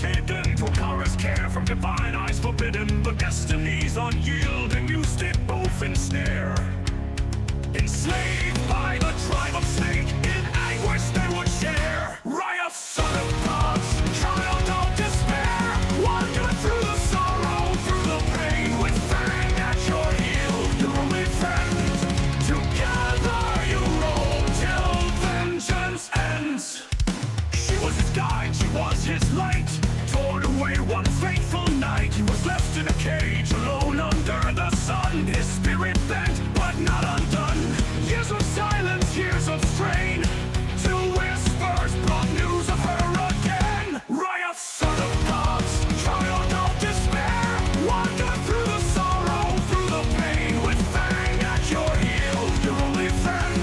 hidden. Tokara's care from divine eyes forbidden. The destinies unyielding used it both in snare. Enslaved by the tribe of Snake, in anguish they would share. Raya, son of gods, child of despair, wander through the sorrow, through the pain, with Fang at your heel, your only friend. Together you roll till vengeance ends. She was his guide, she was his light, torn away one fateful night. He was left in a cage, alone under the sun. His spirit bent, but not undone. Years of silence, years of strain, till whispers brought news of her again. Raya, son of gods, child of despair, wander through the sorrow, through the pain, with Fang at your heel, your only friend.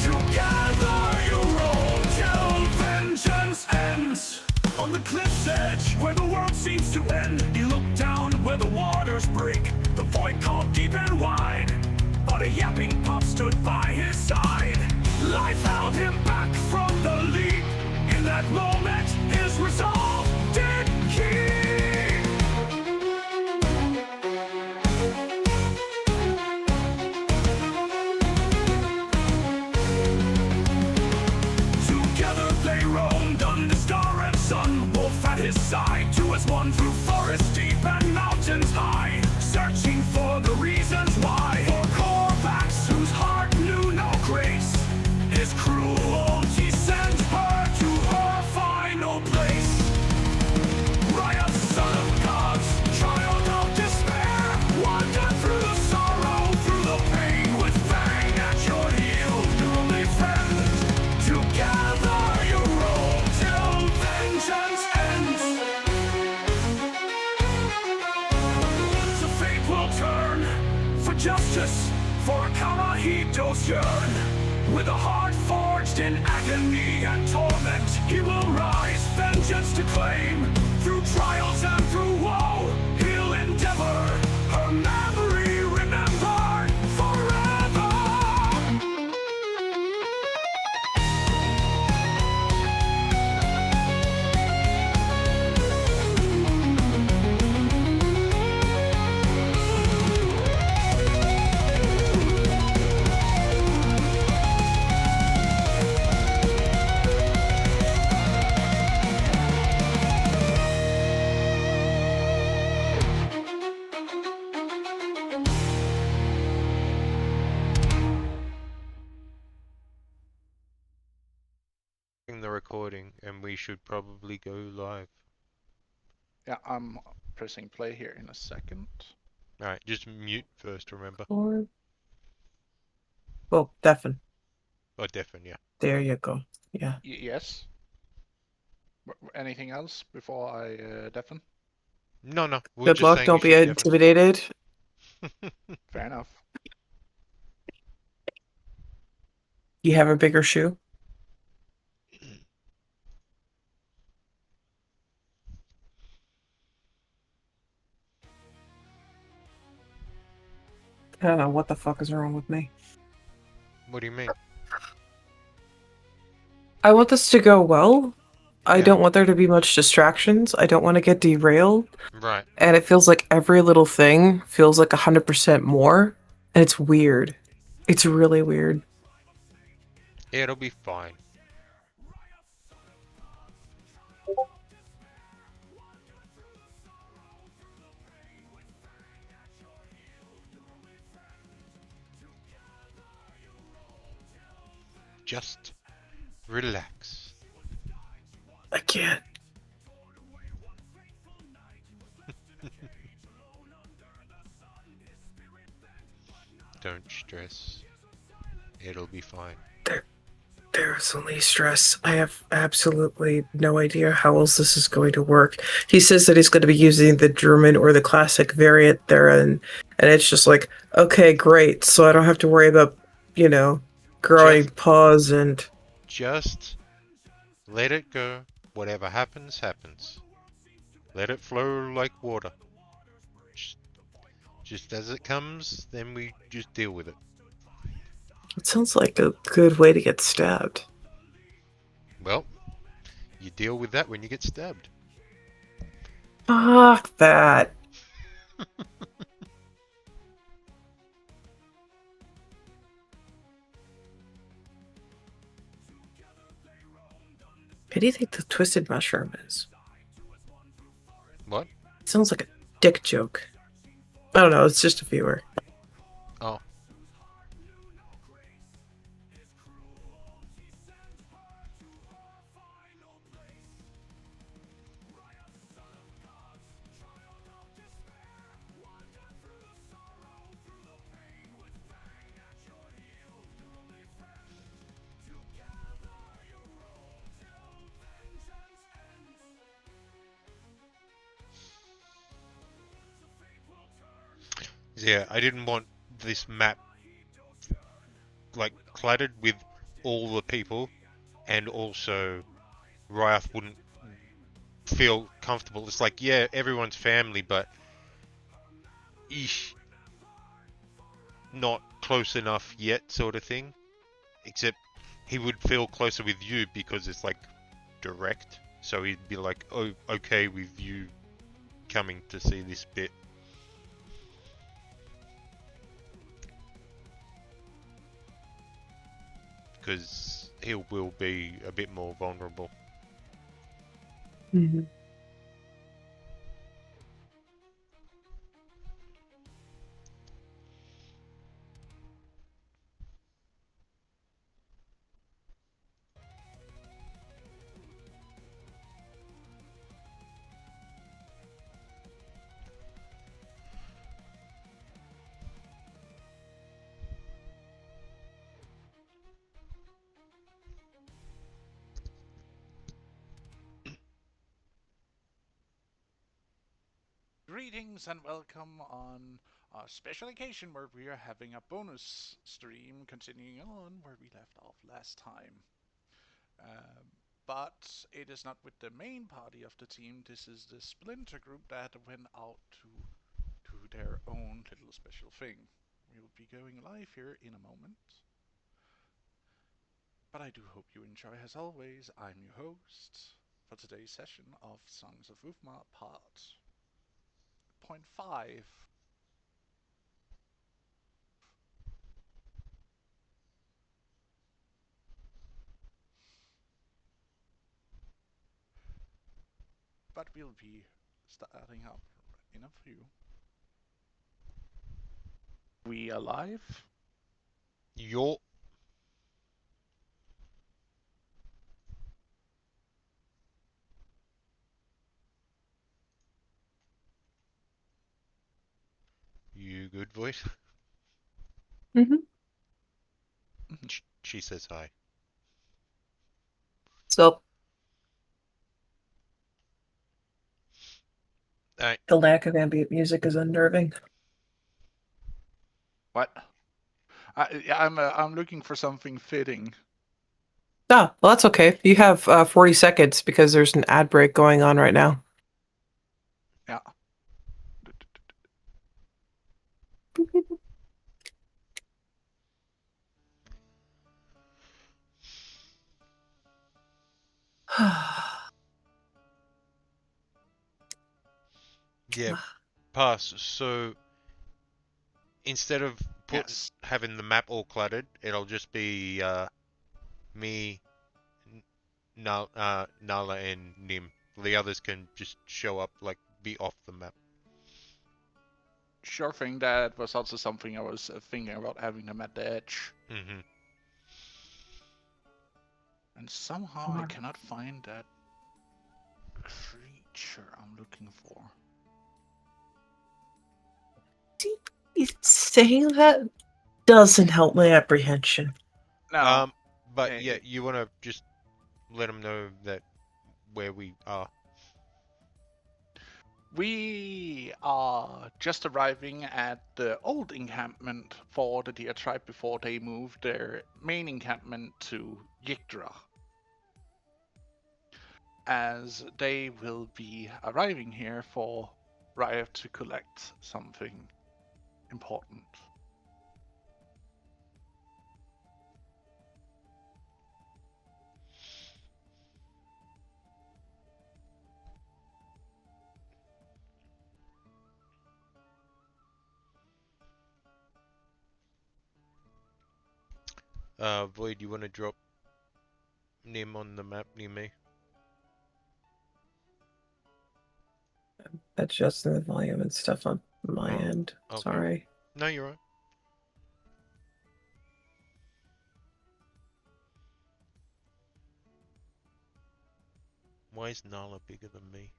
Together you roll till vengeance ends. On the cliff's edge, where the world seems to end, he looked down where the waters break. The void called deep and wide, but a yapping pup stood by his side. Life held him back from the leap. In that moment, his resolve did keep. Together they roamed under star and sun, wolf at his side, two as one through forest deep and mountains high, searching for the reasons why. For Korvax, whose heart knew no grace, his cruelty sent her to her final place. Raya, son of gods, child of despair, wander through the sorrow, through the pain, with Fang at your heel, your only friend. Together you roll till vengeance ends. So fate will turn for justice, for Karahitos yearn. With a heart forged in agony and torment, he will rise, vengeance to claim. Through trials and through woe, he'll endeavor, her memory remembered forever. The recording, and we should probably go live. Yeah, I'm pressing play here in a second. Alright, just mute first, remember. Or... Well, deafen. Oh, deafen, yeah. There you go. Yeah. Yes. Anything else before I deafen? No, we're Good just luck. saying Don't you be should deafen. intimidated. Fair enough. You have a bigger shoe? I don't know what the fuck is wrong with me. What do you mean? I want this to go well. I Yeah. don't want there to be much distractions. I don't want to get derailed. Right. And it feels like every little thing feels like 100% more. And it's weird. It's really weird. It'll be fine. Just relax. I can't. Don't stress. It'll be fine. There's only stress. I have absolutely no idea how else this is going to work. He says that he's going to be using the German or the classic variant there, and it's just like, okay, great. So I don't have to worry about, growing paws and... Just let it go. Whatever happens, happens. Let it flow like water. Just as it comes, then we just deal with it. It sounds like a good way to get stabbed. Well, you deal with that when you get stabbed. Fuck that. What do you think the twisted mushroom is? What? Sounds like a dick joke. I don't know, it's just a viewer. Oh. Yeah, I didn't want this map like cluttered with all the people, and also Ryath wouldn't feel comfortable. It's like, yeah, everyone's family, but eesh, not close enough yet, sort of thing. Except he would feel closer with you because it's like direct. So he'd be like, oh, okay with you coming to see this bit. Because he will be a bit more vulnerable. Mhm. Greetings and welcome on a special occasion where we are having a bonus stream continuing on where we left off last time. But it is not with the main party of the team. This is the splinter group that went out to their own little special thing. We will be going live here in a moment. But I do hope you enjoy. As always, I'm your host for today's session of Songs of Uthmar Part point 5. But we'll be starting up in a few. We alive? You're you good, voice? Mhm. She says hi. So Alright, the lack of ambient music is unnerving. What? I'm looking for something fitting. Ah, well, that's okay. You have 40 seconds because there's an ad break going on right now. Yeah. yeah, pass. So instead of Yes. having the map all cluttered, it'll just be me, Nala, and Nim. The others can just show up, like, be off the map. Sure thing. That was also something I was thinking about having them at the edge. Mm-hmm. And somehow I cannot find that creature I'm looking for. Saying that doesn't help my apprehension. No. But yeah, you want to just let them know that where we are. We are just arriving at the old encampment for the Deer tribe before they moved their main encampment to Yggdra. As they will be arriving here for Riot to collect something important. Void, you want to drop Nim on the map near me? Adjusting the volume and stuff on my Oh, end. okay. Sorry. No, you're right. Why is Nala bigger than me?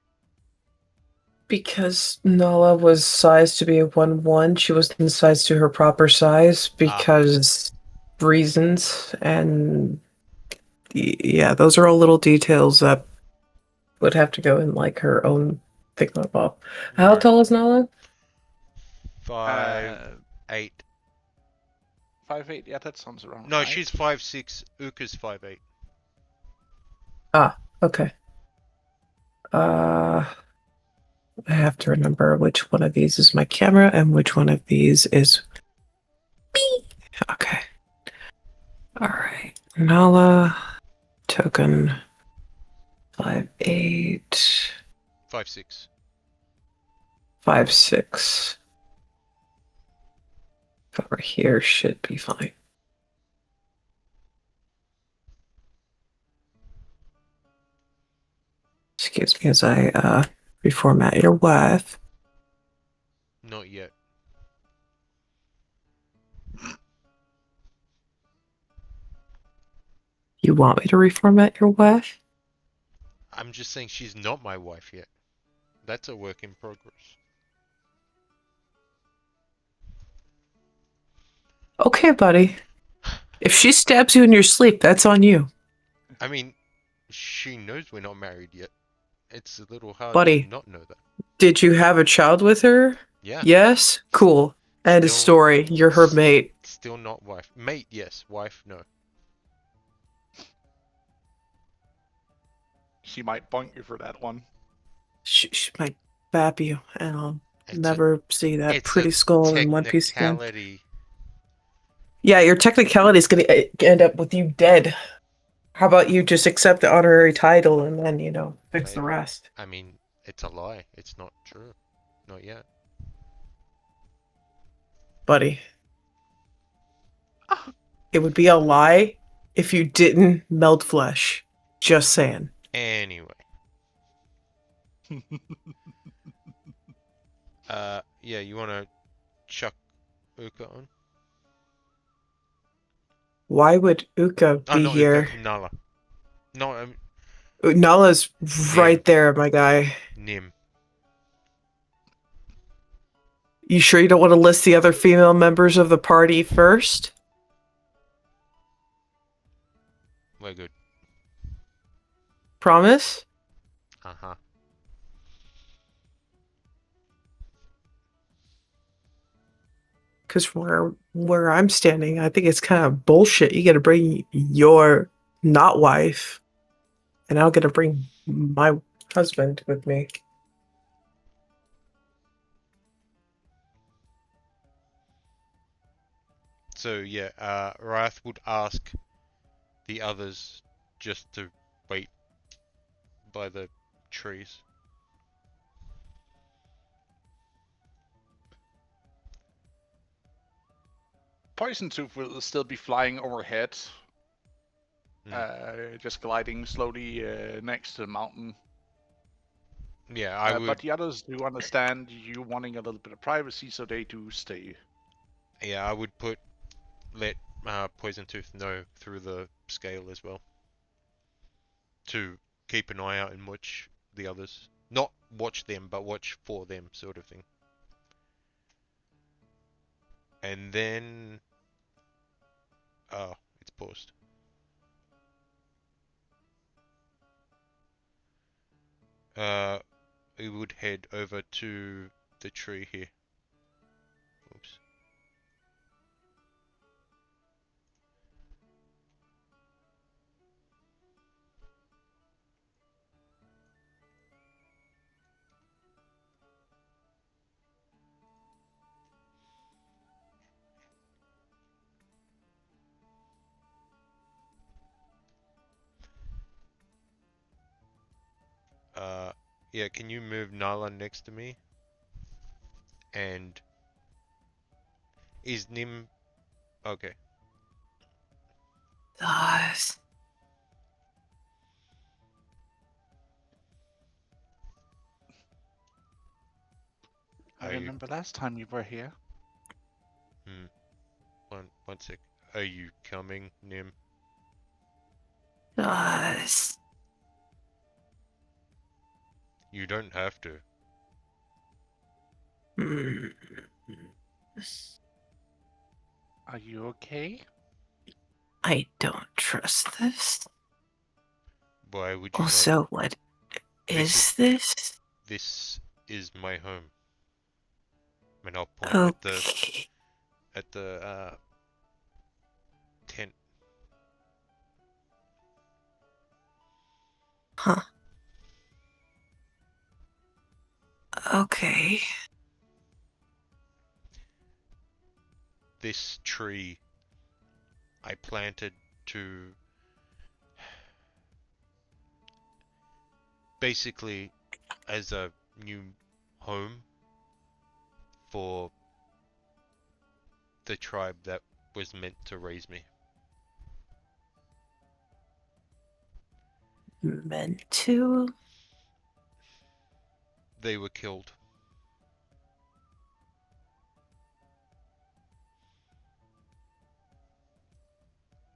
Because Nala was sized to be a 1-1, she wasn't sized to her proper size because reasons. And yeah, those are all little details that would have to go in like her own thingamabob. How Alright. tall is Nala? 5'8". 5'8". Yeah, that sounds around No, right. she's 5'6". Uka's 5'8". Ah, okay. I have to remember which one of these is my camera and which one of these is me. Okay. All right. Nala, token 5'8", 5'6". 5'6". Over here should be fine. Excuse me as I reformat your wife. Not yet. You want me to reformat your wife? I'm just saying she's not my wife yet. That's a work in progress. Okay, buddy. If she stabs you in your sleep, that's on you. I mean, she knows we're not married yet. It's a little hard Buddy, to not know that. did you have a child with her? Yeah. Yes? Cool. End of Still- story. You're her mate. Still not wife. Mate, yes. Wife, no. She might bonk you for that one. She might bap you, and I'll It's never see that it's pretty a skull in One Piece again. technicality. Yeah, your technicality is going to end up with you dead. How about you just accept the honorary title and then, fix the Maybe. rest? I mean, it's a lie. It's not true. Not yet. Buddy. It would be a lie if you didn't melt flesh. Just saying. Anyway. Yeah, you want to chuck Uka on? Why would Uka Oh, be not here? Uka. Nala. No, Nala's right Nim. there, my guy. Nim. You sure you don't want to list the other female members of the party first? We're good. Promise? Uh-huh. Because from where I'm standing, I think it's kind of bullshit. You got to bring your not wife, and I'll get to bring my husband with me. So yeah, Wrath would ask the others just to wait by the trees. Poison Tooth will still be flying overhead, Hmm. just gliding slowly next to the mountain. Yeah, I would. But the others do understand you wanting a little bit of privacy, so they do stay. Yeah, I would let Poison Tooth know through the scale as well. To keep an eye out and watch the others. Not watch them, but watch for them, sort of thing. And then... Oh, it's paused. We would head over to the tree here. Oops. Yeah, can you move Nala next to me? And is Nim okay? Uh, I Are you? remember last time you were here. Hmm. One sec. Are you coming, Nim? uh, You don't have to. mm, Are you okay? I don't trust this. Why would you not? Also, what This is is this? this is my home. And I'll point Okay. at the tent. Huh. Okay. This tree I planted to basically as a new home for the tribe that was meant to raise me. Meant to? They were killed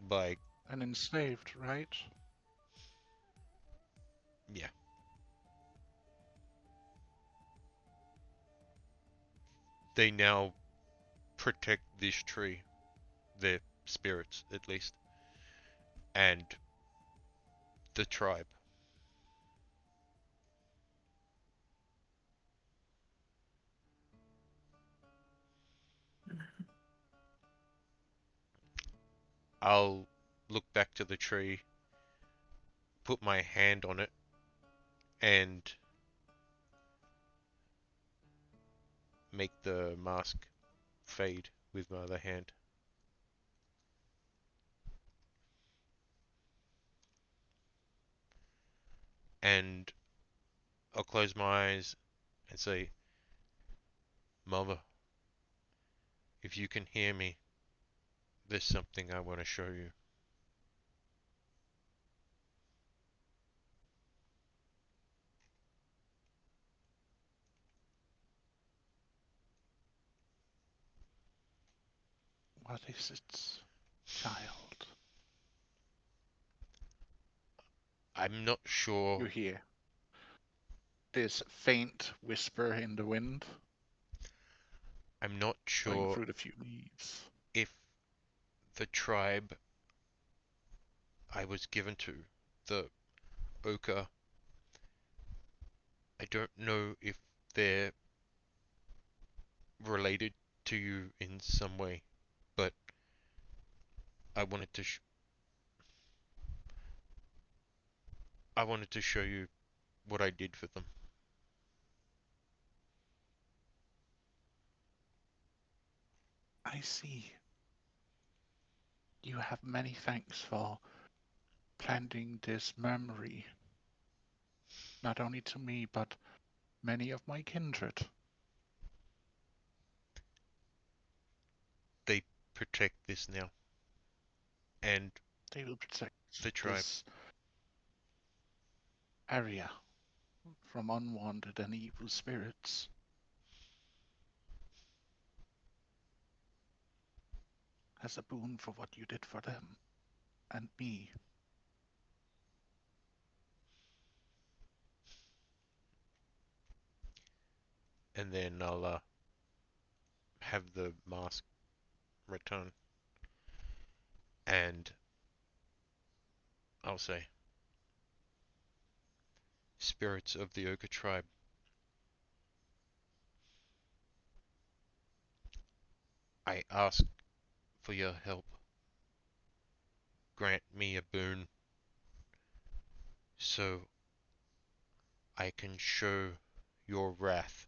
by, And enslaved, right? yeah. They now protect this tree, their spirits at least, and the tribe. I'll look back to the tree, put my hand on it, and make the mask fade with my other hand. And I'll close my eyes and say, Mother, if you can hear me, there's something I want to show you. What is it, child? I'm not sure. You hear this faint whisper in the wind I'm not going sure through the few leaves. if the tribe I was given to, the Oka, I don't know if they're related to you in some way, but I wanted to I wanted to show you what I did for them. I see. You have many thanks for planting this memory, not only to me, but many of my kindred. They protect this now, and They will protect the tribe. this area from unwanted and evil spirits as a boon for what you did for them and me. And then I'll have the mask return, and I'll say, spirits of the Oka tribe, I ask for your help. Grant me a boon so I can show your wrath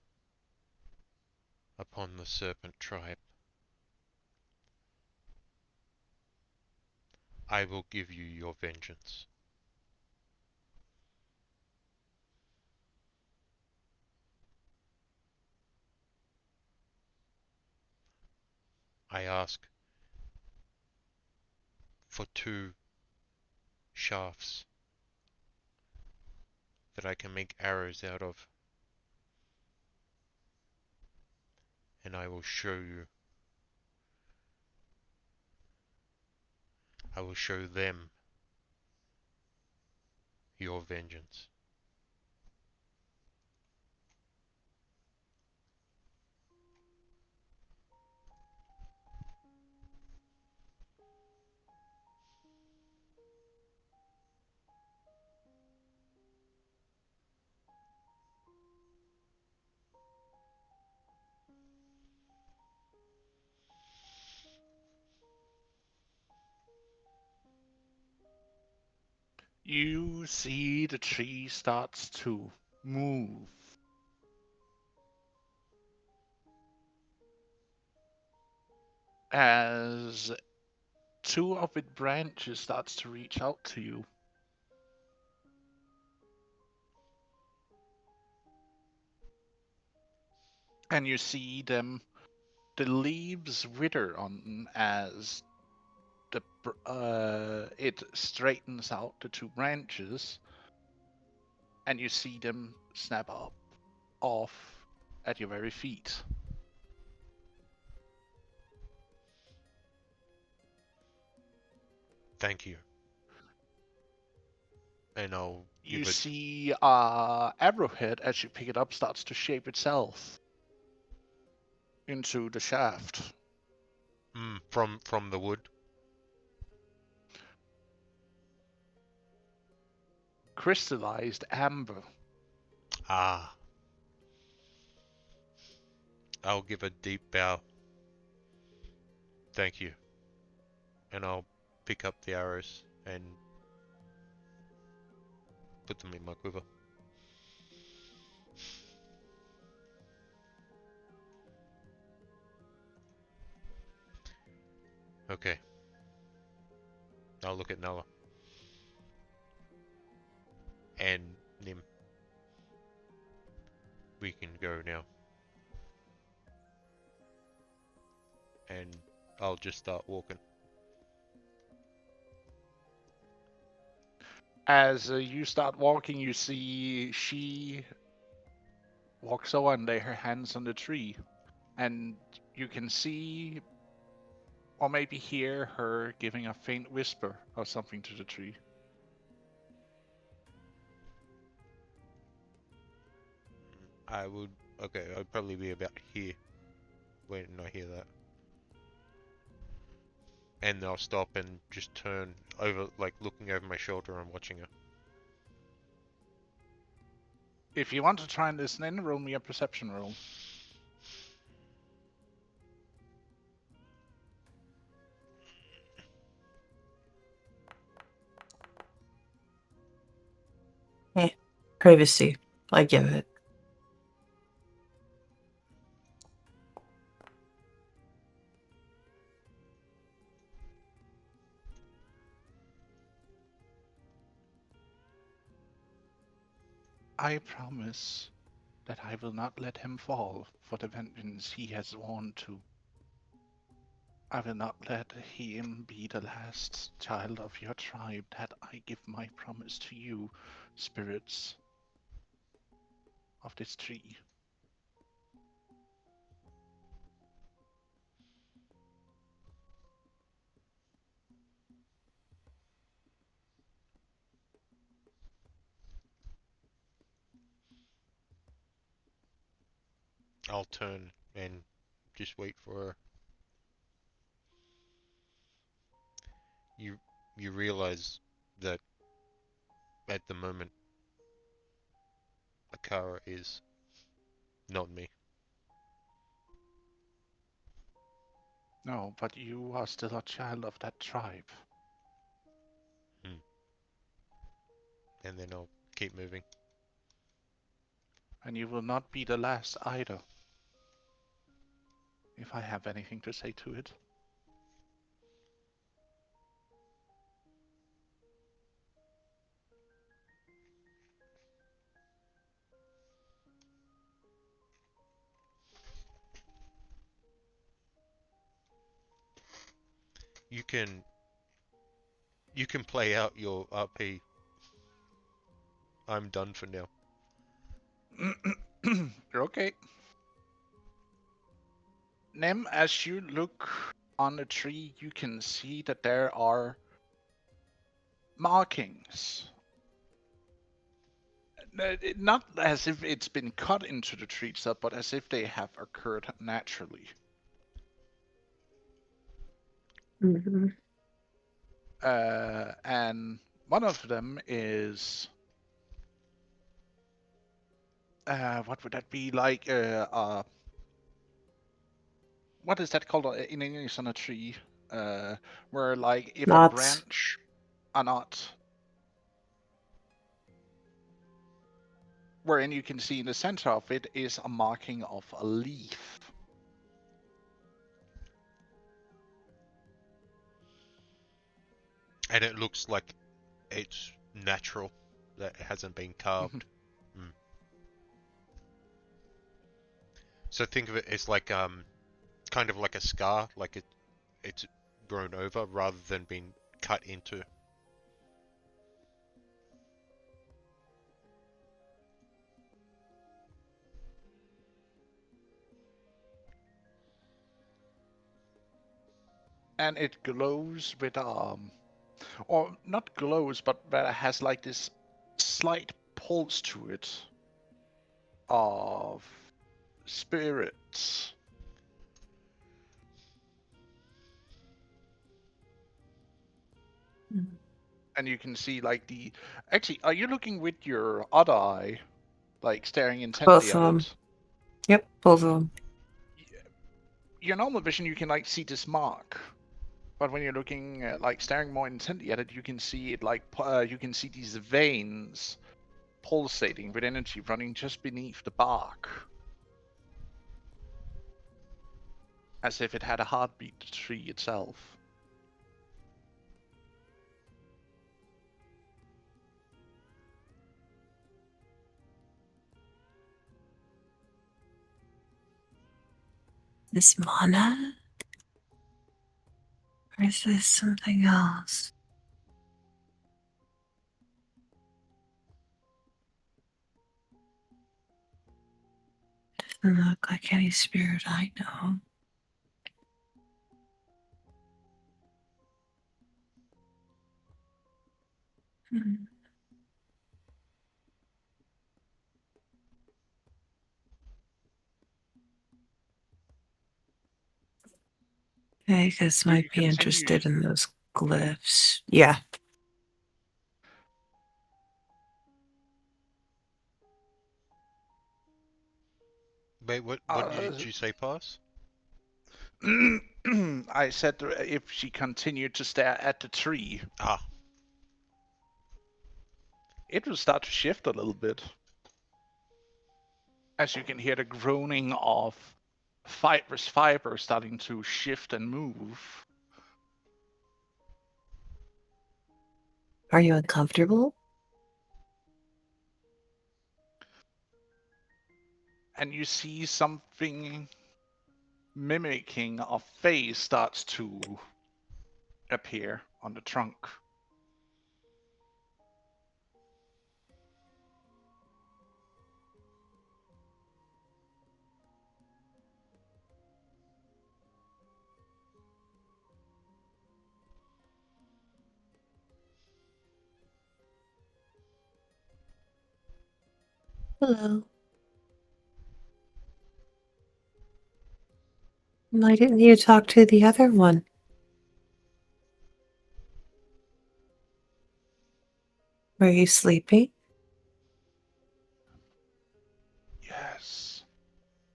upon the serpent tribe. I will give you your vengeance. I ask for two shafts that I can make arrows out of, and I will show you. I will show them your vengeance. You see the tree starts to move as two of its branches starts to reach out to you. And you see the leaves wither on as it straightens out the two branches, and you see them snap up off at your very feet. Thank you. And I'll You give it see arrowhead, as you pick it up, starts to shape itself into the shaft. from the wood. Crystallized amber. Ah, I'll give a deep bow. Thank you. And I'll pick up the arrows and put them in my quiver. Okay. I'll look at Nala. And Nim. We can go now. And I'll just start walking. As you start walking, you see she walks over and lay her hands on the tree. And you can see, or maybe hear, her giving a faint whisper or something to the tree. I would... Okay, I'd probably be about here when I hear that. And I'll stop and just turn over, like looking over my shoulder and watching her. If you want to try and listen in, roll me a perception roll. Privacy. I give it. I promise that I will not let him fall for the vengeance he has sworn to. I will not let him be the last child of your tribe. That I give my promise to you, spirits of this tree. I'll turn and just wait for her. You realize that at the moment Akara is not me. No, but you are still a child of that tribe. And then I'll keep moving. And you will not be the last either. If I have anything to say to it. You can You can play out your RP. I'm done for now. Okay. Nem, as you look on the tree, you can see that there are markings. Not as if it's been cut into the tree itself, but as if they have occurred naturally. Mhm. And one of them is what would that be like? What is that called in English on a tree? Where like if a Knots. branch, a knot, wherein you can see in the center of it is a marking of a leaf. And it looks like it's natural, that it hasn't been carved. Mm. So think of it as like kind of like a scar, like it's grown over rather than being cut into. And it glows with or not glows, but it has like this slight pulse to it of spirits. Mhm. And you can see like the. Actually, are you looking with your other eye, like staring intently Both at of them. it? Yep, both of them. Your normal vision, you can like see this mark. But when you're looking at, like staring more intently at it, you can see it like you can see these veins pulsating with energy running just beneath the bark, as if it had a heartbeat, the tree itself. This mana? Or is this something else? Doesn't look like any spirit I know. Hmm. I guess Do you might be continue? interested in those glyphs. Yeah. Wait, what did you say, Pass? I said if she continued to stare at the tree, Ah, it will start to shift a little bit. As you can hear the groaning of fibrous fiber starting to shift and move. Are you uncomfortable? And you see something mimicking a face starts to appear on the trunk. Hello. Why didn't you talk to the other one? Were you sleeping? Yes,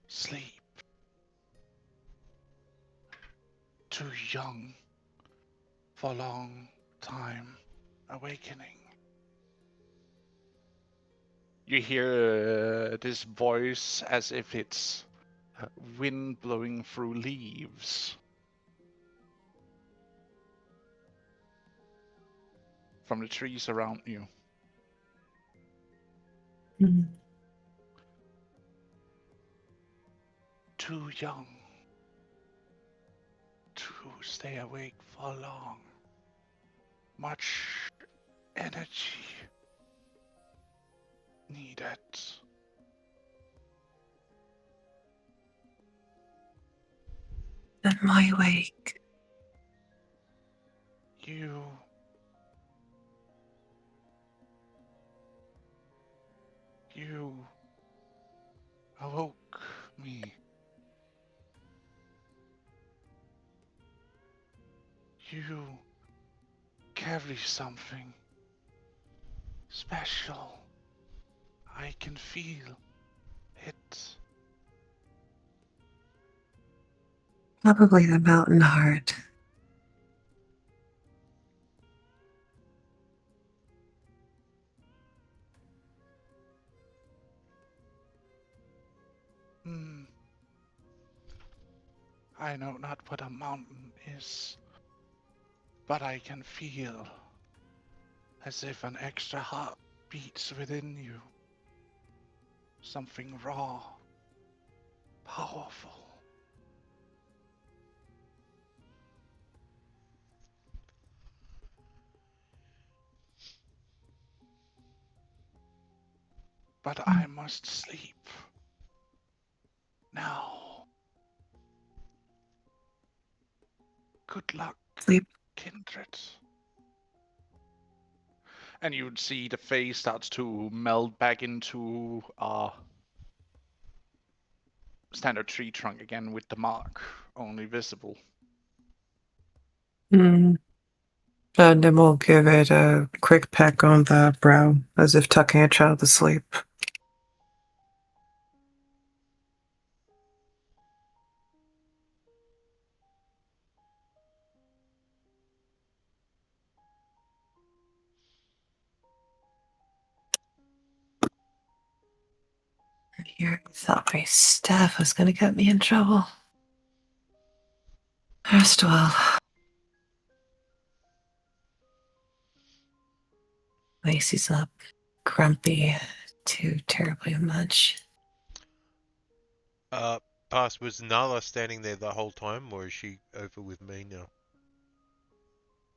sleep. Too young for long time awakening. You hear this voice as if it's wind blowing through leaves from the trees around you. Hmm. Too young to stay awake for long. much energy needed. Am I awake? You awoke me. You carry something special. I can feel it. Probably the mountain heart. I know not what a mountain is, but I can feel as if an extra heart beats within you. Something raw, powerful. But I must sleep. Now. Good luck, Sleep. kindred. And you'd see the face starts to meld back into standard tree trunk again with the mark only visible. And then we'll give it a quick peck on the brow, as if tucking a child to sleep. Here, I thought my staff was gonna get me in trouble. Rest well. Lacey's up, grumpy, too terribly much. Pass, was Nala standing there the whole time, or is she over with me now?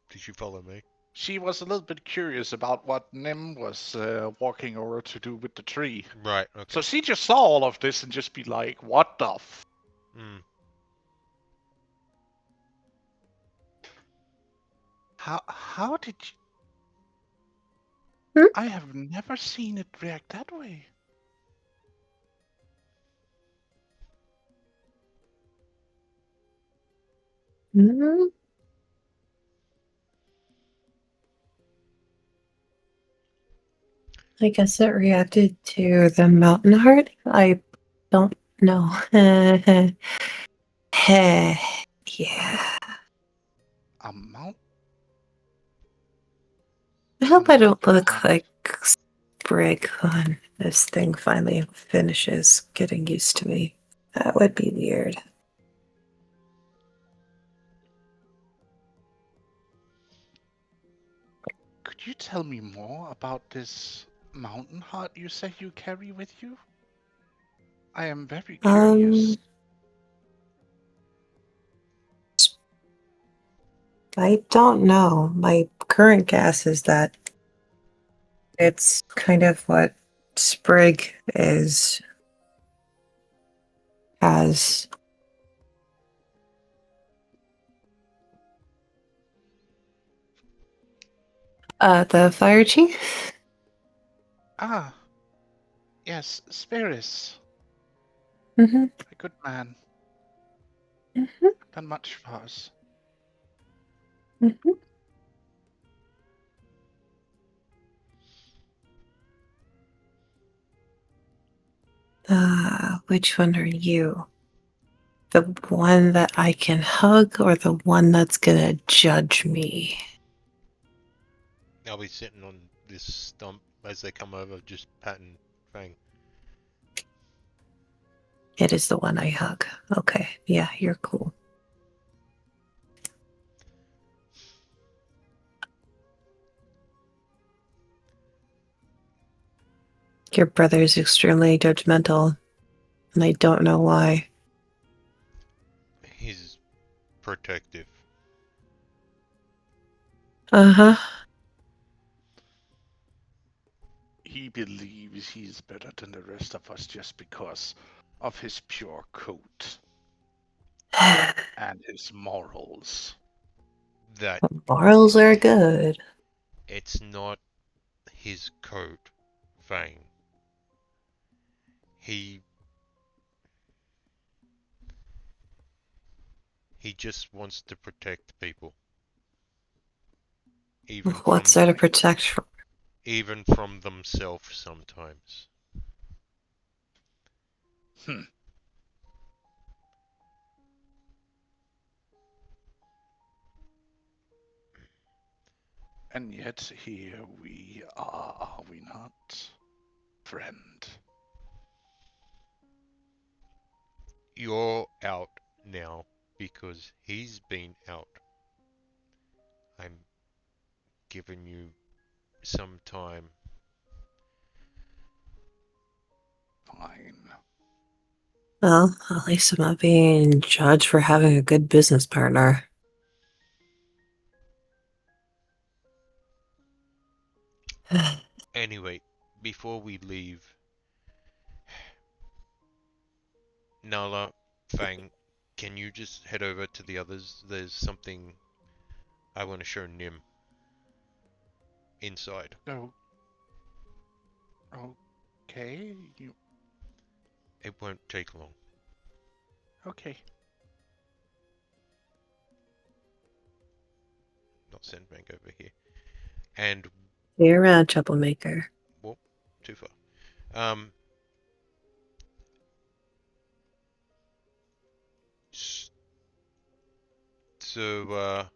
Did she follow me? She was a little bit curious about what Nim was walking over to do with the tree. Right, okay. So she just saw all of this and just be like, what the f? Mm. How did Hmm? you... I have never seen it react that way. Mm. I guess it reacted to the mountain heart. I don't know. Yeah. A mount? I hope I don't Mountain look heart. like Sprig when this thing finally finishes getting used to me. That would be weird. Could you tell me more about this mountain heart you say you carry with you? I am very curious. I don't know. My current guess is that it's kind of what Sprig is as the fire chief. Ah, yes, Spiris. Mm-hmm. A good man. Mm-hmm. Done much for us. Mm-hmm. Which one are you? The one that I can hug or the one that's gonna judge me? I'll be sitting on this stump as they come over, just patting Fang. It is the one I hug. Okay, yeah, you're cool. Your brother is extremely judgmental, and I don't know why. He's protective. Uh-huh. He believes he's better than the rest of us just because of his pure coat and his morals. That Morals are good. it's not his code, Fang. He he just wants to protect people, even What's from there to protect from? themselves sometimes. Hmm. And yet here we are we not, friend? You're out now because he's been out. I'm giving you some time. Fine. Well, at least I'm not being judged for having a good business partner. Anyway, before we leave, Nala, Fang, can you just head over to the others? There's something I want to show Nim inside. Oh, okay. You It won't take long. okay? Not send Fang over here. And You're around, troublemaker. whoop, too far. Um, so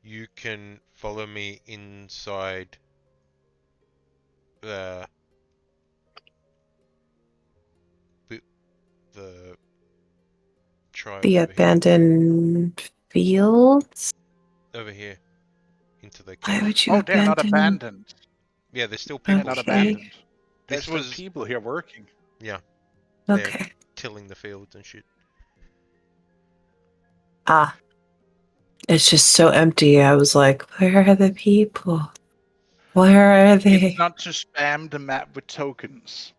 you can follow me inside the the tribe The over here. abandoned fields? Over here into the Why cave. would you Oh, they're not abandon? abandoned. Yeah, there's still They're people not here. Okay. abandoned. There's This still was people here working. yeah, they're Okay. tilling the fields and shit. Ah, it's just so empty. I was like, where are the people? Where are It's they? not to spam the map with tokens.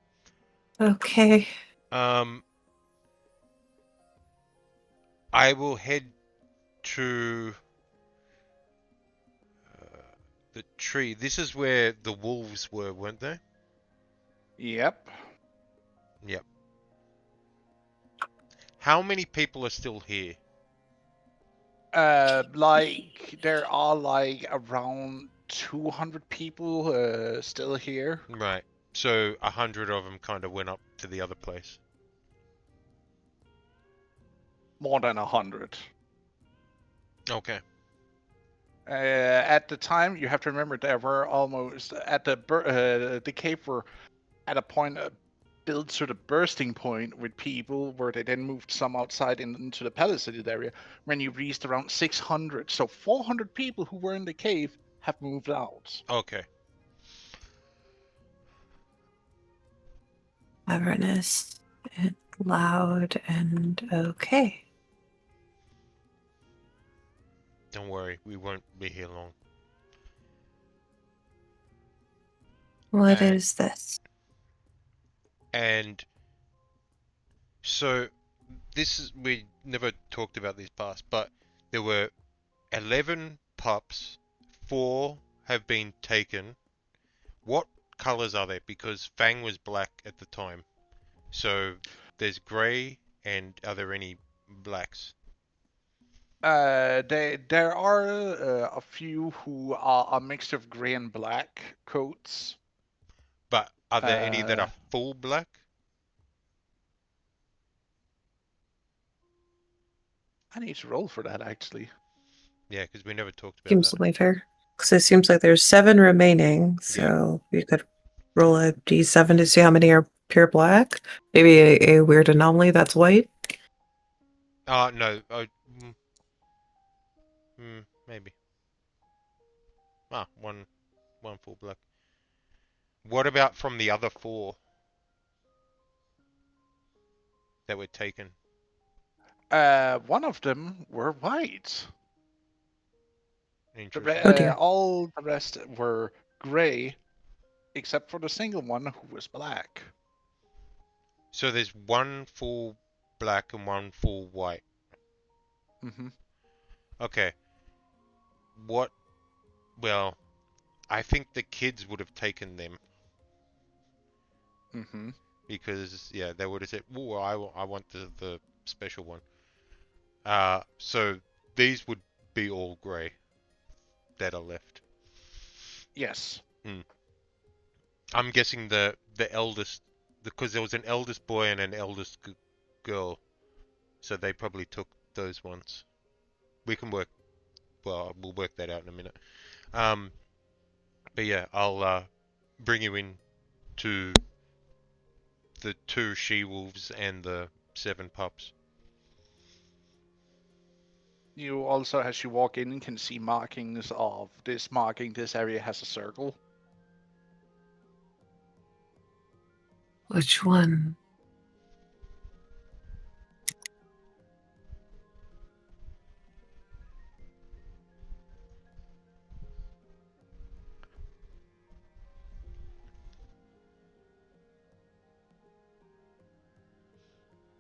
Okay. Um, I will head to the tree. This is where the wolves were, weren't they? Yep. Yep. How many people are still here? Like there are like around 200 people still here. Right. So 100 of them kind of went up to the other place. More than 100. Okay. At the time, you have to remember there were almost at the cave were at a point built to the bursting point with people, where they then moved some outside into the palissaded area. When you reached around 600, so 400 people who were in the cave have moved out. Okay. Cavernous and loud and okay. Don't worry, we won't be here long. What Uh, is this? And so this is we never talked about this past, but there were 11 pups, 4 have been taken. What colors are they? Because Fang was black at the time. So there's grey, and are there any blacks? there are a few who are a mix of gray and black coats. But are there any that Uh, are full black? I need to roll for that actually. Yeah, because we never talked about Seems that. only fair. Because it seems like there's 7 remaining. Yeah. So you could roll a d7 to see how many are pure black. Maybe a weird anomaly that's white. No. Maybe. One full black. What about from the other 4 that were taken? One of them were white. Interesting. Oh dear. All the rest were gray, except for the single one who was black. So there's one full black and one full white. Mm-hmm. Okay. What? Well, I think the kids would have taken them Mm-hmm. because yeah, they would have said, "Oh, I want the special one." So these would be all grey that are left. Yes. I'm guessing the eldest, because there was an eldest boy and an eldest girl, so they probably took those ones. We can work. Well, we'll work that out in a minute. Um, but yeah, I'll bring you in to the 2 she-wolves and the 7 pups. You also, as you walk in, can see markings of this marking. This area has a circle. Which one?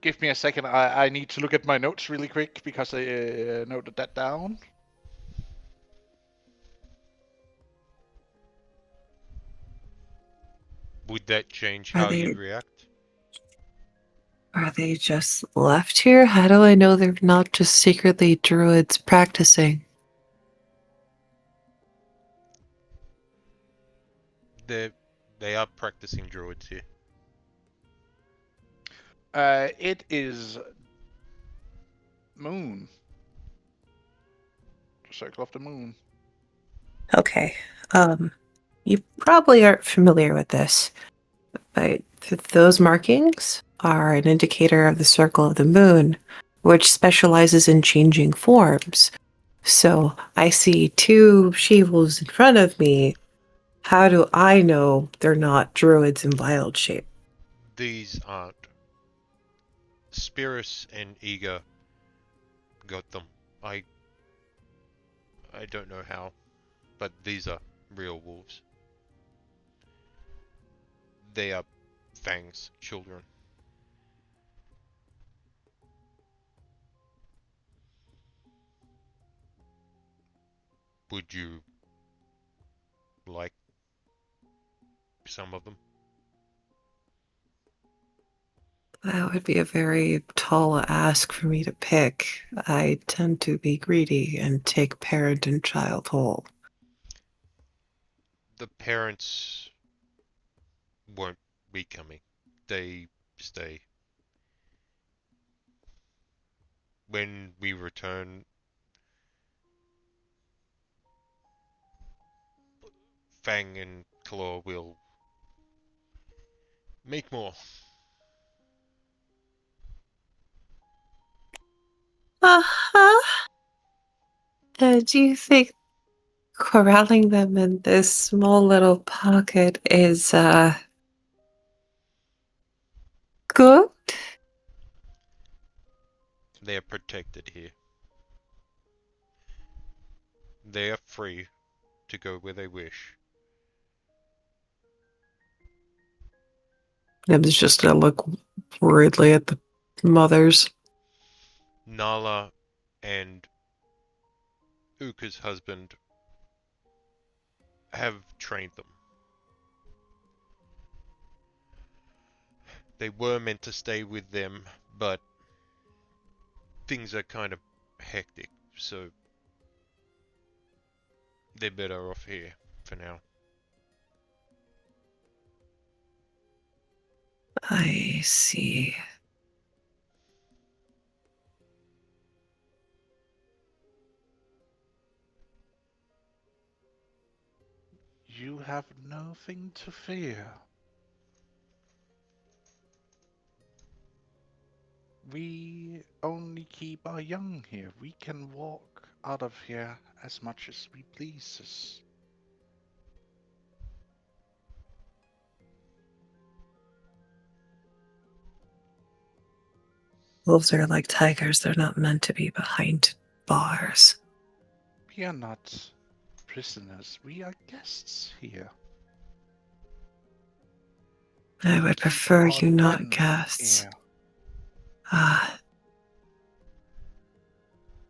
Give me a second. I need to look at my notes really quick because I noted that down. Would that change Are how they you'd react? are they just left here? How do I know they're not just secretly druids practicing? They they are practicing druids here. It is moon. The circle of the moon. Okay. You probably aren't familiar with this, but those markings are an indicator of the circle of the moon, which specializes in changing forms. So I see 2 she-wolves in front of me. How do I know they're not druids in wild shape? These aren't. Spirus and Eager got them. I don't know how, but these are real wolves. They are Fang's children. Would you like some of them? That would be a very tall ask for me to pick. I tend to be greedy and take parent and child whole. The parents won't be coming. They stay. When we return, Fang and Claw will make more. Uh-huh. Do you think corralling them in this small little pocket is, good? They are protected here. They are free to go where they wish. I'm just gonna look worriedly at the mothers. Nala and Uka's husband have trained them. They were meant to stay with them, but things are kind of hectic, so they're better off here for now. I see. You have nothing to fear. We only keep our young here. We can walk out of here as much as we pleases. Wolves are like tigers, they're not meant to be behind bars. We are not prisoners. We are guests here. I would Keep prefer our you not den guests. here. Ah,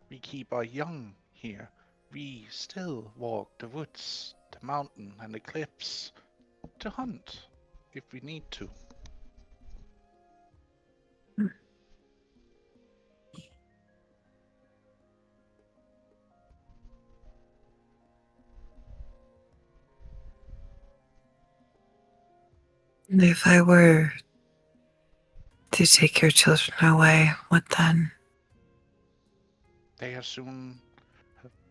We keep our young here. We still walk the woods, the mountain, and the cliffs to hunt if we need to. if I were to take your children away, what then? They are soon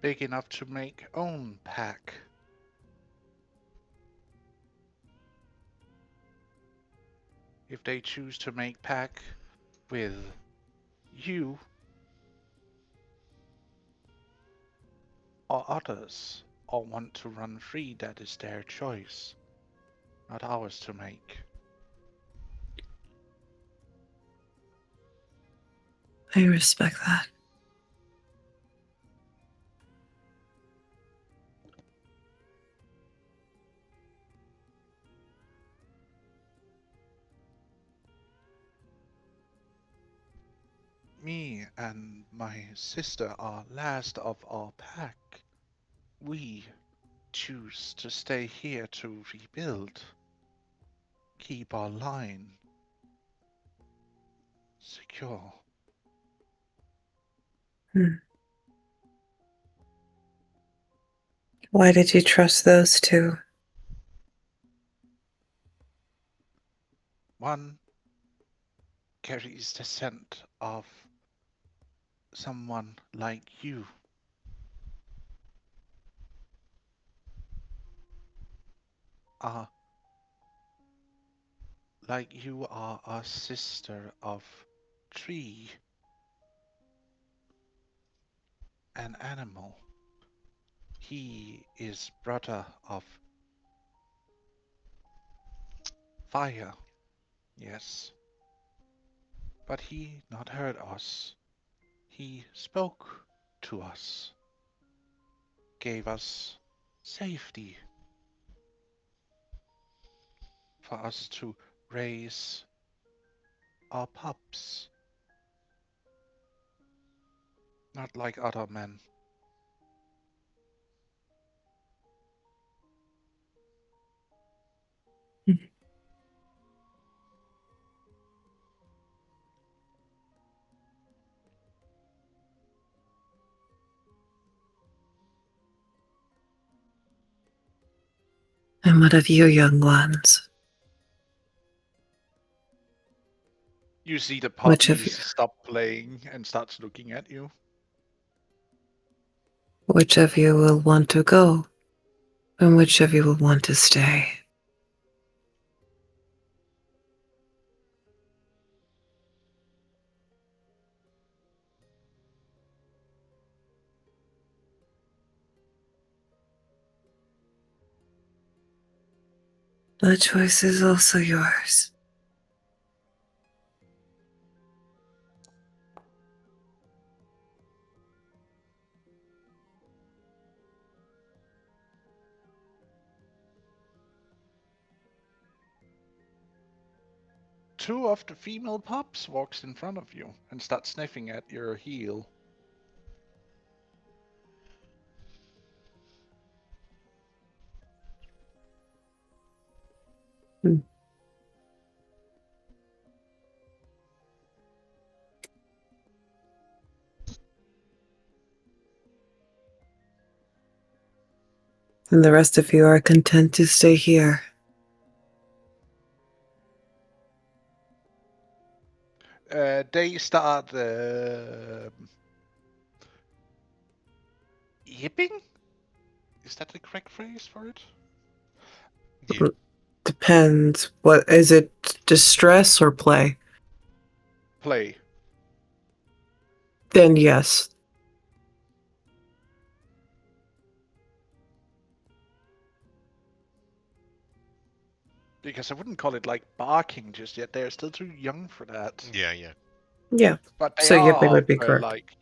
big enough to make own pack. If they choose to make pack with you or others, or want to run free, that is their choice, not ours to make. I respect that. Me and my sister are last of our pack. We choose to stay here to rebuild, keep our line secure. Why did you trust those two? One carries the scent of someone like you. Uh, like you are a sister of tree, an animal. He is brother of fire, yes. But he not hurt us. He spoke to us, gave us safety for us to raise our pups. Not like other men. And what of you young ones? You see the Which of puppies stop playing and starts looking at you. which of you will want to go? And which of you will want to stay? The choice is also yours. Two of the female pups walks in front of you and starts sniffing at your heel. And the rest of you are content to stay here. They start yipping? Is that the correct phrase for it? Yeah. Depends. What is it? Distress or play? Play. Then yes. Because I wouldn't call it like barking just yet. They're still too young for that. Yeah, yeah. Yeah. But they So yipping are would be correct. like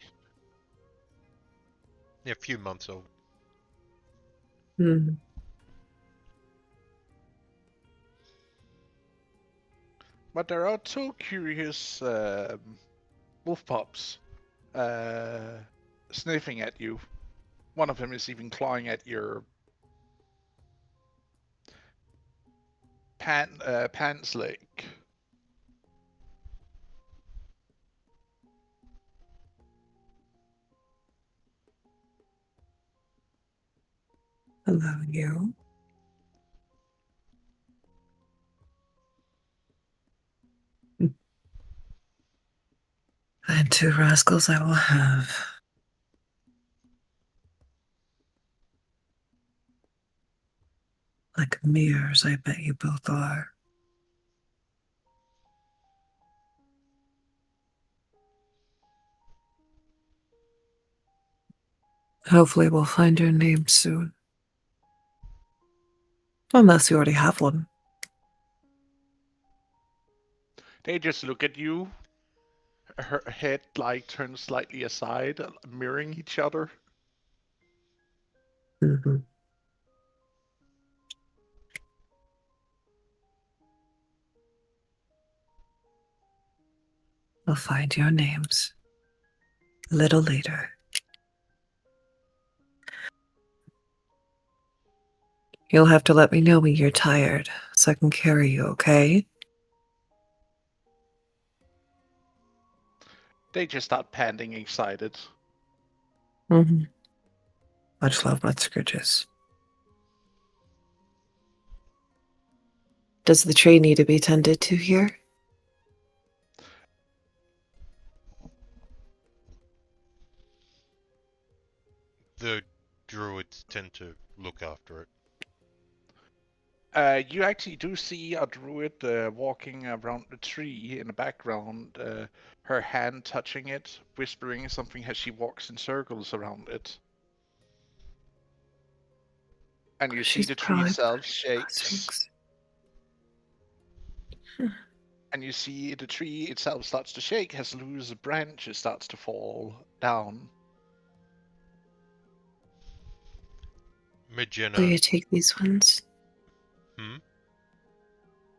Yeah, a few months old. Hmm. But there are two curious wolf pups sniffing at you. One of them is even clawing at your pants leg. Hello, you. And two rascals I will have. Like mirrors, I bet you both are. Hopefully, we'll find your name soon. Unless you already have one. They just look at you. Her head like turns slightly aside, mirroring each other. Mm-hmm. I'll find your names a little later. You'll have to let me know when you're tired so I can carry you, okay? They just start panting, excited. Mm-hmm. Much love, Mudskridges. Does the tree need to be tended to here? The druids tend to look after it. You actually do see a druid walking around the tree in the background, her hand touching it, whispering something as she walks in circles around it. And you see She's the tree probably itself shakes. blessings. And you see the tree itself starts to shake as loose branches starts to fall down. Will Magena, you take these ones? hmm?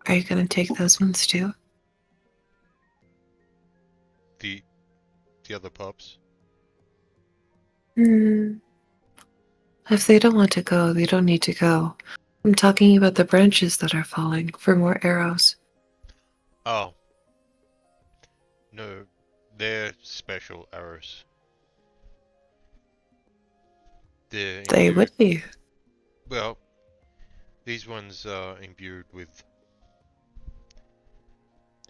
Are you gonna take those ones too? The the other pups. Hmm. If they don't want to go, they don't need to go. I'm talking about the branches that are falling for more arrows. Oh, no, they're special arrows. They're They imbued. would be. Well, these ones are imbued with.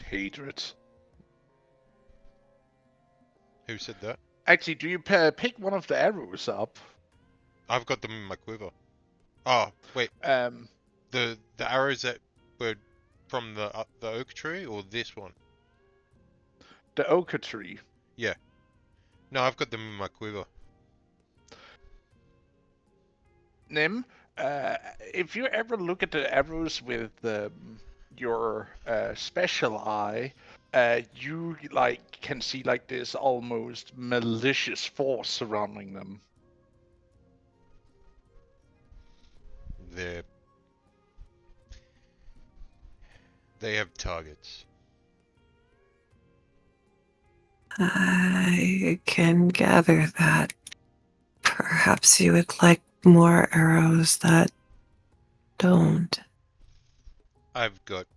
Hatred. Who said that? Actually, do you pick one of the arrows up? I've got them in my quiver. Oh, wait, Um, the arrows that were from the oak tree or this one? the ochre tree. Yeah. No, I've got them in my quiver. Nim, if you ever look at the arrows with your special eye, you like can see like this almost malicious force surrounding them. They're they have targets. I can gather that. Perhaps you would like more arrows that don't. I've got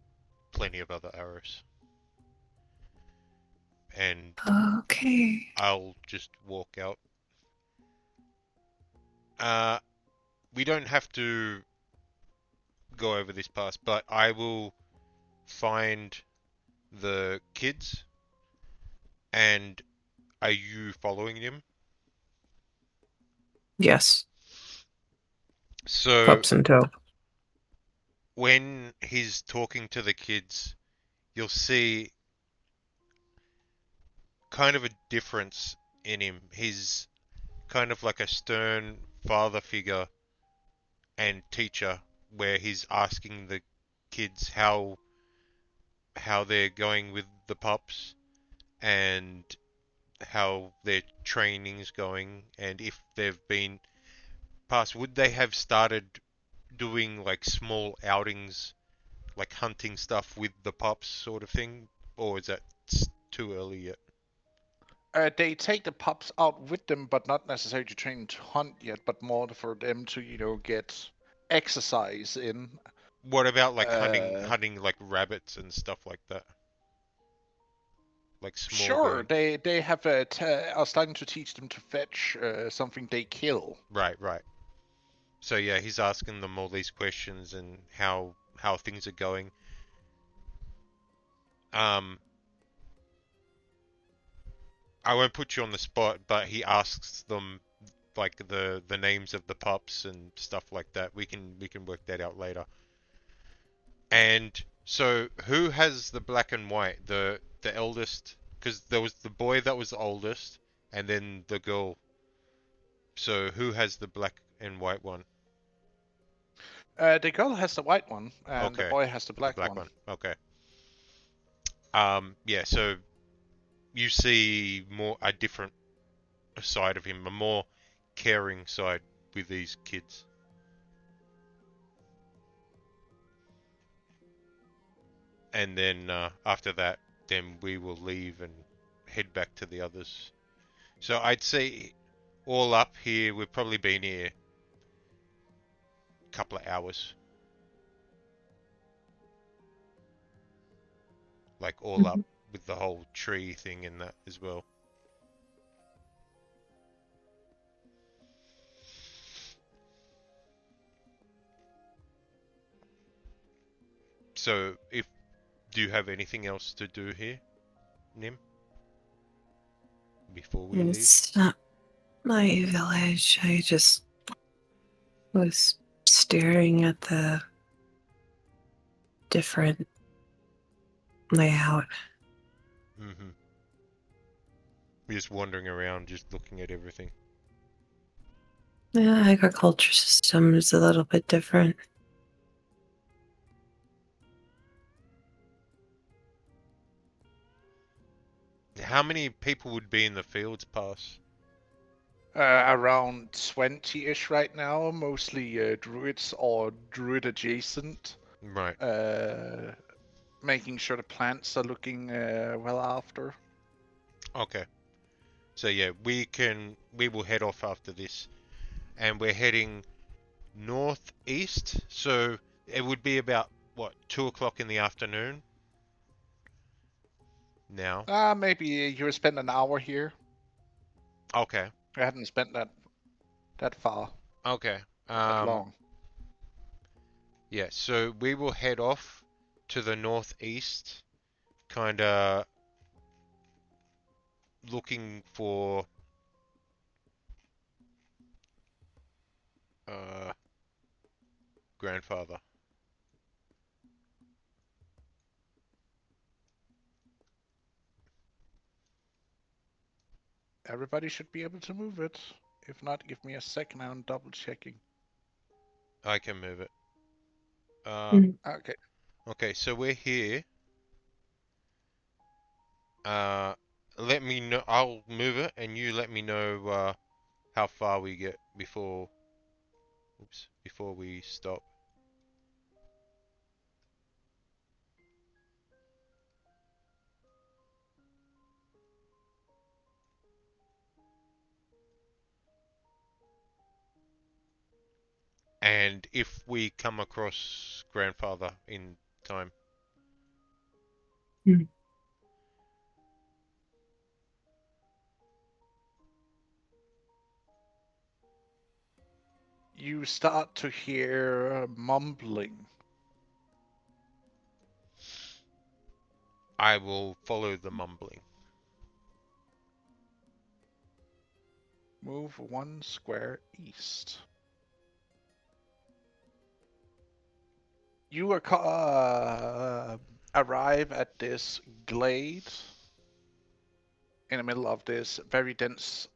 plenty of other arrows. And Okay. I'll just walk out. Uh, we don't have to go over this pass, but I will find the kids. And are you following them? Yes. So Pups and toe. when he's talking to the kids, you'll see kind of a difference in him. He's kind of like a stern father figure and teacher, where he's asking the kids how they're going with the pups and how their training's going and if they've been past, would they have started doing like small outings, like hunting stuff with the pups, sort of thing, or is that too early yet? They take the pups out with them, but not necessarily to train to hunt yet, but more for them to, get exercise in. What about like Uh, hunting like rabbits and stuff like that? Like small sure, game. they have are starting to teach them to fetch something they kill. Right, right. So yeah, he's asking them all these questions and how things are going. Um, I won't put you on the spot, but he asks them like the names of the pups and stuff like that. We can work that out later. And so who has the black and white? The eldest, because there was the boy that was the oldest, and then the girl. So who has the black and white one? The girl has the white one, and the Okay, boy has the the black black one. one. Okay. Yeah. So you see more a different side of him, a more caring side with these kids. And then after that, then we will leave and head back to the others. So I'd say all up here, we've probably been here a couple of hours, like all up Mhm. with the whole tree thing and that as well. So if do you have anything else to do here, Nim, before we leave? It's not my village. I just was staring at the different layout. Mm-hmm. We're just wandering around, just looking at everything. The agriculture system is a little bit different. How many people would be in the fields pass? Around 20-ish right now, mostly druids or druid adjacent. Right. Making sure the plants are looking well after. Okay. So yeah, we will head off after this, and we're heading northeast. So it would be about what 2 o'clock in the afternoon now. Maybe you spend an hour here. Okay. I hadn't spent that far, Okay. that long. Yeah. So we will head off to the northeast, kind of looking for uh grandfather. Everybody should be able to move it. If not, give me a second. I'm double checking. I can move it. Mm. Okay. Okay. So we're here. Uh, let me know. I'll move it, and you let me know how far we get before. Oops. Before we stop. And if we come across grandfather in time. Mm. You start to hear mumbling. I will follow the mumbling. Move 1 square east. You arrive at this glade in the middle of this very dense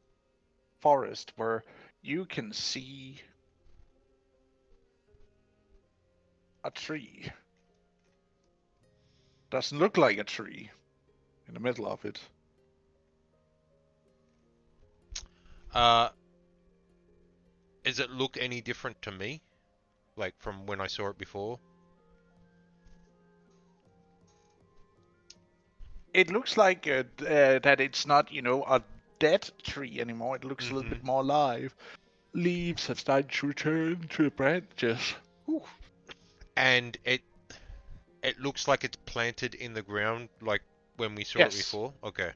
forest where you can see a tree. Doesn't look like a tree in the middle of it. Uh, Does it look any different to me? Like from when I saw it before? It looks like that it's not, a dead tree anymore. It looks a little Mm-hmm. bit more alive. Leaves have started to return to the branches. Ooh. And it looks like it's planted in the ground, like when we saw it Yes, before. Okay.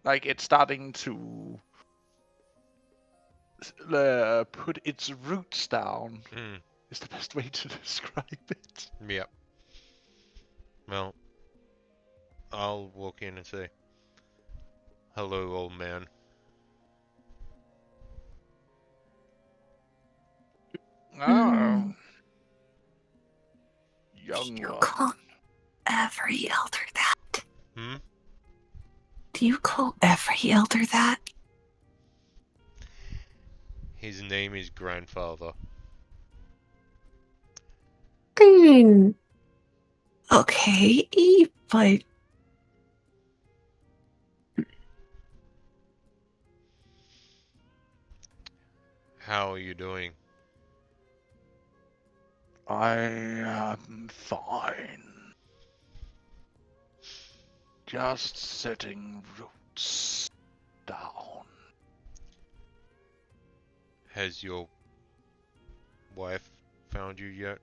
like it's starting to put its roots down. Mm. Is the best way to describe it. Yep. Well, I'll walk in and say, "Hello, old man." Oh, Hmm. young Do you one. call every elder that? Hmm. Do you call every elder that? His name is Grandfather. Hmm. Okay, but How are you doing? I am fine. Just setting roots down. Has your wife found you yet?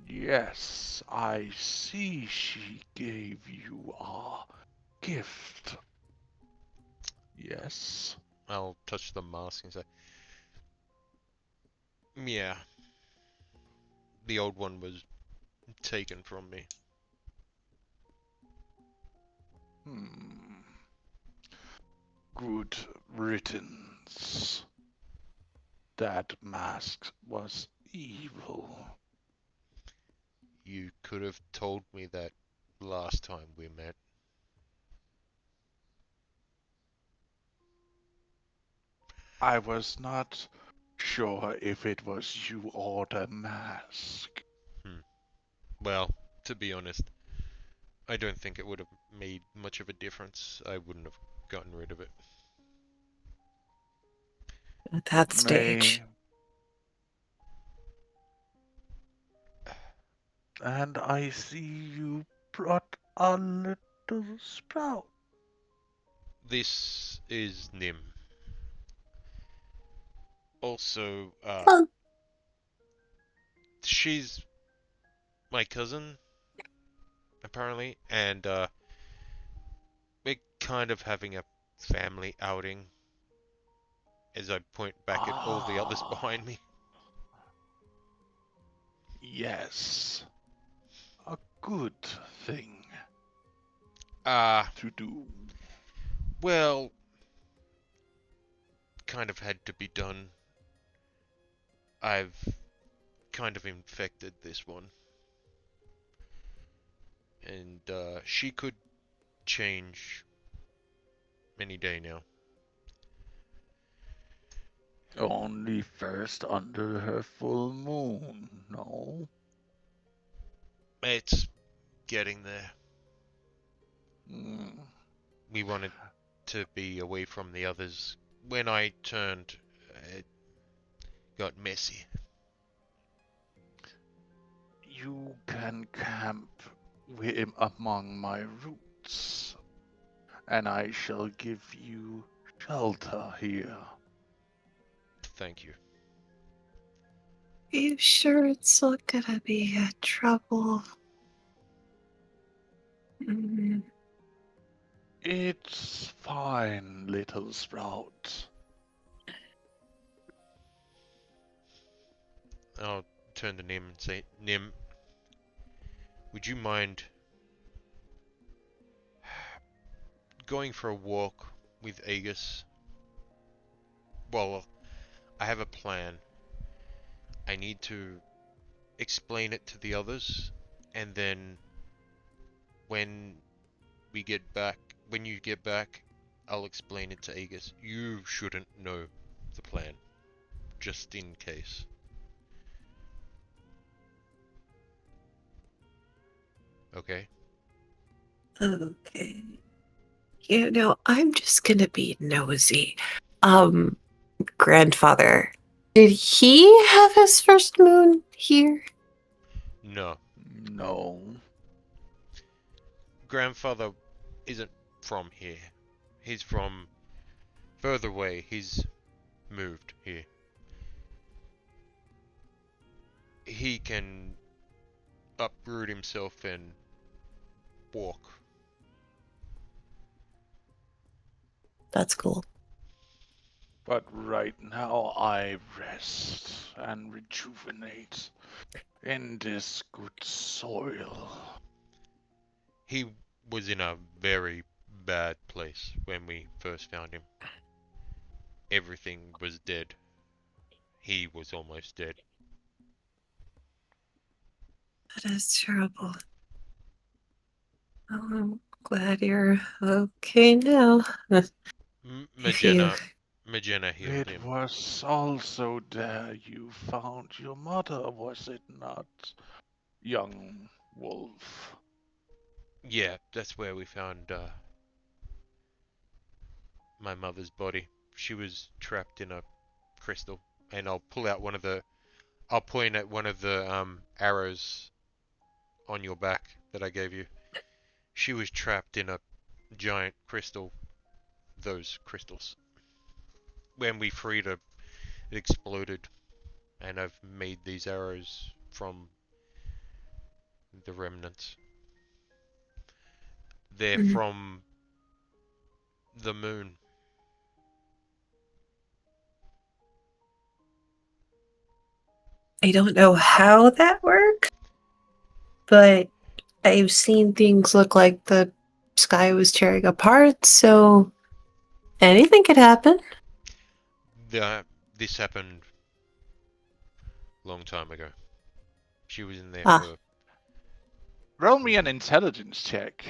Yes, I see she gave you a gift. Yes. I'll touch the mask and say, "Yeah, the old one was taken from me." Hmm. Good riddance. That mask was evil. You could have told me that last time we met. I was not sure if it was you or the mask. Well, to be honest, I don't think it would have made much of a difference. I wouldn't have gotten rid of it. at that May. stage, And I see you brought a little sprout. This is Nim. Also, oh, she's my cousin, apparently, and we're kind of having a family outing as I point back at all the others Ah, behind me. yes. A good thing Ah, to do. well, kind of had to be done. I've kind of infected this one. And she could change any day now. Only first under her full moon, no? It's getting there. Hmm. We wanted to be away from the others. When I turned, it got messy. You can camp among my roots, and I shall give you shelter here. Thank you. are you sure it's not gonna be a trouble? Hmm. It's fine, little sprout. I'll turn to Nim and say, Nim, would you mind going for a walk with Aegis? Well, I have a plan. I need to explain it to the others, and then when we get back, when you get back, I'll explain it to Aegis. You shouldn't know the plan, just in case. Okay? Okay. I'm just gonna be nosy. Um, grandfather, did he have his first moon here? No. No. Grandfather isn't from here. He's from further away. He's moved here. He can uproot himself and walk. That's cool. But right now I rest and rejuvenate in this good soil. He was in a very bad place when we first found him. Everything was dead. He was almost dead. That is terrible. Oh, I'm glad you're okay now. If you Magena healed It him. was also there you found your mother, was it not, young wolf? Yeah, that's where we found my mother's body. She was trapped in a crystal, and I'll point at one of the arrows on your back that I gave you. She was trapped in a giant crystal. Those crystals. When we freed her, it exploded, and I've made these arrows from the remnants. They're Mhm. from the moon. I don't know how that works, but I've seen things look like the sky was tearing apart, so anything could happen. This happened a long time ago. She was in there Ah, for. Roll me an intelligence check,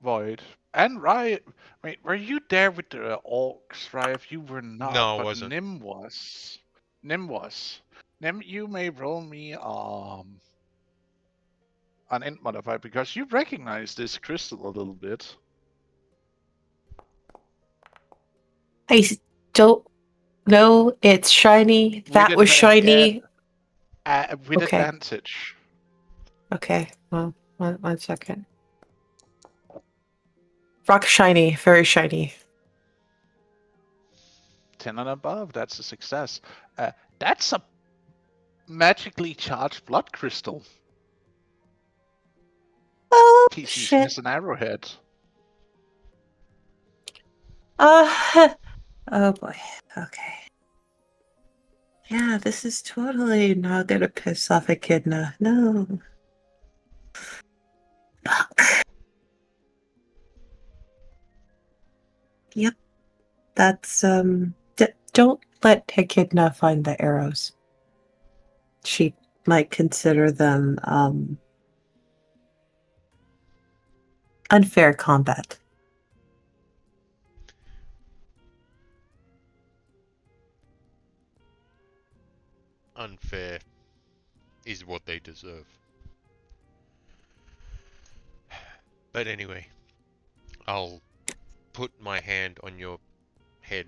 Void. And Riot, wait, were you there with the orcs, Riot? You were not, No, I but wasn't. Nim was. Nim was. Nim, you may roll me an int modifier because you recognize this crystal a little bit. don't know. It's shiny. With That was shiny. with Okay. advantage. Okay. Well, one second. Rock shiny. Very shiny. 10 and above, that's a success. That's a magically charged blood crystal. Oh, He's using shit. as an arrowhead. Oh boy. Okay. Yeah, this is totally not gonna piss off Echidna. No. Yep. That's don't let Echidna find the arrows. She might consider them unfair combat. Unfair is what they deserve. But anyway, I'll put my hand on your head.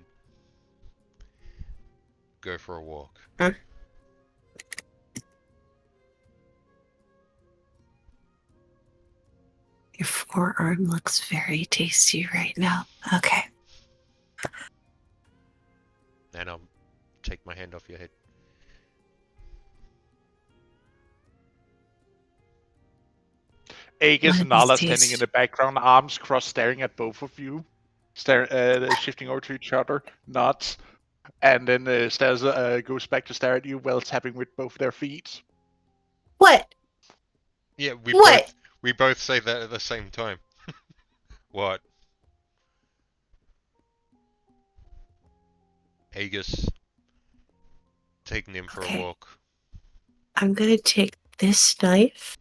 Go for a walk. Huh? Your forearm looks very tasty right now. Okay. And I'll take my hand off your head. Aegis One and of these Nala standing in days. the background, arms crossed, staring at both of you. Shifting over to each other, nods, and then stares, goes back to stare at you while tapping with both their feet. What? Yeah, What? we both say that at the same time. What? Aegis taking him for a Okay. walk. I'm gonna take this knife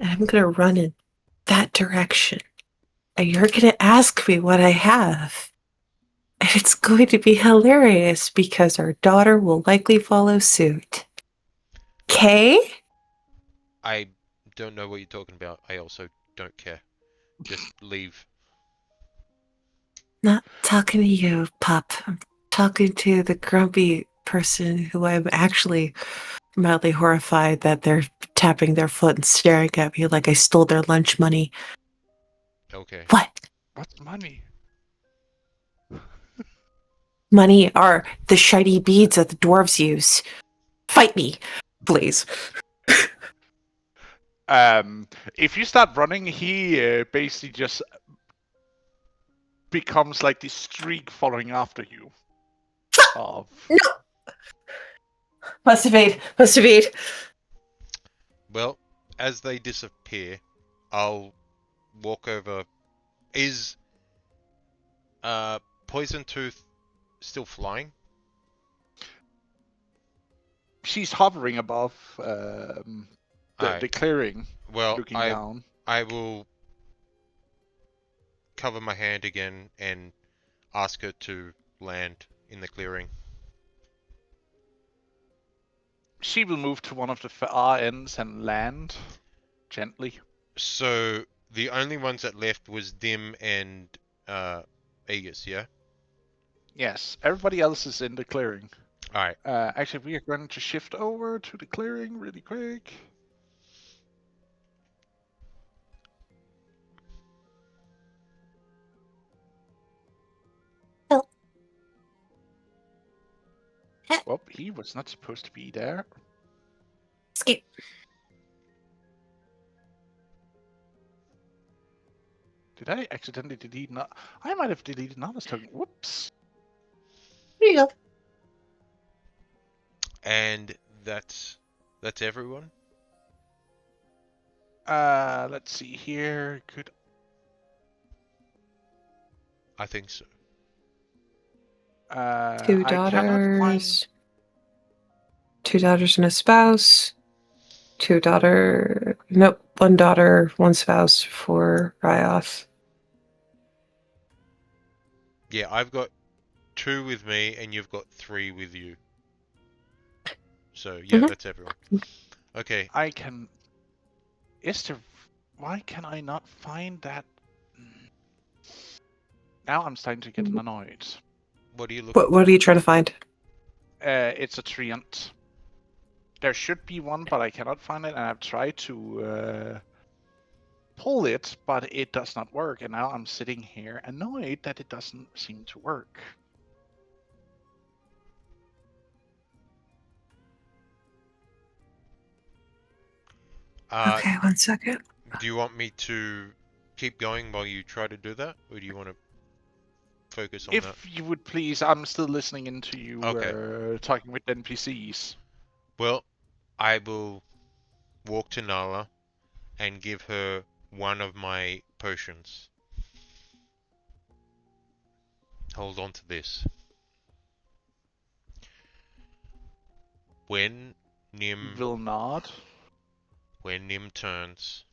and I'm gonna run in that direction. And you're gonna ask me what I have. And it's going to be hilarious because our daughter will likely follow suit. Okay? I don't know what you're talking about. I also don't care. just leave. Not talking to you, pup. I'm talking to the grumpy person who I'm actually mildly horrified that they're tapping their foot and staring at me like I stole their lunch money. Okay. What? What's money? Money are the shiny beads that the dwarves use. Fight me, please. If you start running, he basically just becomes like this streak following after you. Of No! Must evade. Must evade. Well, as they disappear, I'll walk over. Is Poison Tooth still flying? she's hovering above Alright. the clearing, Well, looking down. I will cover my hand again and ask her to land in the clearing. She will move to one of the far ends and land gently. So the only ones that left was Dim and Aegis, yeah? Yes, everybody else is in the clearing. Alright. Actually, we are going to shift over to the clearing really quick. Oh. Well, he was not supposed to be there. Skip. Did I accidentally delete? I might have deleted Nana's token. Whoops. Here you go. And that's everyone? Let's see here. Could I think so. Two I cannot find. daughters. 2 daughters and a spouse. 2 daughter. Nope. 1 daughter, 1 spouse for Ryoth. Yeah, I've got 2 with me and you've got 3 with you. So yeah, Mhm. that's everyone. Okay. I can. Is there? Why can I not find that? Now I'm starting to get annoyed. What are you looking What are you trying to find? It's a treant. There should be one, but I cannot find it, and I've tried to pull it, but it does not work. And now I'm sitting here annoyed that it doesn't seem to work. Okay, 1 second. Do you want me to keep going while you try to do that, or do you want to focus on that? If you would please, I'm still listening into you Okay. talking with NPCs. Well, I will walk to Nala and give her one of my potions. Hold on to this. When Nim Will not. turns,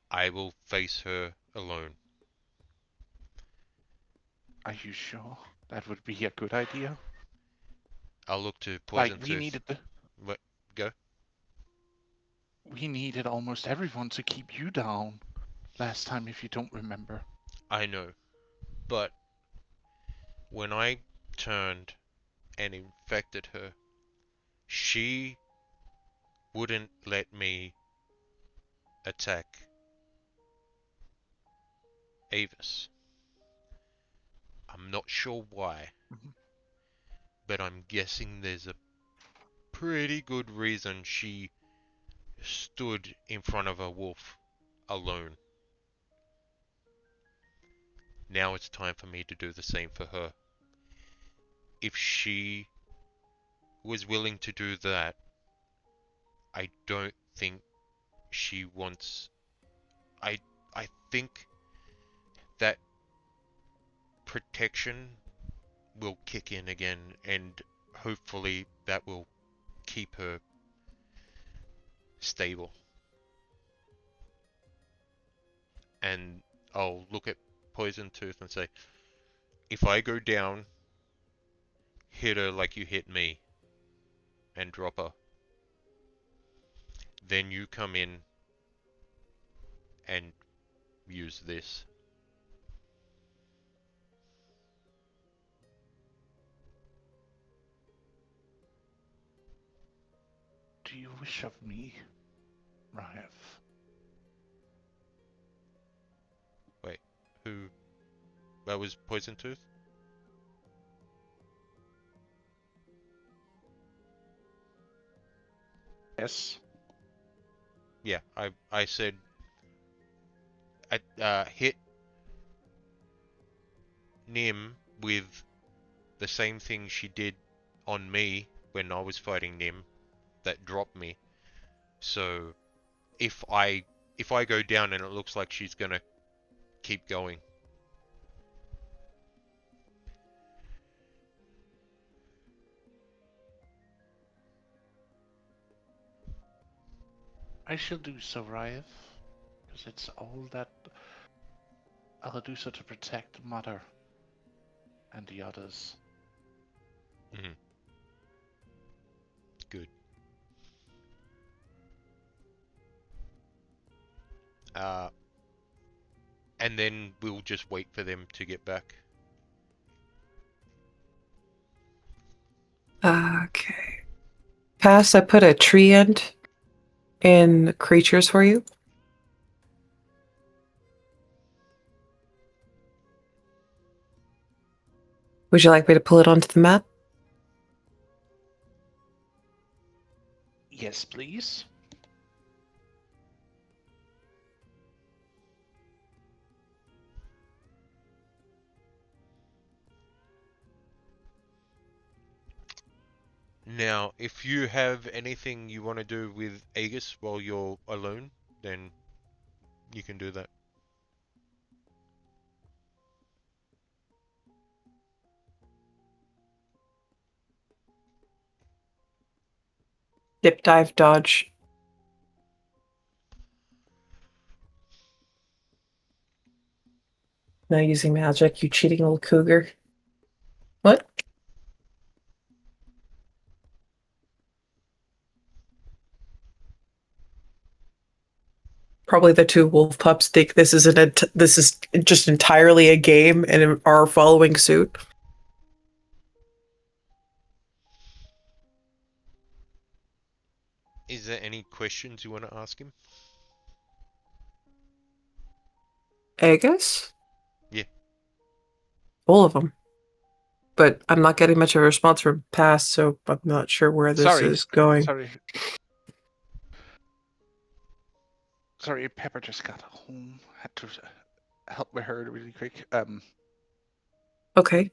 I will face her alone. Are you sure that would be a good idea? I'll look to Poison Like we Tooth. needed, What? Go. we needed almost everyone to keep you down last time, if you don't remember. I know, but when I turned and infected her, she wouldn't let me attack Avis. I'm not sure why, Mhm. but I'm guessing there's a pretty good reason she stood in front of a wolf alone. Now it's time for me to do the same for her. If she was willing to do that, I don't think she wants. I I think that protection will kick in again, and hopefully that will keep her stable. And I'll look at Poison Tooth and say, if I go down, hit her like you hit me, and drop her. Then you come in and use this. Do you wish of me, Ryeth? Wait, who? That was Poison Tooth? Yes. Yeah, I said I hit Nim with the same thing she did on me when I was fighting Nim that dropped me. So if I go down and it looks like she's gonna keep going. I shall do so, Ryeth. Because it's all that I'll do so to protect Mother and the others. Mhm. Good. Uh, and then we'll just wait for them to get back. Okay. Pass, I put a tree end in creatures for you. Would you like me to pull it onto the map? Yes, please. Now, if you have anything you want to do with Aegis while you're alone, then you can do that. Dip, dive, dodge. Now using magic, you cheating little cougar. What? Probably the two wolf pups think this is this is just entirely a game and are following suit. Is there any questions you want to ask him? Aegis? Yeah. All of them. But I'm not getting much of a response from Pass, so I'm not sure where this is going. Sorry, Pepper just got home. Had to help with her really quick. Okay.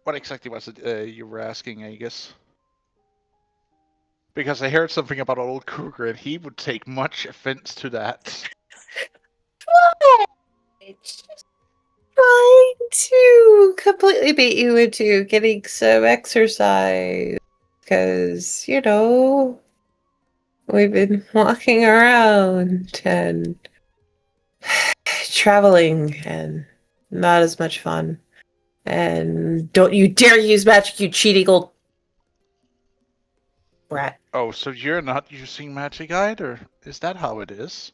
What exactly was it you were asking, I guess? Because I heard something about old Cougar, and he would take much offense to that. It's just trying to completely bait you into getting some exercise. Because, we've been walking around and traveling and not as much fun. And don't you dare use magic, you cheating old brat. Oh, so you're not using magic either? Is that how it is?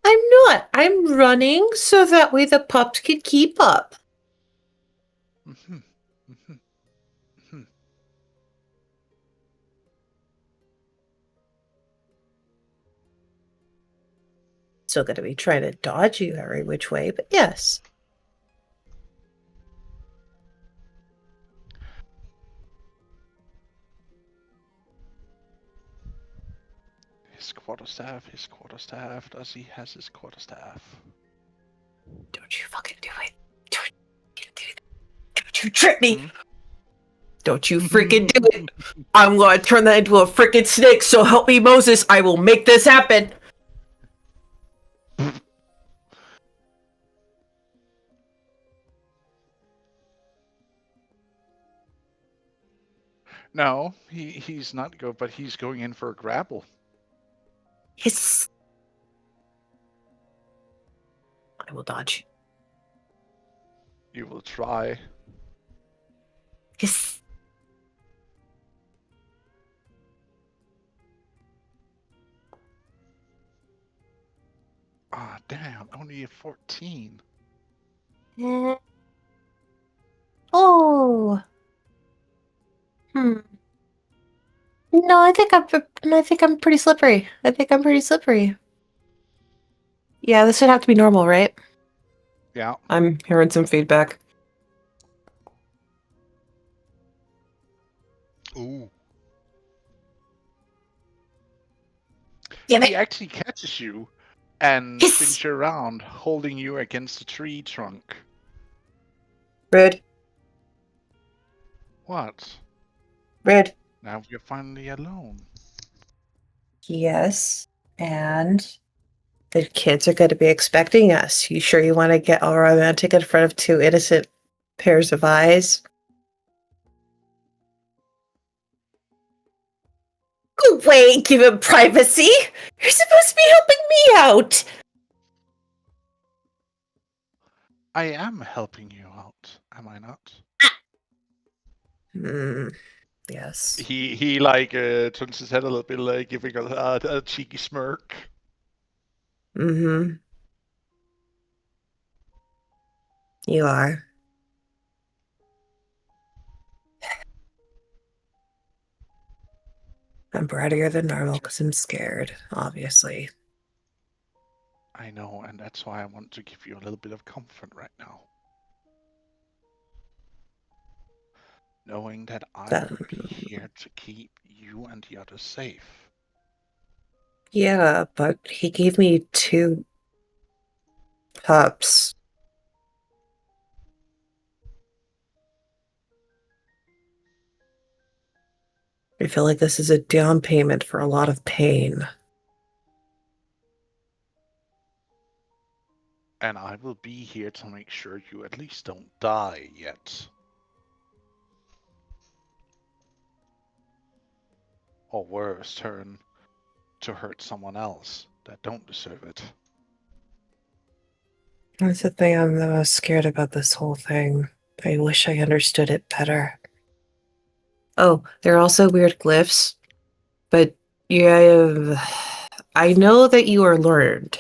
I'm not. I'm running so that way the pups can keep up. Mm-hmm. Mm-hmm. Mm-hmm. Still going to be trying to dodge you every which way, but yes. His quarterstaff, his quarterstaff. Does he has his quarterstaff? Don't you fucking do it. Don't you trip me. Hmm? Don't you freaking do it. I'm going to turn that into a freaking snake, so help me Moses. I will make this happen. No, he's not go, but he's going in for a grapple. Yes. I will dodge. You will try. Yes. damn, only a 14. Eh. Oh. Hmm. No, I think I'm pretty slippery. I think I'm pretty slippery. Yeah, this would have to be normal, right? Yeah. I'm hearing some feedback. Ooh. Damn He it! actually catches you and Hiss! spins you around, holding you against a tree trunk. Rude. What? Rude. Now we're finally alone. Yes. And the kids are going to be expecting us. You sure you want to get all romantic in front of two innocent pairs of eyes? Go away and give him privacy. You're supposed to be helping me out. I am helping you out, am I not? Yes. He like turns his head a little bit, like giving a cheeky smirk. Mm-hmm. You are. I'm brattier than normal because I'm scared, obviously. I know, and that's why I want to give you a little bit of comfort right now. Knowing that I That, will be here to keep you and the others safe. yeah, but he gave me two pups. I feel like this is a down payment for a lot of pain. And I will be here to make sure you at least don't die yet. Or worse, turn to hurt someone else that don't deserve it. That's the thing I'm the most scared about this whole thing. I wish I understood it better. Oh, there are also weird glyphs, but yeah, I know that you are learned,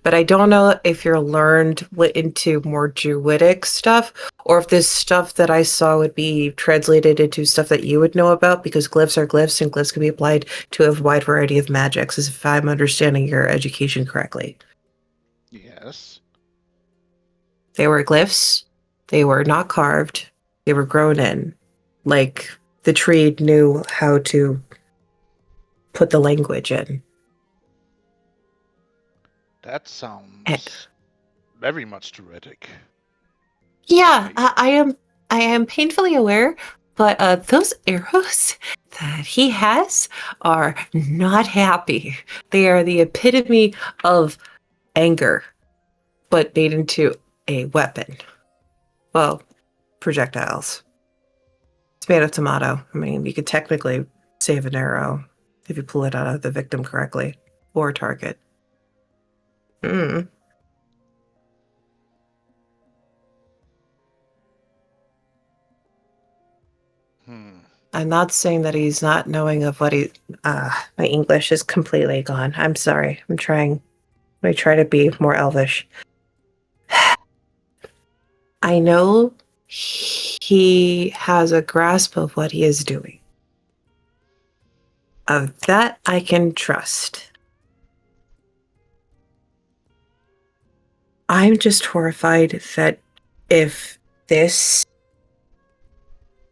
but I don't know if you're learned into more Druidic stuff, or if this stuff that I saw would be translated into stuff that you would know about, because glyphs are glyphs, and glyphs can be applied to a wide variety of magics, as if I'm understanding your education correctly. Yes. They were glyphs. They were not carved. They were grown in. Like the tree knew how to put the language in. That And sounds very much druidic. Yeah, Okay. I am painfully aware, but those arrows that he has are not happy. They are the epitome of anger, but made into a weapon. Well, projectiles. It's made of tomato. I mean, you could technically save an arrow if you pull it out of the victim correctly or target. Mm. Hmm. I'm not saying that he's not knowing of what he. My English is completely gone. I'm sorry. I'm trying. I try to be more elvish. I know he has a grasp of what he is doing. Of that, I can trust. I'm just horrified that if this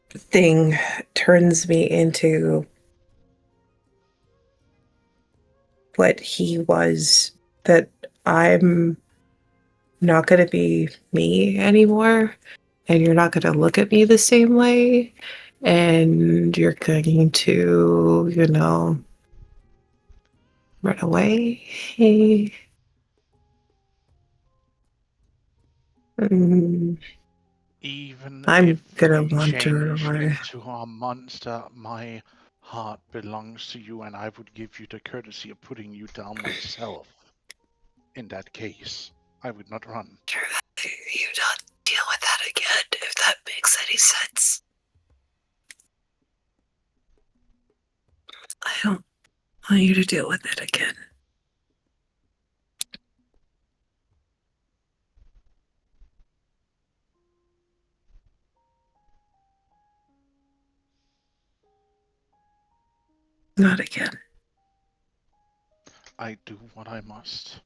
thing turns me into what he was, that I'm not going to be me anymore, and you're not going to look at me the same way, and you're going to, run away. Mm, Even I'm if gonna you want to run change away. into a monster, my heart belongs to you, and I would give you the courtesy of putting you down myself. In that case, I would not run. You don't deal with that again, if that makes any sense. I don't want you to deal with it again. Not again. I do what I must.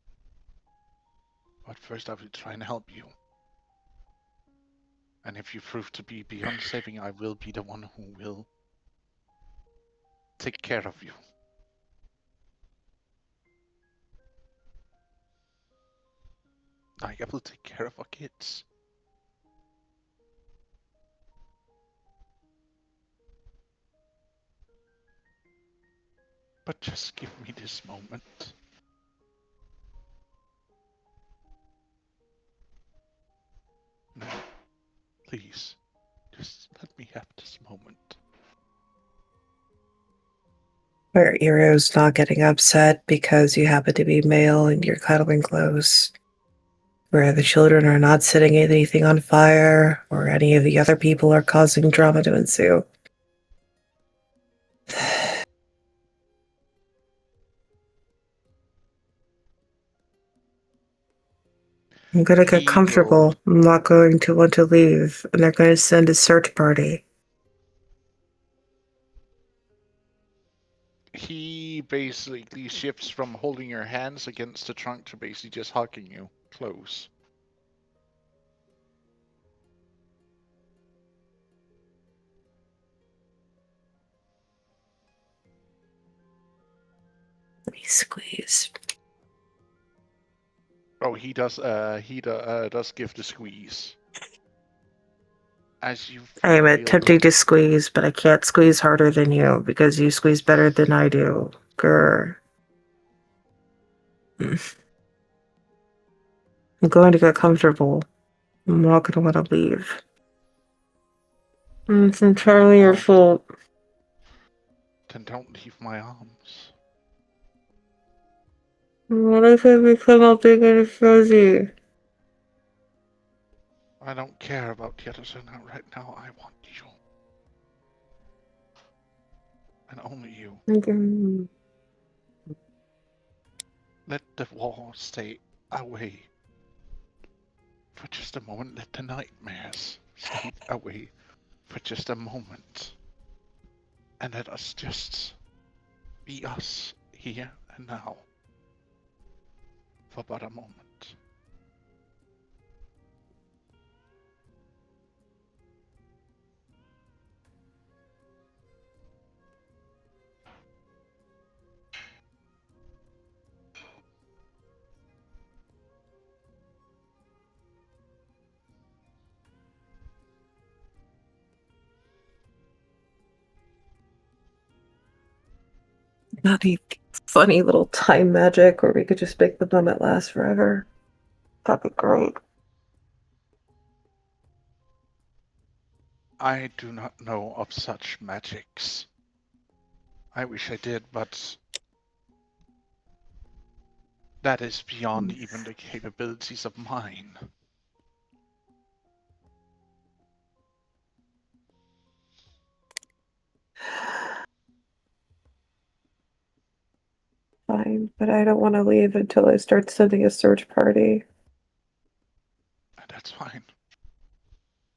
But first I will try and help you. And if you prove to be beyond saving, I will be the one who will take care of you. I will take care of our kids. But just give me this moment. No, please, just let me have this moment. Where Eero's not getting upset because you happen to be male and you're cuddling close. Where the children are not setting anything on fire, or any of the other people are causing drama to ensue. I'm gonna get He will. comfortable. I'm not going to want to leave, and they're going to send a search party. He basically shifts from holding your hands against the trunk to basically just hugging you close. Let me squeeze. Oh, he does. Does give the squeeze. As you I am feel. attempting to squeeze, but I can't squeeze harder than you because you squeeze better than I do. Grr. I'm going to get comfortable. I'm not going to want to leave. It's entirely your fault. Then don't leave my arms. What if I become all big and fuzzy? I don't care about the others right now. I want you. And only you. Okay. Let the wall stay away. For just a moment, let the nightmares stay away for just a moment. And let us just be us here and now. For but a moment. Not any funny little time magic where we could just make the moment last forever. That'd be great. I do not know of such magics. I wish I did, but that is beyond even the capabilities of mine. Fine, but I don't want to leave until I start sending a search party. That's fine.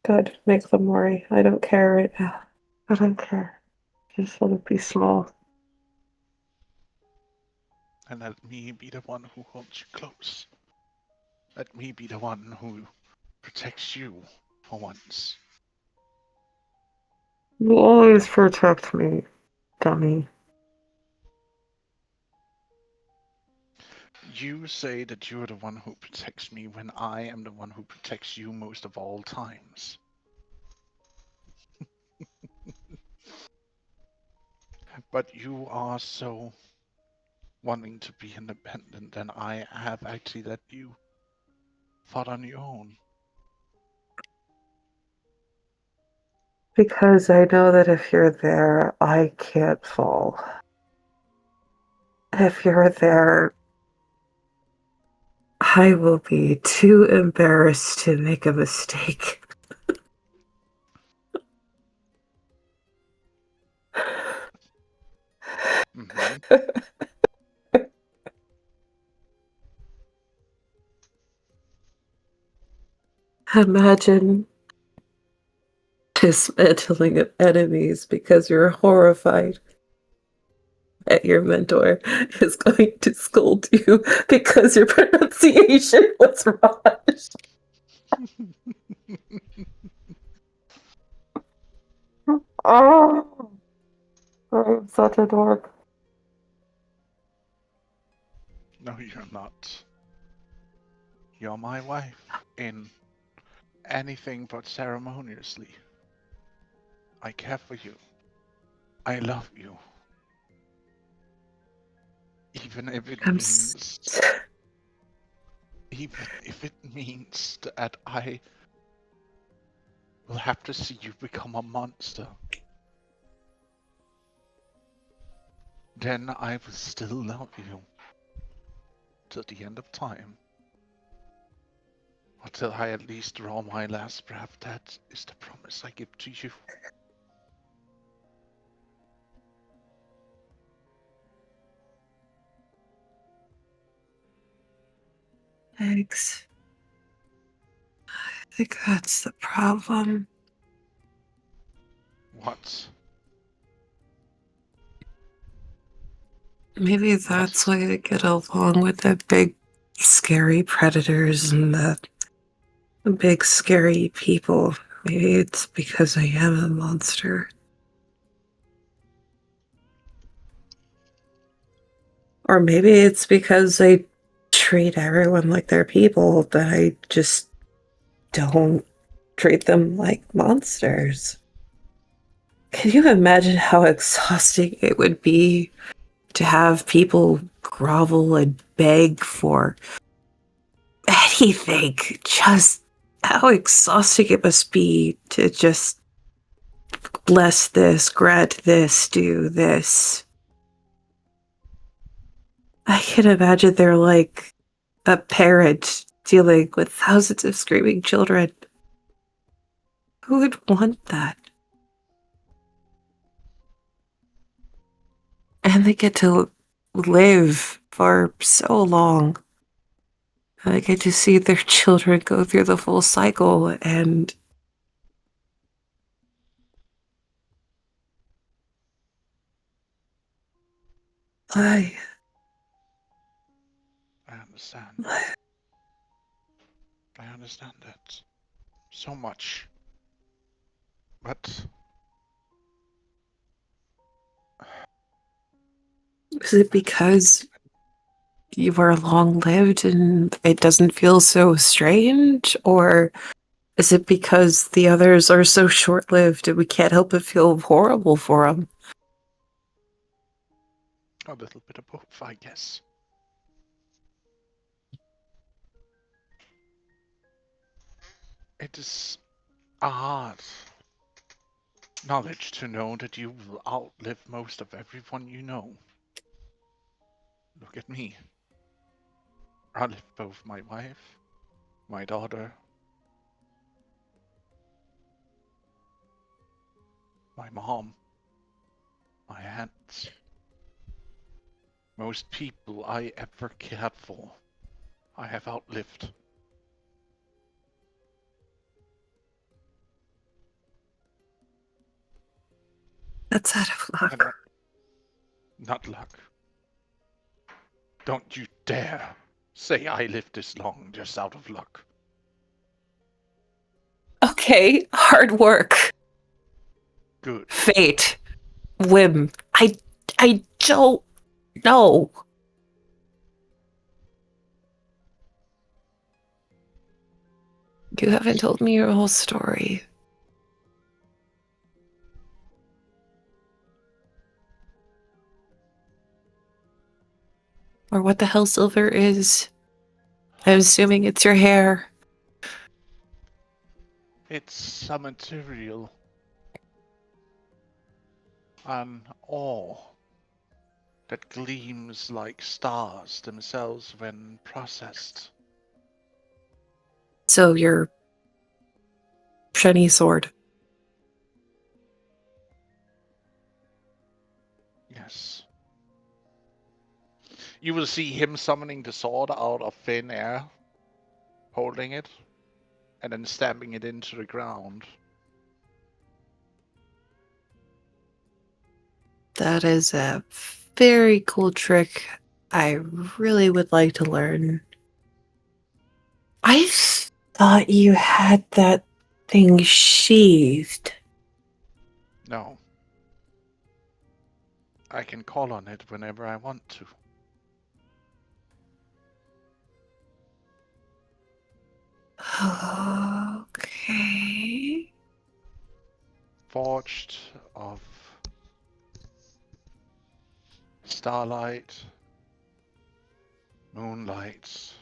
Good, make them worry. I don't care right now. I don't care. I just want to be small. And let me be the one who holds you close. Let me be the one who protects you for once. You always protect me, dummy. You say that you are the one who protects me when I am the one who protects you most of all times. But you are so wanting to be independent, and I have actually let you fought on your own. Because I know that if you're there, I can't fall. If you're there, I will be too embarrassed to make a mistake. Mm-hmm. Imagine dismantling of enemies because you're horrified that your mentor is going to scold you because your pronunciation was wrong. Oh, I'm such a dork. No, you're not. You're my wife in anything but ceremoniously. I care for you. I love you. Even if it I'm means even if it means that I will have to see you become a monster. Then I will still love you. Till the end of time. Until I at least draw my last breath. That is the promise I give to you. Thanks. I think that's the problem. What? Maybe that's why I get along with the big, scary predators and the big, scary people. Maybe it's because I am a monster. Or maybe it's because I treat everyone like they're people, that I just don't treat them like monsters. Can you imagine how exhausting it would be to have people grovel and beg for anything? Just how exhausting it must be to just bless this, grant this, do this. I can imagine they're like a parent dealing with thousands of screaming children. Who would want that? And they get to live for so long. They get to see their children go through the full cycle, and I understand. I understand that so much. But is it because you are long lived and it doesn't feel so strange? Or is it because the others are so short lived and we can't help but feel horrible for them? a little bit of both, I guess. It is a hard knowledge to know that you will outlive most of everyone you know. Look at me. I outlived both my wife, my daughter, my mom, my aunts. Most people I ever cared for, I have outlived. That's out of And luck. not luck. Don't you dare say I lived this long just out of luck. Okay, hard work, Good. fate, whim. I don't know. You haven't told me your whole story. Or what the hell silver is. I'm assuming it's your hair. It's a material, an ore that gleams like stars themselves when processed. So your shiny sword. Yes. You will see him summoning the sword out of thin air, holding it, and then stamping it into the ground. That is a very cool trick I really would like to learn. I thought you had that thing sheathed. No. I can call on it whenever I want to. Okay. Forged of starlight, moonlight,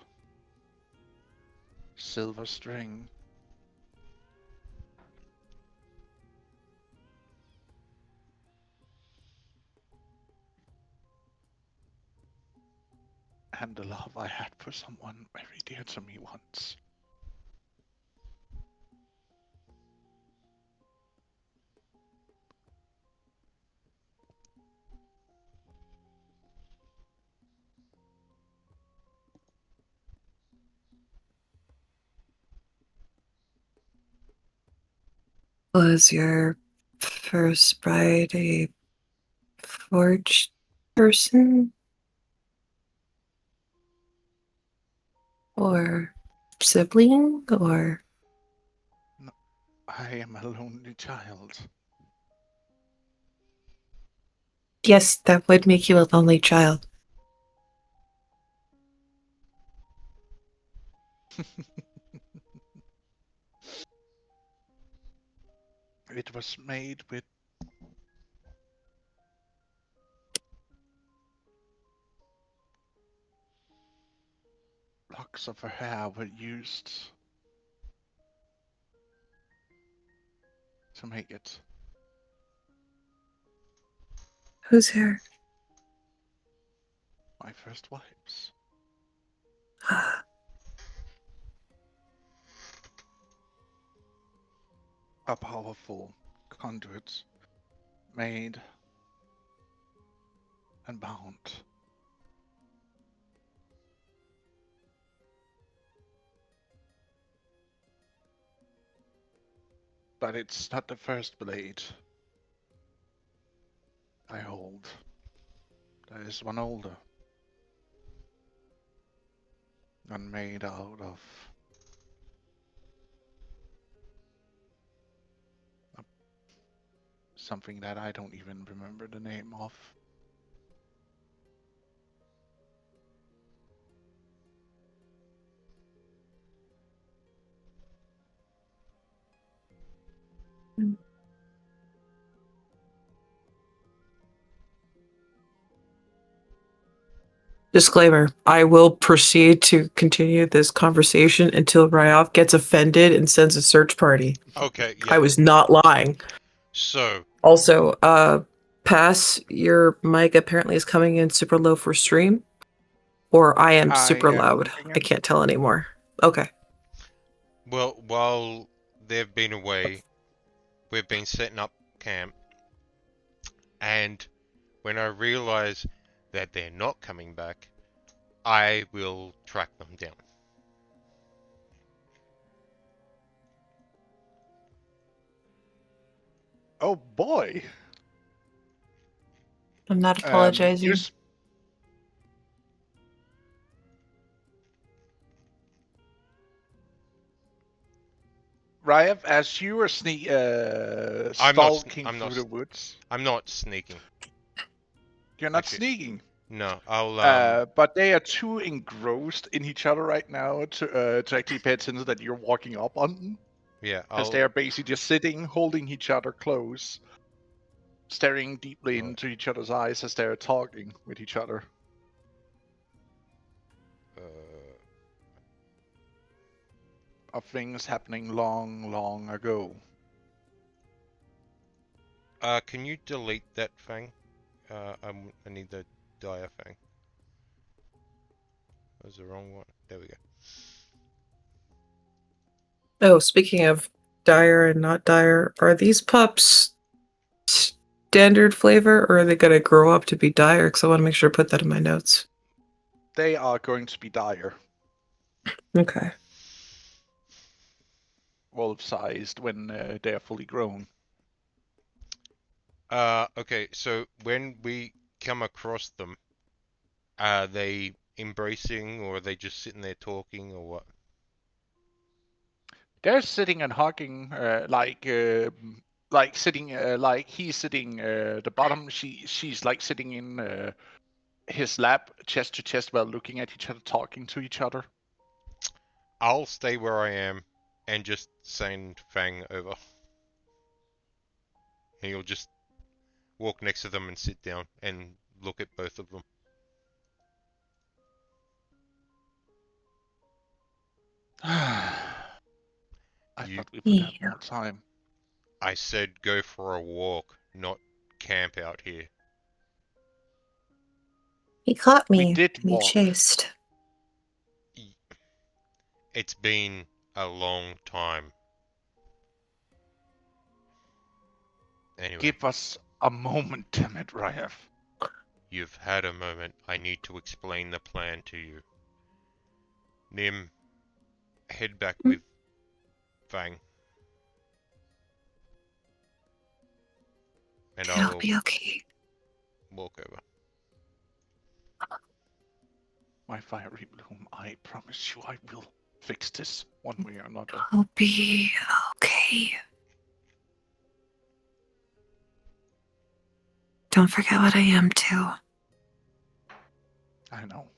silver string. And the love I had for someone very dear to me once. Was your first bride a forged person? Or sibling? Or. I am a lonely child. Yes, that would make you a lonely child. It was made with locks of her hair were used to make it. Who's here? My first wife's. A powerful conduit made and bound. But it's not the first blade I hold. There is one older. One made out of something that I don't even remember the name of. Disclaimer, I will proceed to continue this conversation until Ryov gets offended and sends a search party. Okay, I yeah. was not lying. So, Also, Pass, your mic apparently is coming in super low for stream. Or I am I super am loud. moving I it. can't tell anymore. Okay. well, while they've been away, we've been setting up camp, and when I realize that they're not coming back, I will track them down. Oh boy! I'm not You apologizing. Ryev, as you are stalking I'm through not. the woods, I'm not sneaking. you're not Actually, sneaking. no. I'll But they are too engrossed in each other right now to actually pay attention that you're walking up on them. Yeah. Because they are basically just sitting, holding each other close, staring deeply Right. into each other's eyes as they're talking with each other. Uh, Of things happening long, long ago. can you delete that thing? I need the dire thing. That was the wrong one. There we go. Oh, speaking of dire and not dire, are these pups standard flavor or are they going to grow up to be dire? Because I want to make sure to put that in my notes. They are going to be dire, Okay. wolf-sized when they are fully grown. Okay, so when we come across them, are they embracing or are they just sitting there talking or what? They're sitting and hugging, sitting, like he's sitting the bottom. She's like sitting in his lap, chest to chest, while looking at each other, talking to each other. I'll stay where I am and just send Fang over. And you'll just walk next to them and sit down and look at both of them. I You, thought we would have Yeah. more time. I said go for a walk, not camp out here. He caught We me did and he walk. chased. It's been a long time. Anyway, Give us a moment, damn it, Ryef. you've had a moment. I need to explain the plan to you. Nim, head back with Fang. And I It'll will be okay. walk over. My fiery bloom, I promise you I will fix this one way or another. It'll be okay. Don't forget what I am too. I know.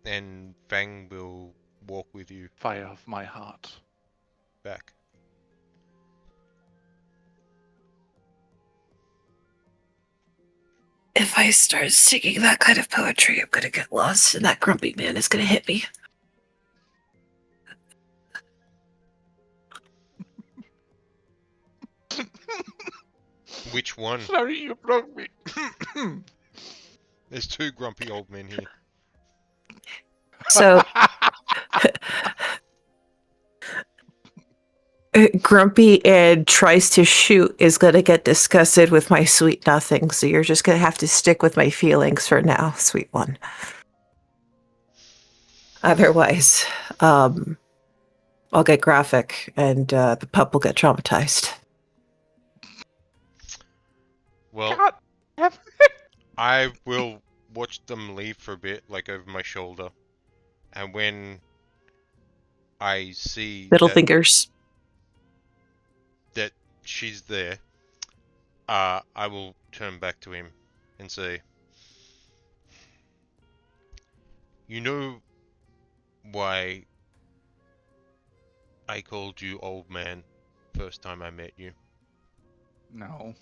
And Fang will walk with you Fire of my heart. back. If I start singing that kind of poetry, I'm gonna get lost and that grumpy man is gonna hit me. Which one? Sorry, you broke me. There's two grumpy old men here. So grumpy and tries to shoot is gonna get disgusted with my sweet nothing. So you're just gonna have to stick with my feelings for now, sweet one. Otherwise, I'll get graphic and the pup will get traumatized. Well, God damn it. I will watch them leave for a bit, like over my shoulder. And when I see Middle that, fingers. that she's there, I will turn back to him and say, you know why I called you old man first time I met you? No.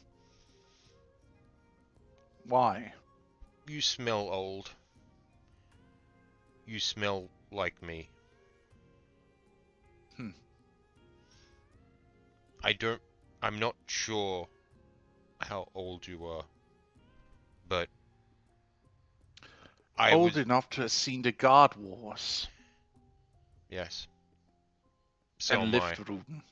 Why? You smell old. You smell like me. Hmm. I'm not sure how old you are, but I Old was, enough to have seen the God Wars yes. So and am lived I. through them.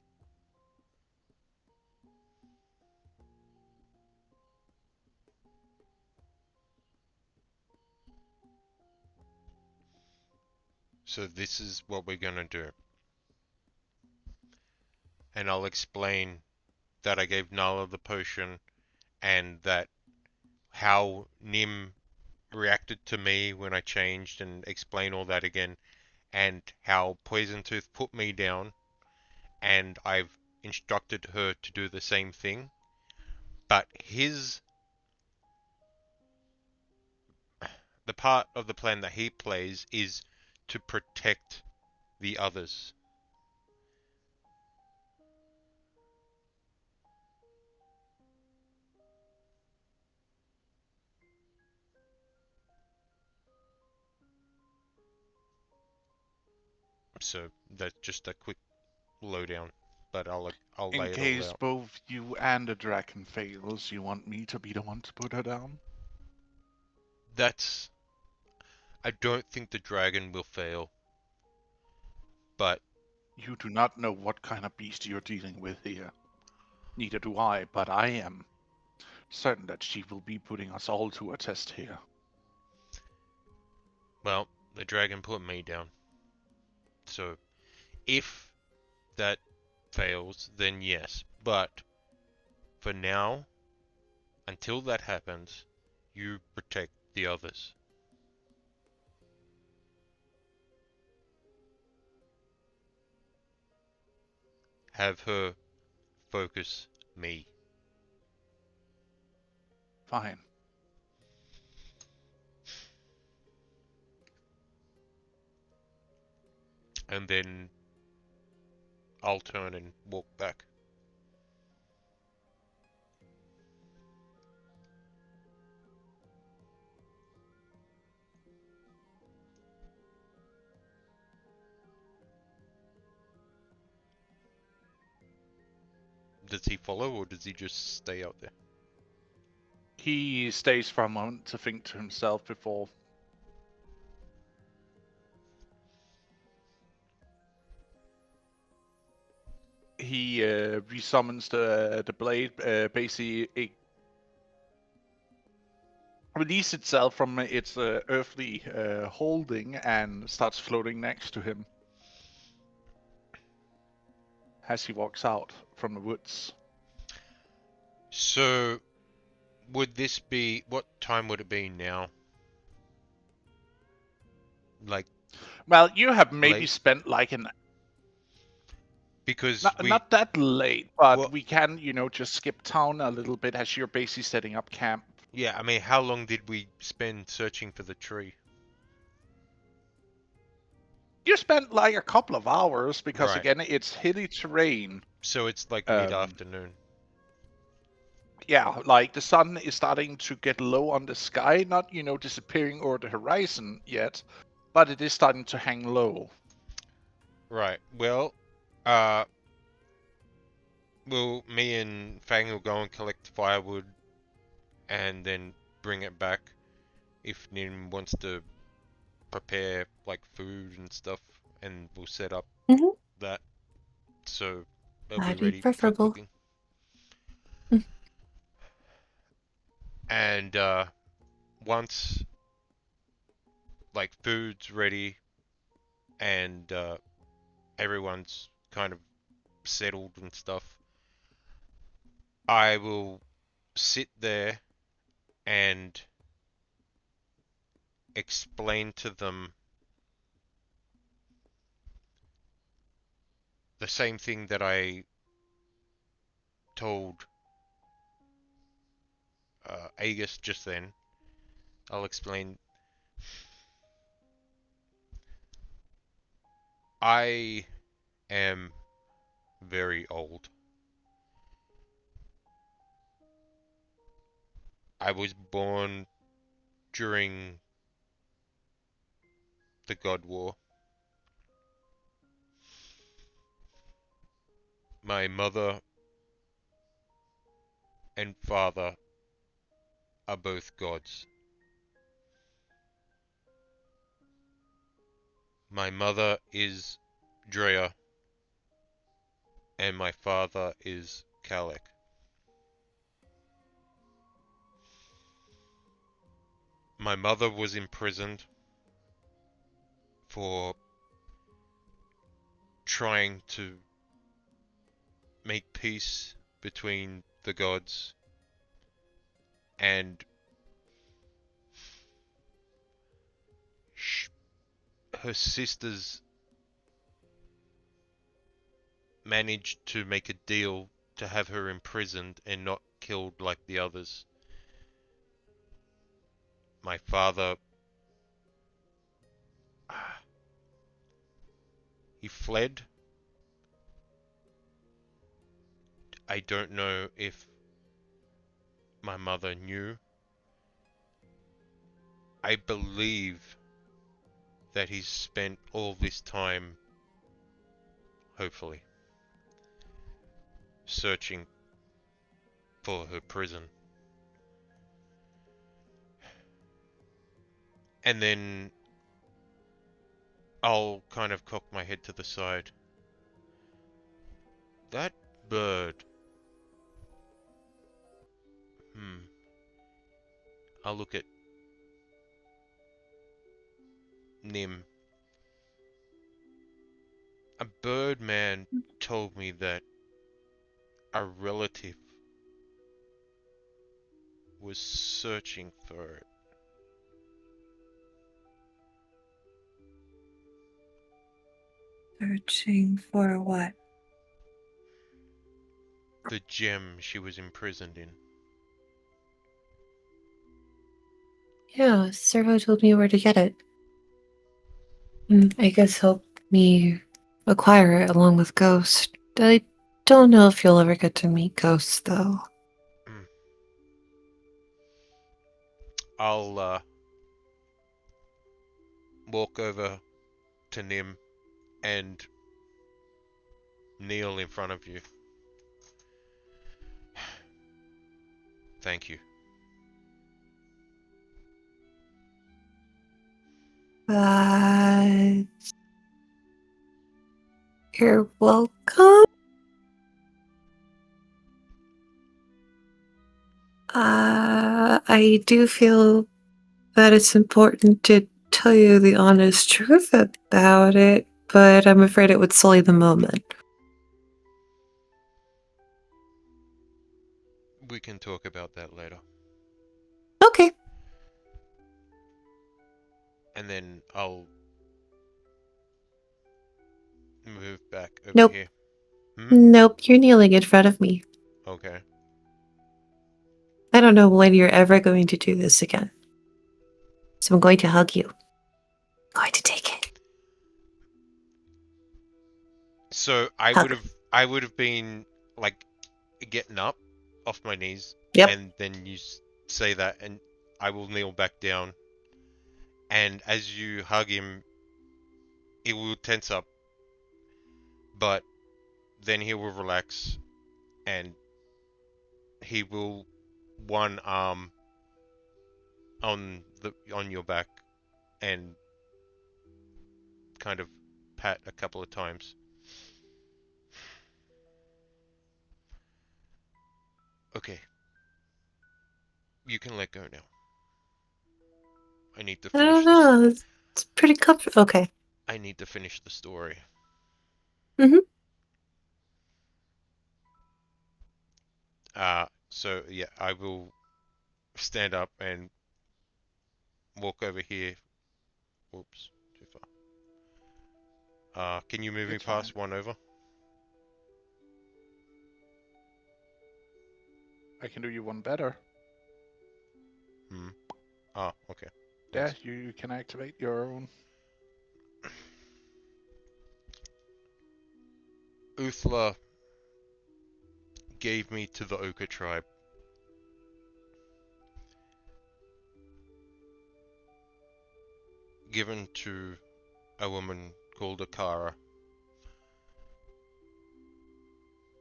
So this is what we're gonna do. And I'll explain that I gave Nala the potion and that how Nim reacted to me when I changed and explain all that again and how Poison Tooth put me down and I've instructed her to do the same thing. But the part of the plan that he plays is to protect the others. So that's just a quick lowdown, but I'll In lay it all case out. both you and the dragon fails, you want me to be the one to put her down? That's I don't think the dragon will fail, but You do not know what kind of beast you're dealing with here. Neither do I, but I am certain that she will be putting us all to a test here. well, the dragon put me down. So if that fails, then yes, but for now, until that happens, you protect the others. Have her focus me. Fine. And then I'll turn and walk back. Does he follow or does he just stay out there? He stays for a moment to think to himself before he resummons the blade. Basically, it releases itself from its earthly holding and starts floating next to him as he walks out from the woods. So, would this be... What time would it be now? Like, Well, you have maybe late? spent like an Because not that late, but Well- we can, just skip town a little bit as you're basically setting up camp. Yeah, I mean, how long did we spend searching for the tree? You spent like a couple of hours because Right. again, it's hilly terrain. So it's like Um, mid-afternoon. Yeah, like the sun is starting to get low on the sky, not disappearing over the horizon yet, but it is starting to hang low. Right. Well, me and Fang will go and collect firewood and then bring it back if Nim wants to prepare like food and stuff, and we'll set up Mhm. that so they'll That'd be be ready for preferable. cooking. Mm. And once like food's ready and everyone's kind of settled and stuff, I will sit there and explain to them the same thing that I told Aegis just then. I'll explain. I am very old. I was born during the God War. My mother and father are both gods. My mother is Drea and my father is Kalek. My mother was imprisoned for trying to make peace between the gods, and her sisters managed to make a deal to have her imprisoned and not killed like the others. My father, he fled. I don't know if my mother knew. I believe that he's spent all this time, hopefully, searching for her prison. And then I'll kind of cock my head to the side. That bird. I'll look at Nim. A bird man told me that a relative was searching for it. Searching for what? The gem she was imprisoned in. Yeah, Servo told me where to get it. I guess help me acquire it along with Ghost. I don't know if you'll ever get to meet Ghost, though. I'll walk over to Nim and kneel in front of you. Thank you. But you're welcome. I do feel that it's important to tell you the honest truth about it, but I'm afraid it would sully the moment. We can talk about that later. Okay. And then I'll move back over Nope. here. Nope, you're kneeling in front of me. Okay. I don't know when you're ever going to do this again. So I'm going to hug you. I'm going to take it. So Hug. I would have been like getting up off my knees, Yep. and then you say that, and I will kneel back down. And as you hug him, he will tense up, but then he will relax, and he will one arm on your back and kind of pat a couple of times. Okay, you can let go now. I need to I don't finish this. know. It's pretty comfortable. Okay. I need to finish the story. Mhm. So yeah, I will stand up and walk over here. Whoops, too far. Can you move me It's fine. past one over? I can do you one better. Okay. Yeah, Thanks. you can activate your own. Uthla gave me to the Oka tribe. Given to a woman called Akara.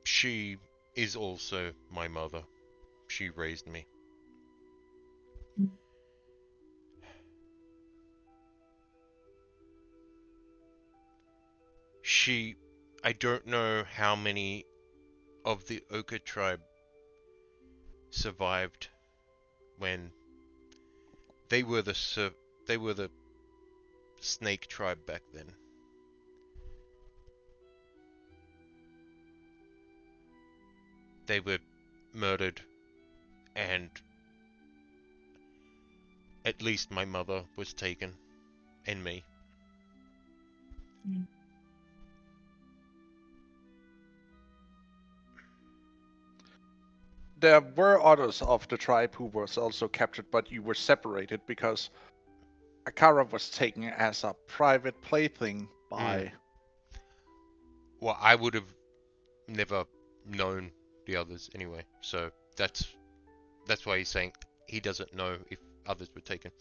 She is also my mother. She raised me. I don't know how many of the Oka tribe survived when they were the snake tribe back then. They were murdered, and at least my mother was taken, and me. There were others of the tribe who was also captured, but you were separated because Akara was taken as a private plaything by. Well, I would have never known the others anyway, so that's why he's saying he doesn't know if others were taken.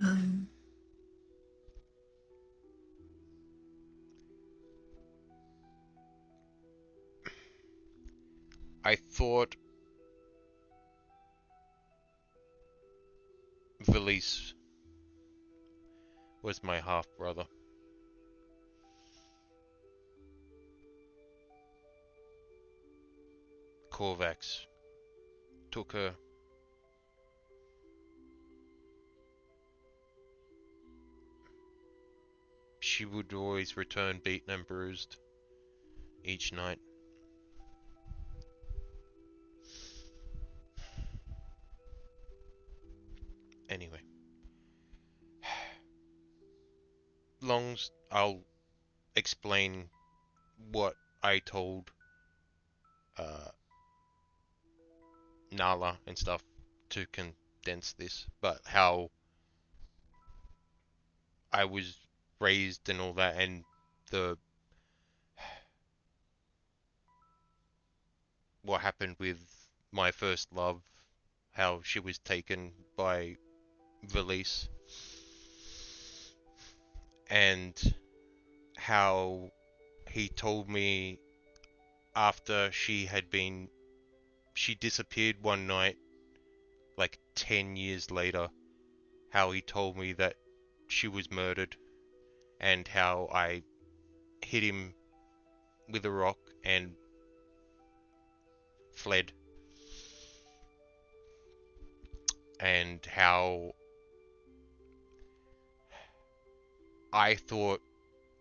Um, I thought Valise was my half brother. Korvax took her. She would always return beaten and bruised each night. Anyway. I'll explain what I told uh, Nala and stuff to condense this, but how I was raised and all that, and the what happened with my first love, how she was taken by Valise, and how he told me after she disappeared one night, like 10 years later, how he told me that she was murdered, and how I hit him with a rock and fled, and how I thought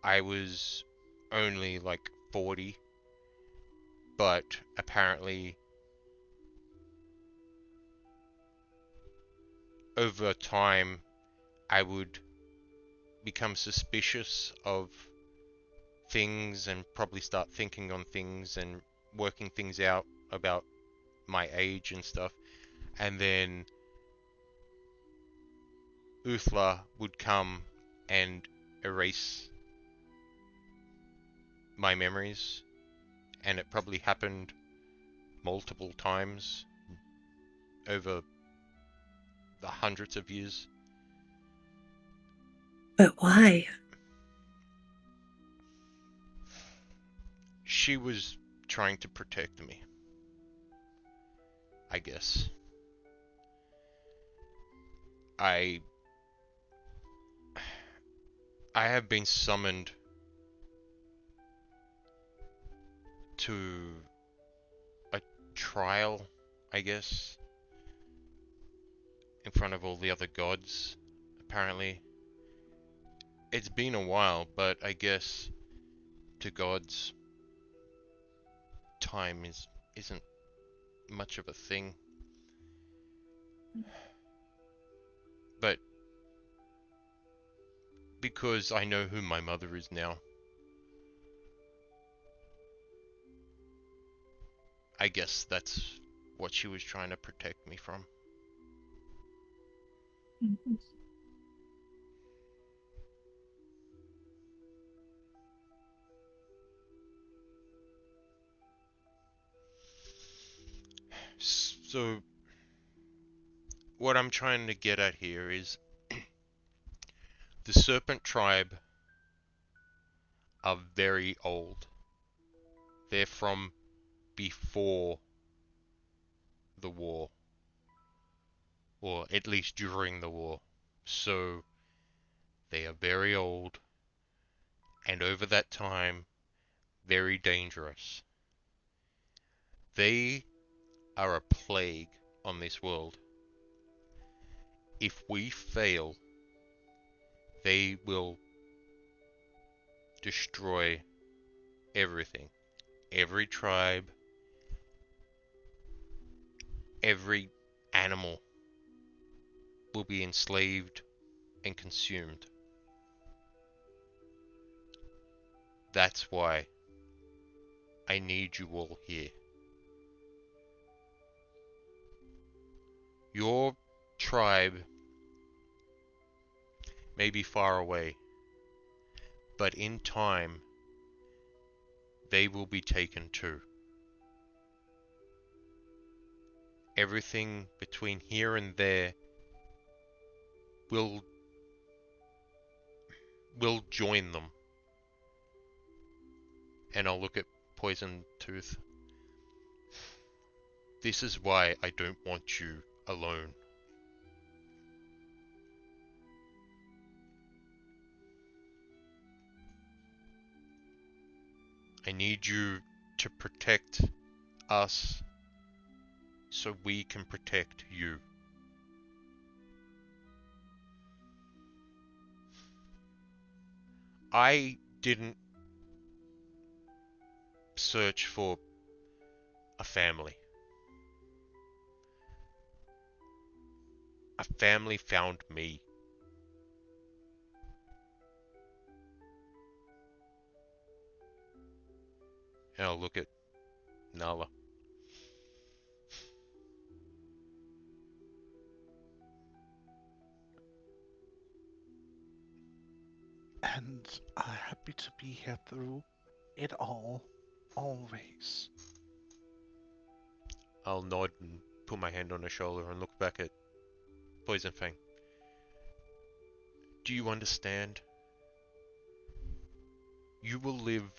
I was only like 40, but apparently over time I would become suspicious of things and probably start thinking on things and working things out about my age and stuff. And then Uthla would come and erase my memories, and it probably happened multiple times over the hundreds of years. But why? She was trying to protect me, I guess. I I have been summoned to a trial, I guess, in front of all the other gods, apparently. It's been a while, but I guess to gods, time isn't much of a thing. But because I know who my mother is now, I guess that's what she was trying to protect me from. So, what I'm trying to get at here is the serpent tribe are very old. They're from before the war, or at least during the war. So, they are very old, and over that time, very dangerous. They are a plague on this world. If we fail, they will destroy everything. Every tribe, every animal will be enslaved and consumed. That's why I need you all here. Your tribe may be far away, but in time, they will be taken too. Everything between here and there will join them. And I'll look at Poison Tooth. This is why I don't want you alone. I need you to protect us so we can protect you. I didn't search for a family. A family found me. And I'll look at Nala. And I'm happy to be here through it all, always. I'll nod and put my hand on her shoulder and look back at Poison Fang. Do you understand? You will live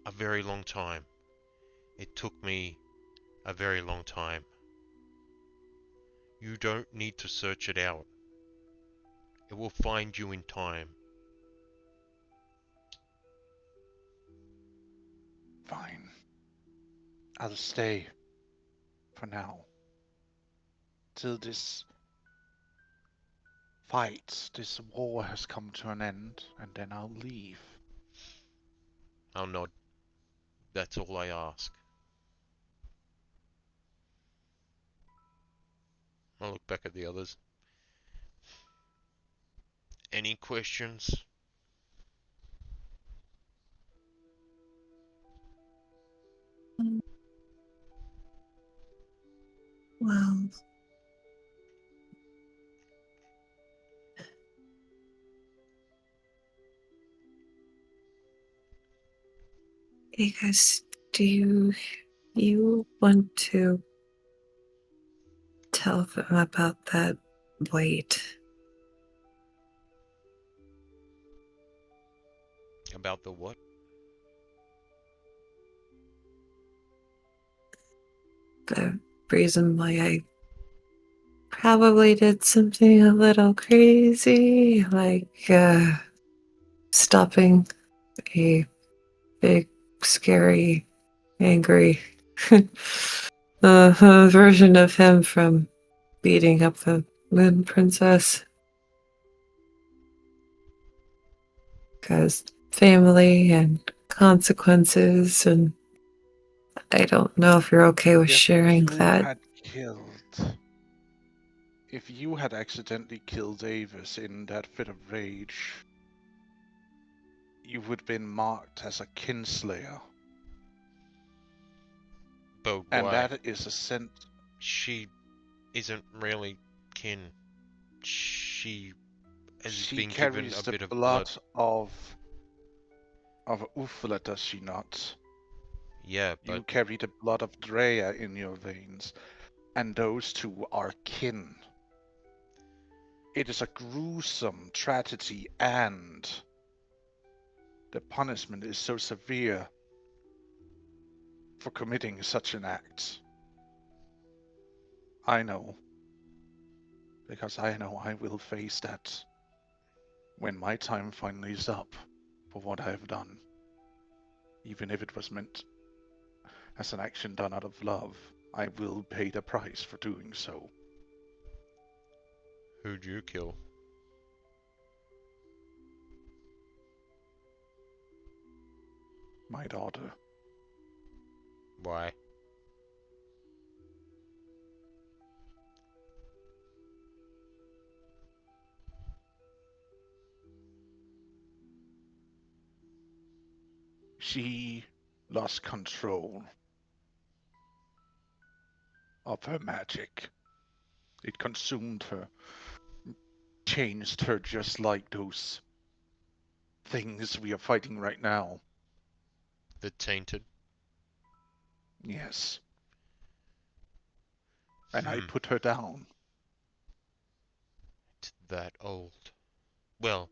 a very long time. It took me a very long time. You don't need to search it out. It will find you in time. Fine. I'll stay for now. Till this fight, this war has come to an end, and then I'll leave. I'll nod. That's all I ask. I'll look back at the others. Any questions? Well, hey guys, do you want to tell them about that weight? About the what? The reason why I probably did something a little crazy, like stopping a big, scary, angry version of him from beating up the Moon Princess. Because family and consequences, and I don't know if you're okay with If sharing you that. had killed... If you had accidentally killed Avis in that fit of rage, you would have been marked as a kinslayer. But And why? that is a scent. She isn't really kin. She has She been given carries a the bit of blood of Uthmar, does she not? Yeah, but You carry the blood of Drea in your veins, and those two are kin. It is a gruesome tragedy, and the punishment is so severe for committing such an act. I know. Because I know I will face that when my time finally is up for what I have done. Even if it was meant as an action done out of love, I will pay the price for doing so. who'd you kill? My daughter. Why? She lost control of her magic. It consumed her, changed her just like those things we are fighting right now. The tainted? Yes. And I Hmm. put her down. It's that old. Well,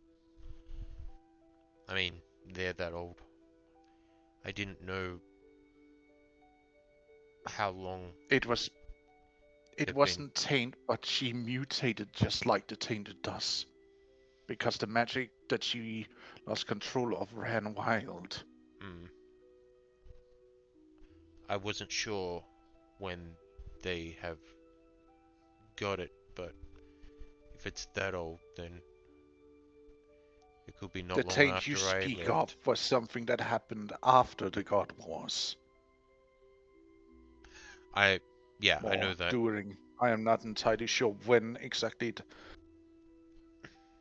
I mean, they're that old. I didn't know how long It was It they've been. wasn't taint, but she mutated just like the tainted does. Because the magic that she lost control of ran wild. Hmm. I wasn't sure when they have got it, but if it's that old, then it could be The not long taint you after I speak of left. was something that happened after the God Wars. Yeah, I know Or that. during I am not entirely sure when exactly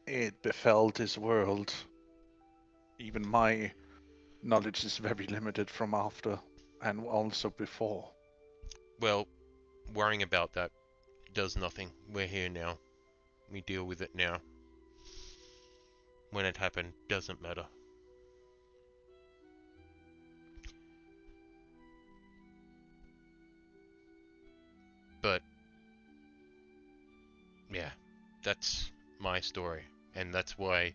it befell this world. Even my knowledge is very limited from after and also before. Well, worrying about that does nothing. We're here now. We deal with it now. When it happened, doesn't matter. But, yeah, that's my story. And that's why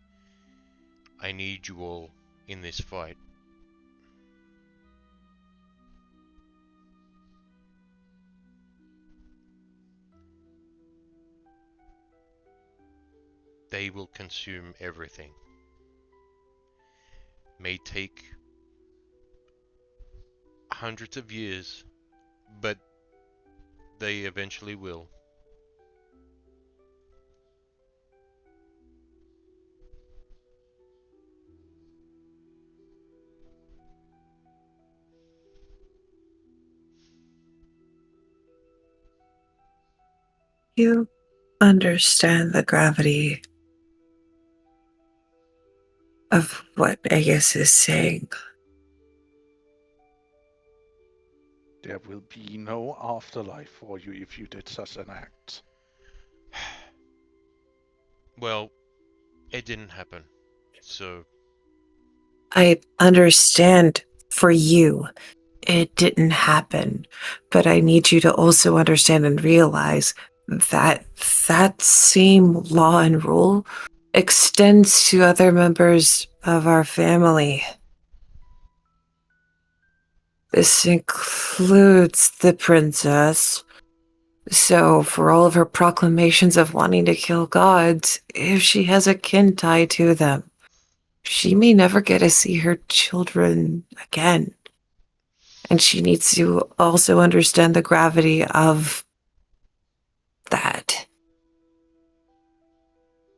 I need you all in this fight. They will consume everything. May take hundreds of years, but they eventually will. You understand the gravity of what Aegis is saying. There will be no afterlife for you if you did such an act. Well, it didn't happen. So, I understand for you it didn't happen, but I need you to also understand and realize that that same law and rule extends to other members of our family. This includes the princess. So, for all of her proclamations of wanting to kill gods, if she has a kin tied to them, she may never get to see her children again. And she needs to also understand the gravity of that.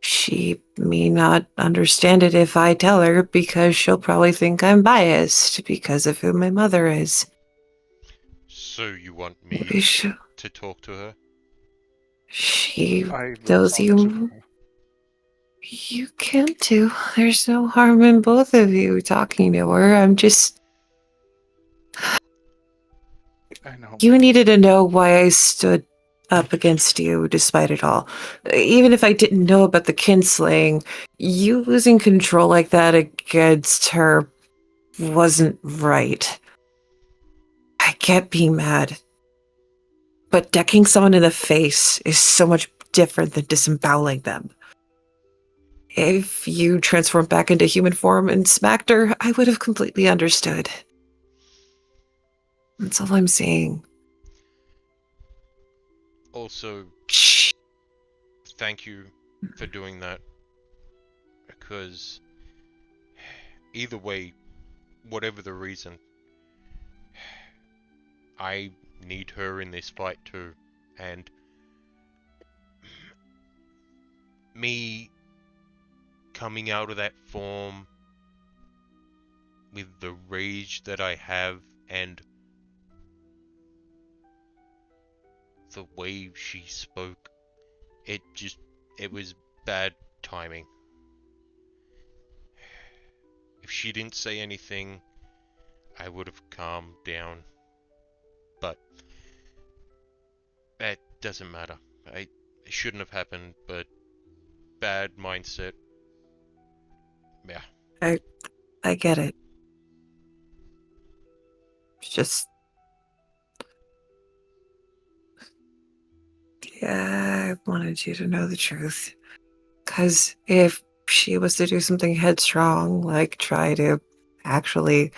She may not understand it if I tell her because she'll probably think I'm biased because of who my mother is. so you want Maybe me to talk to her? she I will knows talk to you. her. You can too. There's no harm in both of you talking to her. I'm just. I know. You needed to know why I stood up against you despite it all. Even if I didn't know about the kinslaying, you losing control like that against her wasn't right. I get being mad, but decking someone in the face is so much different than disemboweling them. If you transformed back into human form and smacked her, I would have completely understood. That's all I'm saying. Also, Shh. thank you for doing that. Because either way, whatever the reason, I need her in this fight too. And me coming out of that form with the rage that I have and the way she spoke, it was bad timing. If she didn't say anything, I would have calmed down. But that doesn't matter. It shouldn't have happened, but bad mindset. Yeah. I get it. It's just. Yeah, I wanted you to know the truth. Because if she was to do something headstrong, like try to actually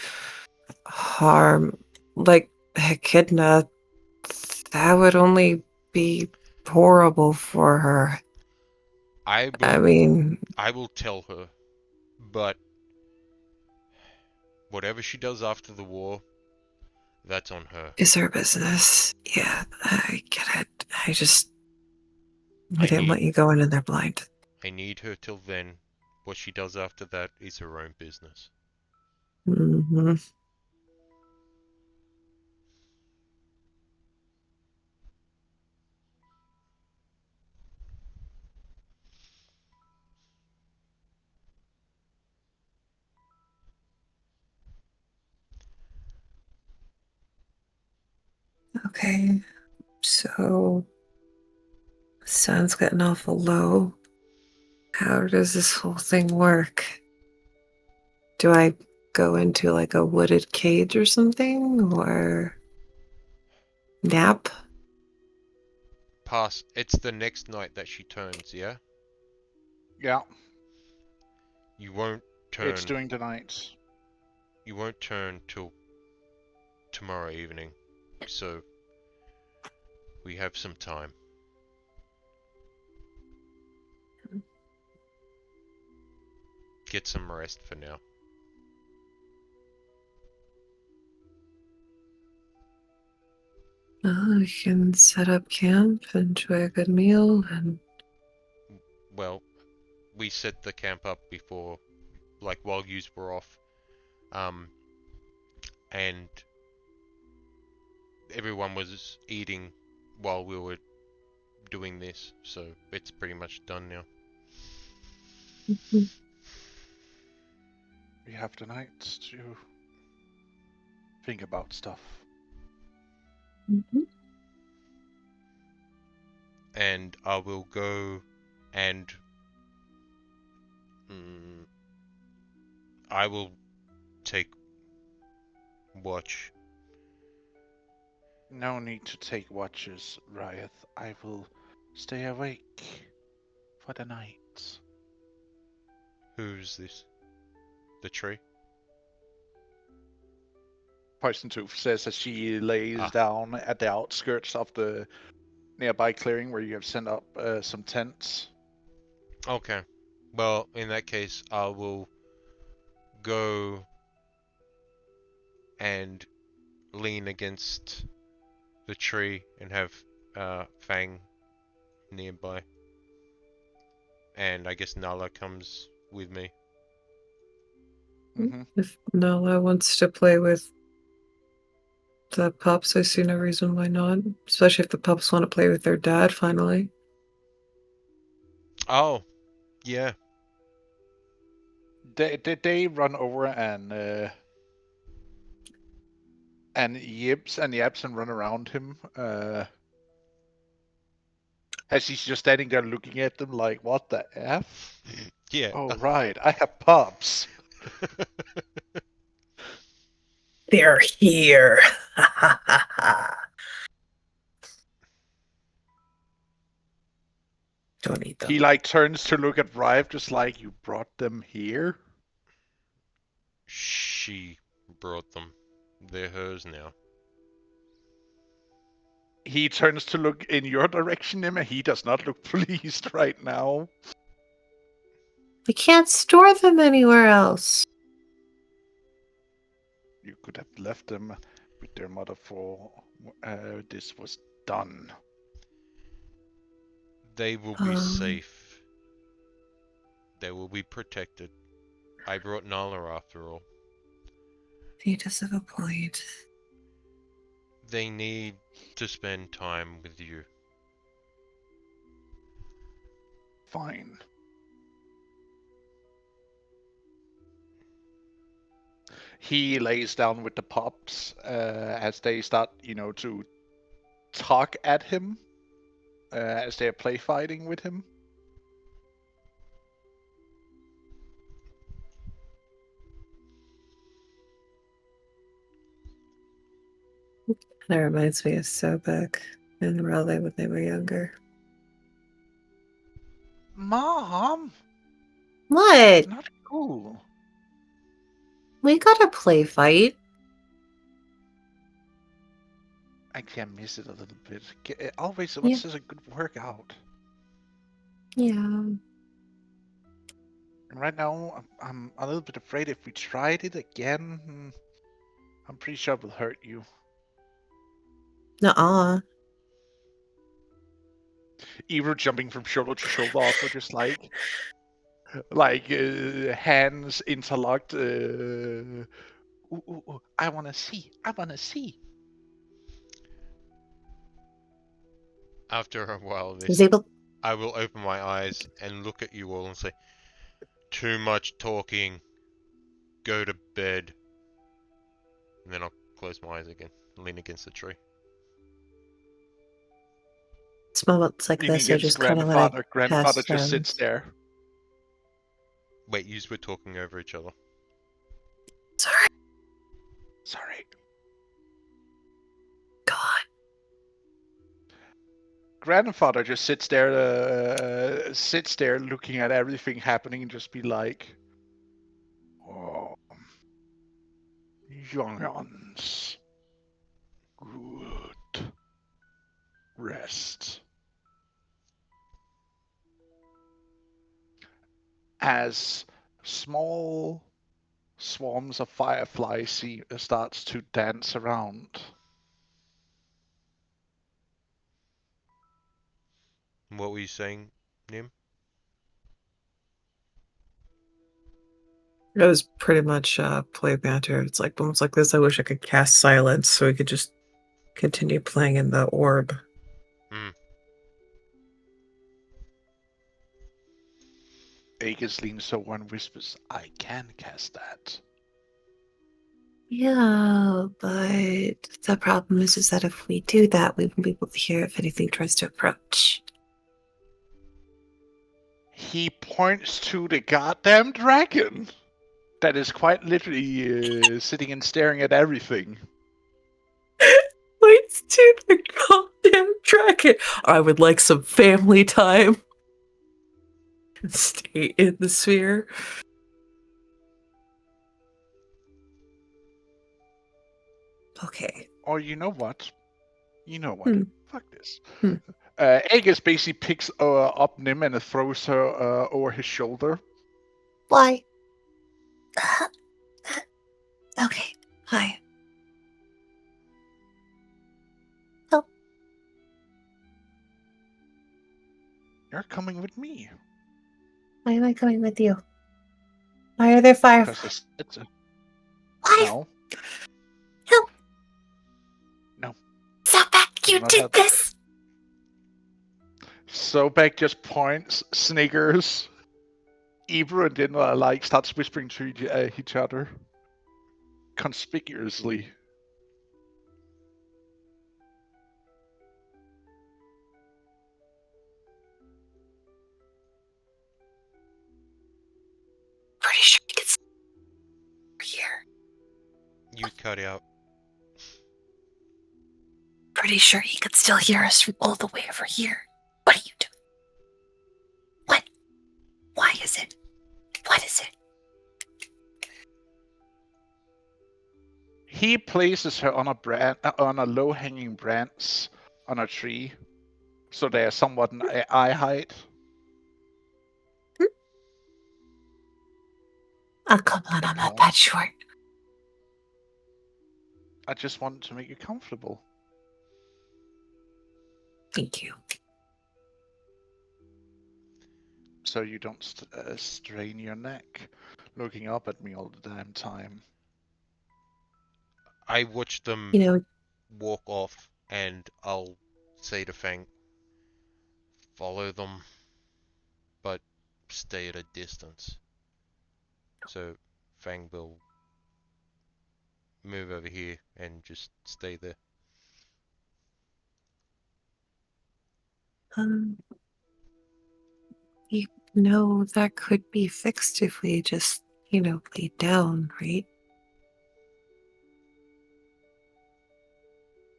harm, like Echidna, that would only be horrible for her. I I will mean, I will tell her, but whatever she does after the war, that's on her. it's her business. Yeah, I get it. I I didn't need want you going in there blind. I need her till then. What she does after that is her own business. Hmm. Okay, so sun's getting awful low. How does this whole thing work? Do I go into like a wooded cage or something, or nap? Pass. It's the next night that she turns, yeah? Yeah, You won't it's turn. during the night. You won't turn till tomorrow evening. So we have some time. Get some rest for now. Oh, we can set up camp, enjoy a good meal, and Well, we set the camp up before, like while yous were off, um, and everyone was eating while we were doing this, so it's pretty much done now. We have the night to think about stuff. Mhm. And I will go and mm, I will take watch. No need to take watches, Riot. I will stay awake for the night. Who's this? The tree? Poison Tooth says as she lays Ah. down at the outskirts of the nearby clearing where you have set up some tents. Okay. Well, in that case, I will go and lean against the tree and have Fang nearby. And I guess Nala comes with me. Mm-hmm. If Nala wants to play with the pups, I see no reason why not. Especially if the pups want to play with their dad finally. Oh, yeah. They run over and yaps and run around him. As he's just standing there looking at them like, what the F? Yeah. Oh, right, I have pups. They're here. Don't eat them. He like turns to look at Rive just like, you brought them here? She brought them. They're hers now. He turns to look in your direction, Emma. He does not look pleased right now. We can't store them anywhere else. You could have left them with their mother for this was done. They will be safe. They will be protected. I brought Nala after all. He does have a point. They need to spend time with you. Fine. He lays down with the pups as they start, to talk at him as they're play fighting with him. That reminds me of Sobek and Raleigh when they were younger. Mom, What? not cool. We got a play fight. Actually, I miss it a little bit. Always, Yeah. what's just a good workout? Yeah. And right now, I'm a little bit afraid if we tried it again, I'm pretty sure it will hurt you. Nuh-uh. Either jumping from shoulder to shoulder, also just like hands interlocked. Ooh, ooh, ooh. I wanna see. I wanna see. After a while of He's this, able. I will open my eyes and look at you all and say, too much talking. Go to bed. And then I'll close my eyes again, lean against the tree. It's moments like Leaning this I against just kind of want to grandfather cast just sits there. Wait, yous were talking over each other. Sorry, Sorry. go on. Grandfather just sits there looking at everything happening and just be like, oh, young'uns, good rest. As small swarms of fireflies starts to dance around. What were you saying, Nim? It was pretty much play banter. It's like moments like this. I wish I could cast silence so we could just continue playing in the orb. Aegis leans over and whispers, I can cast that. Yeah, but the problem is that if we do that, we won't be able to hear if anything tries to approach. He points to the goddamn dragon that is quite literally sitting and staring at everything. Points to the goddamn dragon. I would like some family time. Stay in the sphere. Okay. Or you know what? You know what? Hmm. Fuck this. Hmm. Aegis basically picks up Nim and throws her over his shoulder. Why? Okay, hi. You're coming with me. Why am I coming with you? Why are there fireflies? Because it's Why? no. Help! No. Sobek, I you will not did help you. this! Sobek just points, sniggers. Ibra and then starts whispering to each other. Conspicuously. Pretty sure he gets here. You cut out. Pretty sure he could still hear us from all the way over here. What are you doing? What? Why is it? What is it? He places her on a low-hanging branch on a tree, so they are somewhat in eye height. Oh, come on, I'm not that short. I just wanted to make you comfortable. Thank you. So you don't strain your neck looking up at me all the damn time. I watched them You know, walk off, and I'll say to Fang, follow them, but stay at a distance. So Fang will move over here and just stay there. you know, that could be fixed if we just, lay down, right?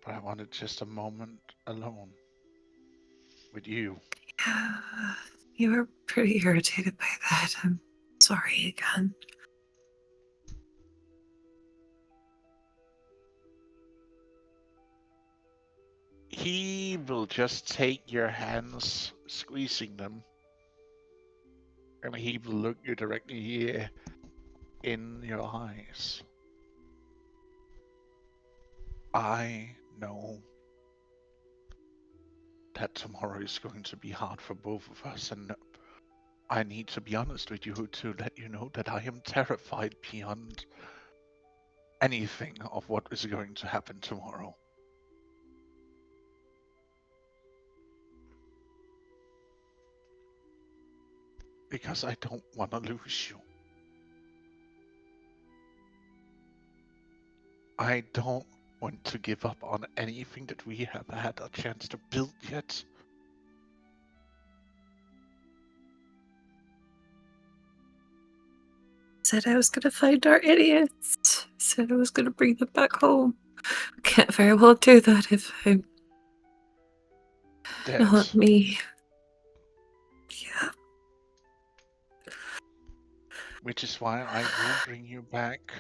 But I wanted just a moment alone with you. Yeah, you were pretty irritated by that. I'm sorry again. He will just take your hands, squeezing them, and he will look you directly in your eyes. I know that tomorrow is going to be hard for both of us, and I need to be honest with you to let you know that I am terrified beyond anything of what is going to happen tomorrow. Because I don't want to lose you. I don't want to give up on anything that we have had a chance to build yet. Said I was gonna find our idiots. Said I was gonna bring them back home. Can't very well do that if I'm Dead. not me. Yeah. Which is why I will bring you back.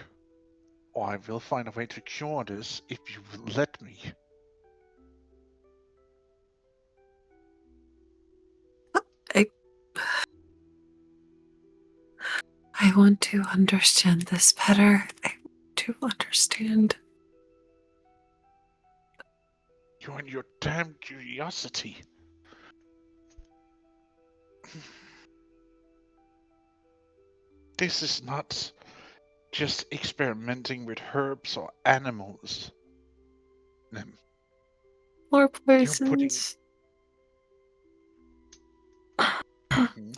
Or I will find a way to cure this if you will let me. I want to understand this better. I want to understand. You and your damn curiosity. This is not just experimenting with herbs or animals. Nem, More You're putting. poisons. Mhm.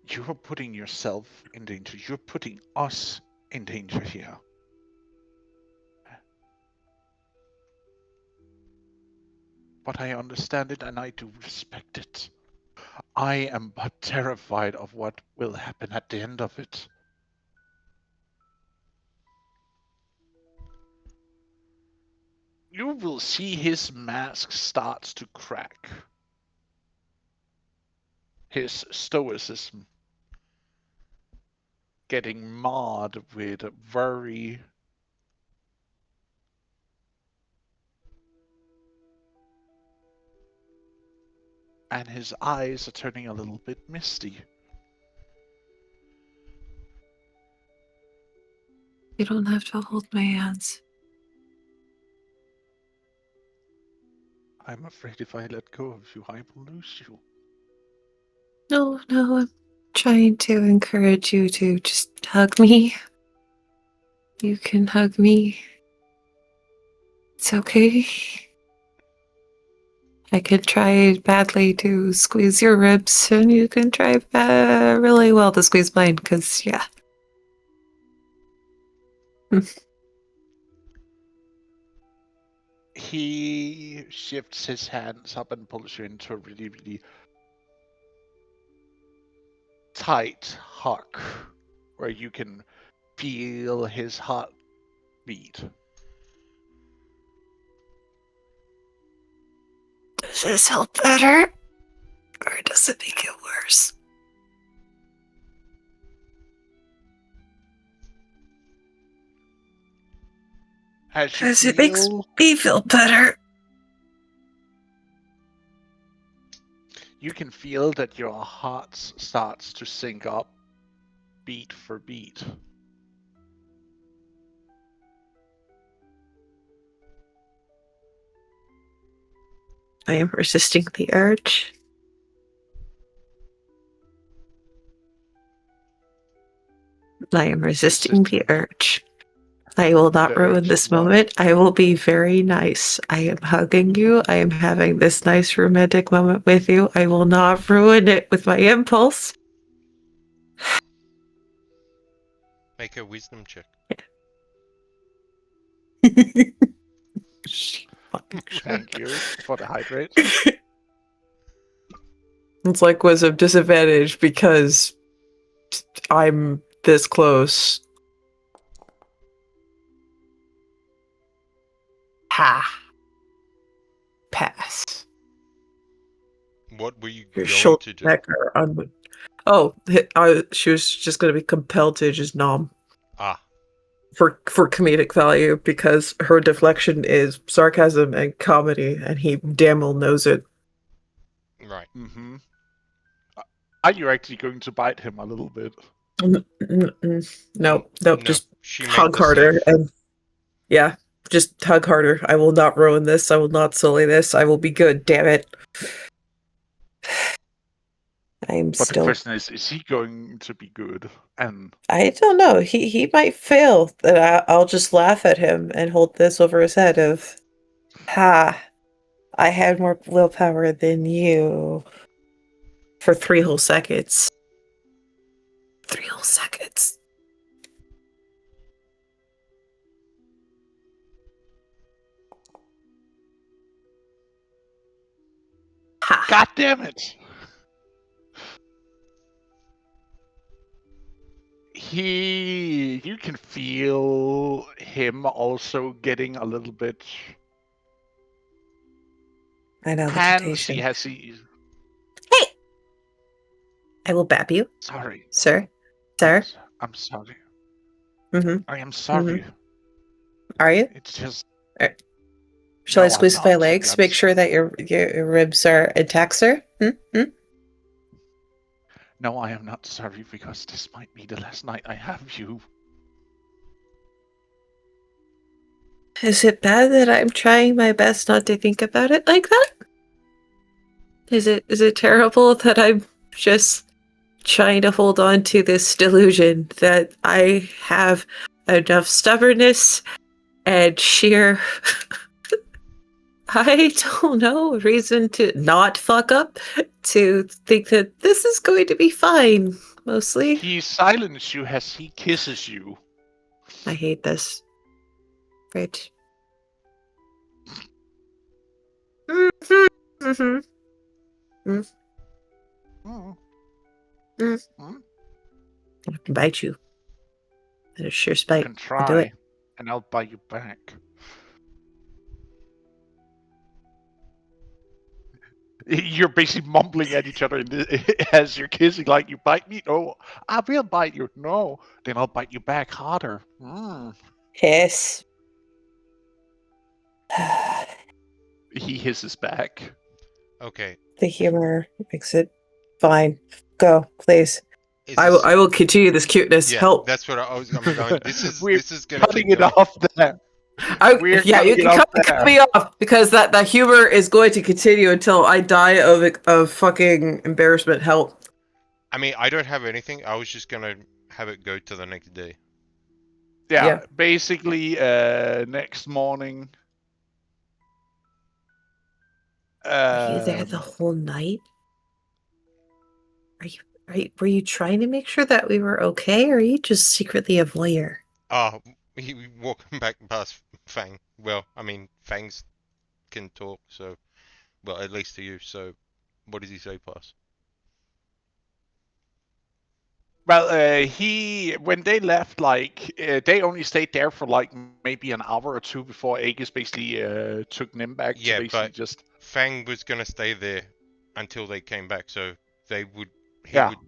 You're putting yourself in danger. You're putting us in danger here. But I understand it and I do respect it. I am but terrified of what will happen at the end of it. You will see his mask starts to crack. His stoicism getting marred with worry. And his eyes are turning a little bit misty. You don't have to hold my hands. I'm afraid if I let go of you, I will lose you. No, I'm trying to encourage you to just hug me. You can hug me. It's okay. I could try badly to squeeze your ribs, and you can try really well to squeeze mine, because, yeah. He shifts his hands up and pulls you into a really, really tight hug where you can feel his heart beat. Does this help better? Or does it make it worse? As you Because it makes feel, me feel better. you can feel that your heart starts to sync up beat for beat. I am resisting the urge. I am resisting the urge. I will not The ruin urge of this what? moment. I will be very nice. I am hugging you. I am having this nice romantic moment with you. I will not ruin it with my impulse. Make a wisdom check. Thank you for the hydrate. It's like was a disadvantage because I'm this close. Ha. Pass. What were you Your going shoulder to do? neck are on. Oh, she was just going to be compelled to just nom Ah, for comedic value because her deflection is sarcasm and comedy, and he damn well knows it. right. Mm-hmm. Are you actually going to bite him a little bit? No, No, just she made hug the harder save. and yeah, just hug harder. I will not ruin this. I will not sully this. I will be good. Damn it. I'm But the still. question is he going to be good? And I don't know. He might fail. I'll just laugh at him and hold this over his head. Of, ha! I had more willpower than you for 3 whole seconds. 3 whole seconds. Ha! God damn it! You can feel him also getting a little bit I know the handsy. temptation. Has he? Hey! I will bap you, Sorry, sir. Sir? I'm sorry. Mm-hmm. I am sorry. Are you? It's just Shall I no, I'm squeeze my not. legs to make That's sure that your ribs are intact, sir? no, I am not sorry because this might be the last night I have you. Is it bad that I'm trying my best not to think about it like that? Is it terrible that I'm just trying to hold on to this delusion that I have enough stubbornness and sheer I don't know, reason to not fuck up to think that this is going to be fine, mostly. He silences you as he kisses you. I hate this. Right. Mm-hmm. Mm. Mm. Mm. I can bite you. That is sure You spite. can I'll do try, it. and I'll bite you back. You're basically mumbling at each other as you're kissing, like, you bite me? No, I will bite you. No, then I'll bite you back harder. Mm. Hiss. He hisses back. Okay. The humor makes it fine. Go, please. Is I will. this? I will continue this cuteness. Yeah, Help. that's what I'm going. We're This is gonna cutting keep it going. off there. We're Yeah, you cutting it can off cut there. me off because that humor is going to continue until I die of fucking embarrassment. Help. I mean, I don't have anything. I was just gonna have it go to the next day. Yeah, Yeah. basically, next morning. Were you there the whole night? Were you trying to make sure that we were okay, or are you just secretly a voyeur? Oh, he walking back past Fang. Well, I mean, Fangs can talk, so well, at least to you. So, what does he say, past? Well, when they left, like, they only stayed there for like maybe an hour or two before Aegis basically took Nim back to Yeah, basically but just. Fang was gonna stay there until they came back, so he Yeah, would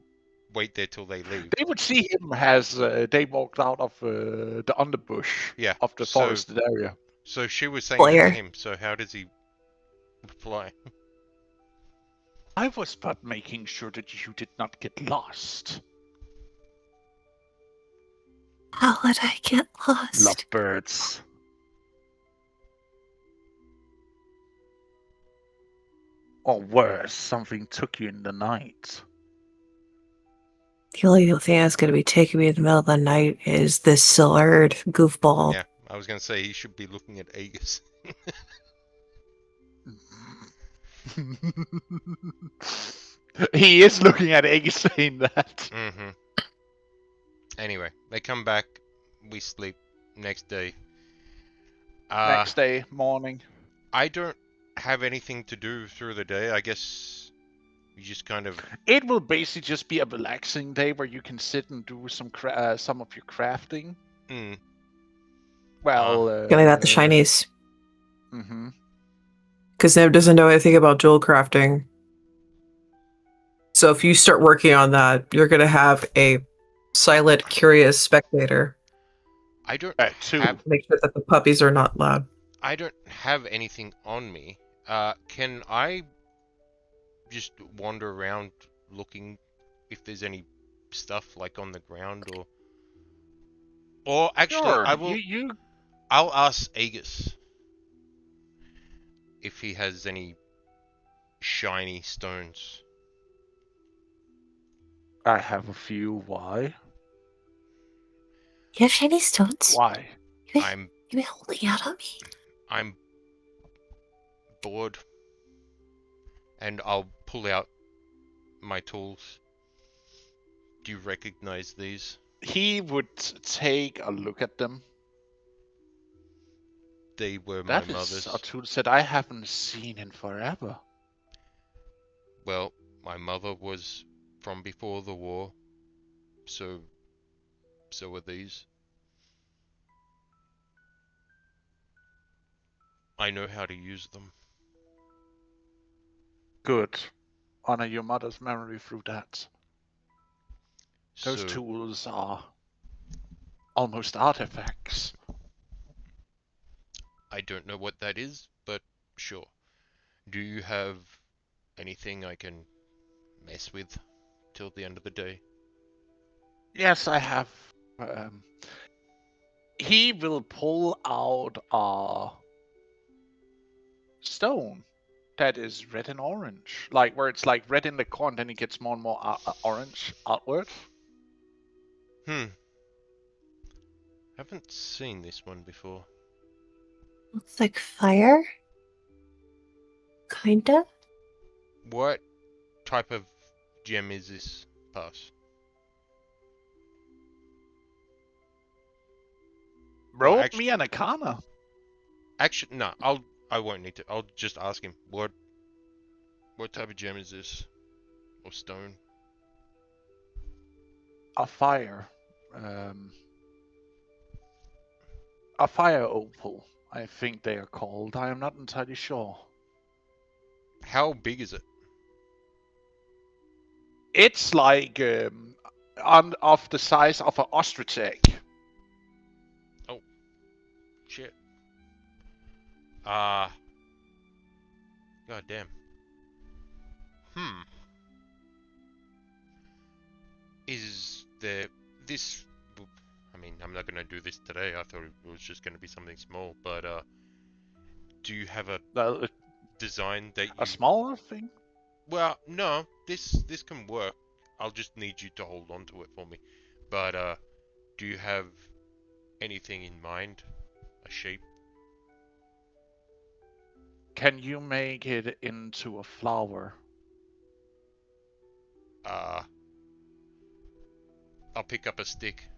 wait there till they leave. they would see him as they walked out of the underbush Yeah, of the so forested area. so she was saying that to Voyeur. him. So how does he reply? I was but making sure that you did not get lost. How would I get lost? Lovebirds. Or worse, something took you in the night. The only thing that's going to be taking me in the middle of the night is this slurred goofball. Yeah, I was gonna say he should be looking at Aegis. He is looking at Aegis saying that. Mm-hmm. Anyway, they come back. We sleep. Next day. Next day, morning. I don't have anything to do through the day. I guess you just kind of. It will basically just be a relaxing day where you can sit and do some of your crafting. Mm, Well, Getting that the Chinese. Mm-hmm. Because Neb doesn't know anything about jewel crafting. So if you start working on that, you're going to have a silent, curious spectator. I don't Two. have. Make sure that the puppies are not loud. I don't have anything on me. Can I just wander around looking if there's any stuff like on the ground or actually Sure. I will. I'll ask Aegis if he has any shiny stones. I have a few. Why? You have shiny stones? Why? I'm You been holding out on me? I'm bored, and I'll pull out my tools. Do you recognize these? He would take a look at them. They were my That is mother's. a tool set I haven't seen in forever. Well, my mother was from before the war, so So are these. I know how to use them. Good. Honor your mother's memory through that. Those So, tools are almost artifacts. I don't know what that is, but sure. Do you have anything I can mess with till the end of the day? Yes, I have. He will pull out a stone that is red and orange, like where it's like red in the core, and then it gets more and more orange outward. Haven't seen this one before. Looks like fire. Kinda. What type of gem is this, Pass? Roll actually, me an arcana. Actually, no. I won't need to. I'll just ask him. What type of gem is this? Or stone? A fire. A fire opal, I think they are called. I am not entirely sure. How big is it? It's like of the size of an ostrich egg. Shit. God damn. Is there this? I mean, I'm not gonna do this today. I thought it was just gonna be something small, but do you have a A design that you? smaller thing? Well, no. This can work. I'll just need you to hold on to it for me. But do you have anything in mind? A shape? Can you make it into a flower? I'll pick up a stick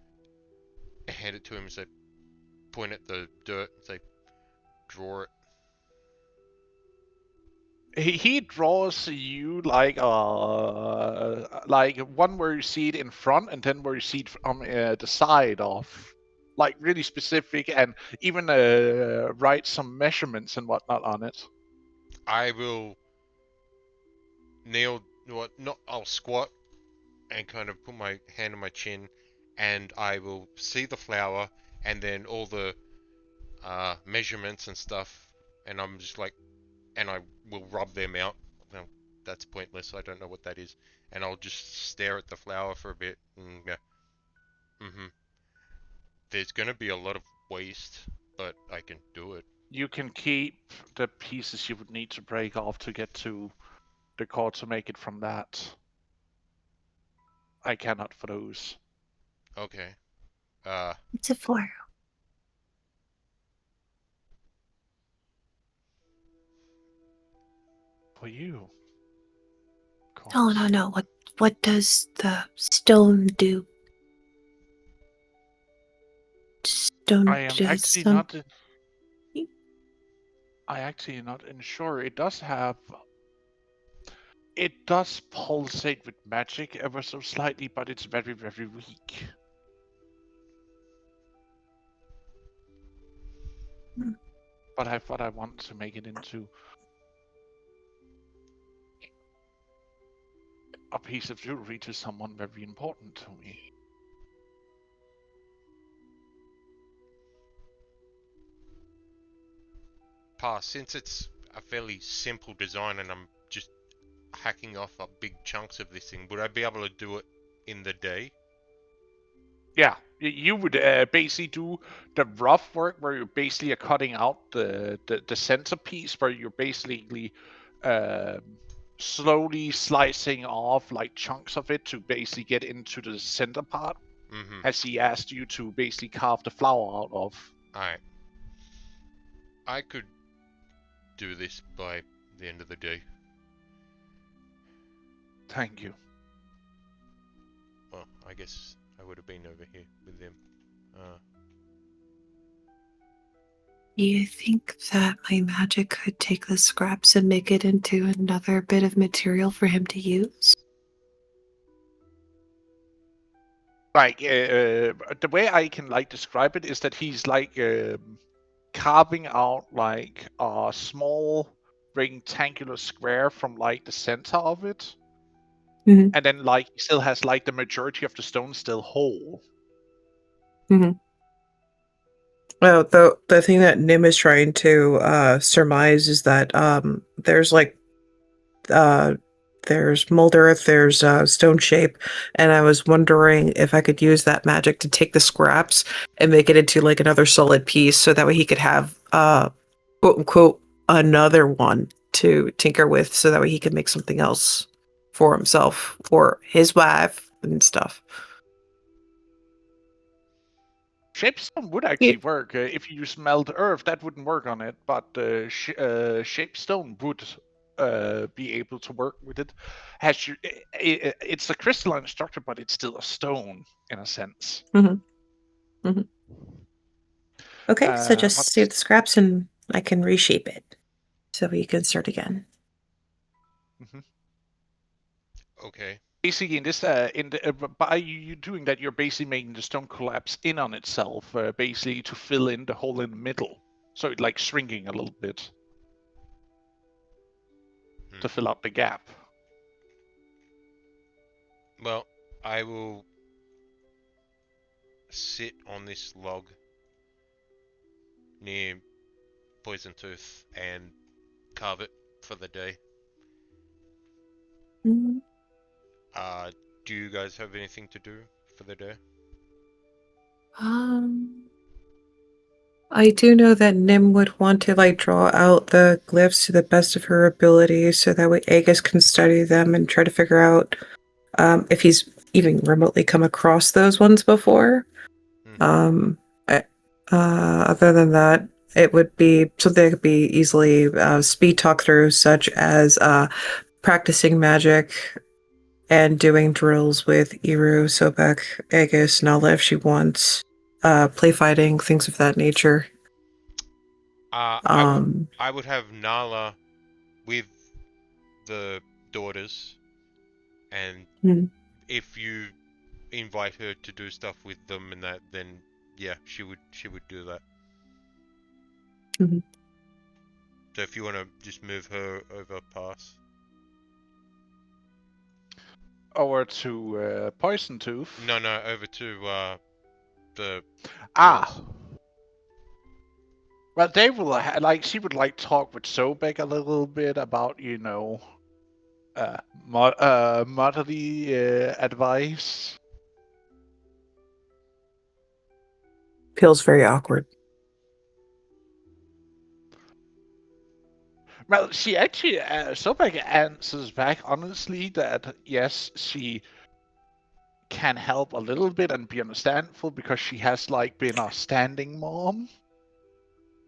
and hand it to him and say, point at the dirt and say, draw it. He draws you like one where you see it in front, and then where you see it from the side of, like really specific, and even write some measurements and whatnot on it. I will kneel, what? Not. I'll squat and kind of put my hand on my chin, and I will see the flower and then all the measurements and stuff, and I'm just like, and I will rub them out. Well, that's pointless. I don't know what that is, and I'll just stare at the flower for a bit. And go, There's gonna be a lot of waste, but I can do it. You can keep the pieces you would need to break off to get to the core to make it from that. I cannot for those. Okay. It's a 4. For you. Of Oh, course. no. What does the stone do? Stone I am does actually some... not. I actually not sure. It does have. It does pulsate with magic ever so slightly, but it's very, very weak. Hmm. But I thought I want to make it into a piece of jewelry to someone very important to me. Pass. Since it's a fairly simple design and I'm just hacking off big chunks of this thing, would I be able to do it in the day? Yeah, you would basically do the rough work where you basically are cutting out the centerpiece, where you're basically slowly slicing off like chunks of it to basically get into the center part, as he asked you to basically carve the flower out of. Alright. I could do this by the end of the day. Thank you. Well, I guess I would have been over here with them. Do you think that my magic could take the scraps and make it into another bit of material for him to use? Like the way I can like describe it is that he's like carving out like a small rectangular square from like the center of it, Mhm. and then like he still has like the majority of the stone still whole. Well, the thing that Nim is trying to surmise is that there's like uh there's mold earth, there's stone shape, and I was wondering if I could use that magic to take the scraps and make it into like another solid piece, so that way he could have quote unquote another one to tinker with, so that way he could make something else for himself or his wife and stuff. Shapestone would Yeah. actually work. If you use melt earth, that wouldn't work on it, but shapestone would be able to work with it. It's a crystalline structure, but it's still a stone in a sense. Okay, so just save What's the scraps and I can reshape it so we can start again. Okay. basically in this by you doing that, you're basically making the stone collapse in on itself, basically to fill in the hole in the middle, so it like shrinking a little bit to fill up the gap. Well, I will sit on this log near Poison Tooth and carve it for the day. Mhm. Do you guys have anything to do for the day? I do know that Nim would want to like draw out the glyphs to the best of her ability, so that way Agus can study them and try to figure out if he's even remotely come across those ones before. Mhm. I- Other than that, it would be something that could be easily speed talk through, such as practicing magic and doing drills with Iru, Sobek, Agus, Nala if she wants, play fighting, things of that nature. Um, I would have Nala with the daughters, and Hmm. if you invite her to do stuff with them and that, then yeah, she would do that. Mhm. So if you want to just move her over pass. Over to Poison Tooth. No, over to the Ah, girls. well, they will like she would like talk with Sobek a little bit about motherly advice. feels very awkward. Well, she actually Sobek answers back honestly that yes, she can help a little bit and be understandable because she has like been a standing mom,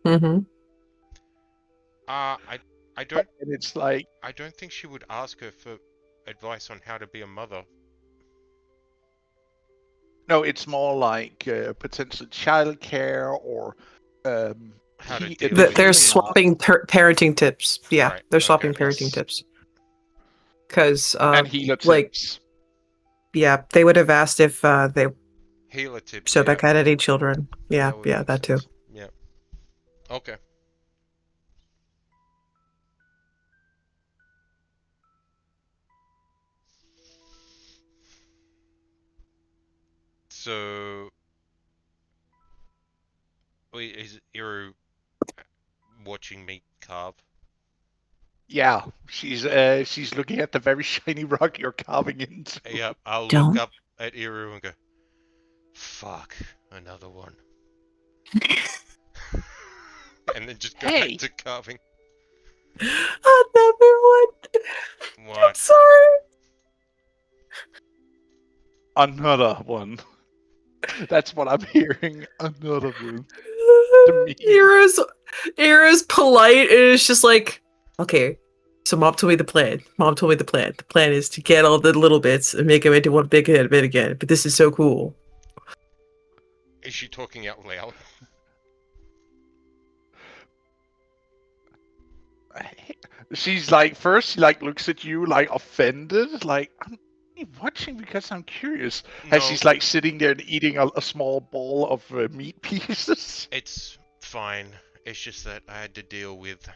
Mm-hmm. I don't and it's like I don't think she would ask her for advice on how to be a mother. no, it's more like potential childcare or How to the deal with They're kids. swapping parenting tips. Yeah, Right. they're Okay. swapping parenting yes, tips. Because, and healer like, tips. yeah, they would have asked if they Healer tips. Yeah. Sobek had any children. Yeah, That would yeah, make that too. sense. Yeah. Okay. So, wait, is Iru watching me carve? Yeah, she's looking at the very shiny rock you're carving into. Yeah, I'll look Don't. up at Iru and go, fuck, another one. And then just go back Hey, to carving. Another one. I'm What? sorry. another one. That's what I'm hearing. Another one. To me. Era's polite and it's just like, okay, so mom told me the plan. Mom told me the plan. The plan is to get all the little bits and make them into one big bit again. But this is so cool. Is she talking out loud? She's like, first she like looks at you like offended, like only watching because I'm curious. No, As she's like sitting there and eating a small bowl of meat pieces. it's fine. It's just that I had to deal with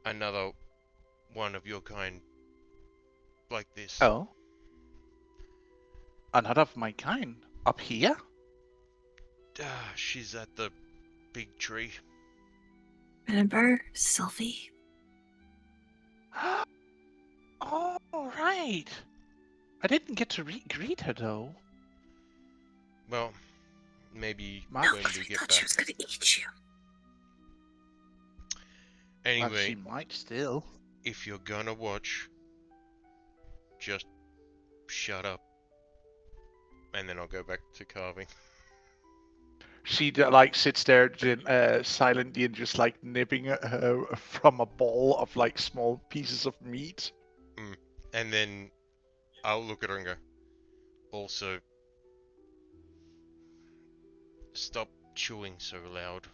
another one of your kind like this. Oh. Another of my kind. Up here? She's at the big tree. Remember, Sylvie? Oh, right. I didn't get to greet her, though. Well, maybe My- when But we I get thought she back. was gonna eat you. Well, Anyway, she might still. if you're gonna watch, just shut up. And then I'll go back to carving. She like sits there silently and just like nipping from a bowl of like small pieces of meat. And then I'll look at her and go, also, stop chewing so loud.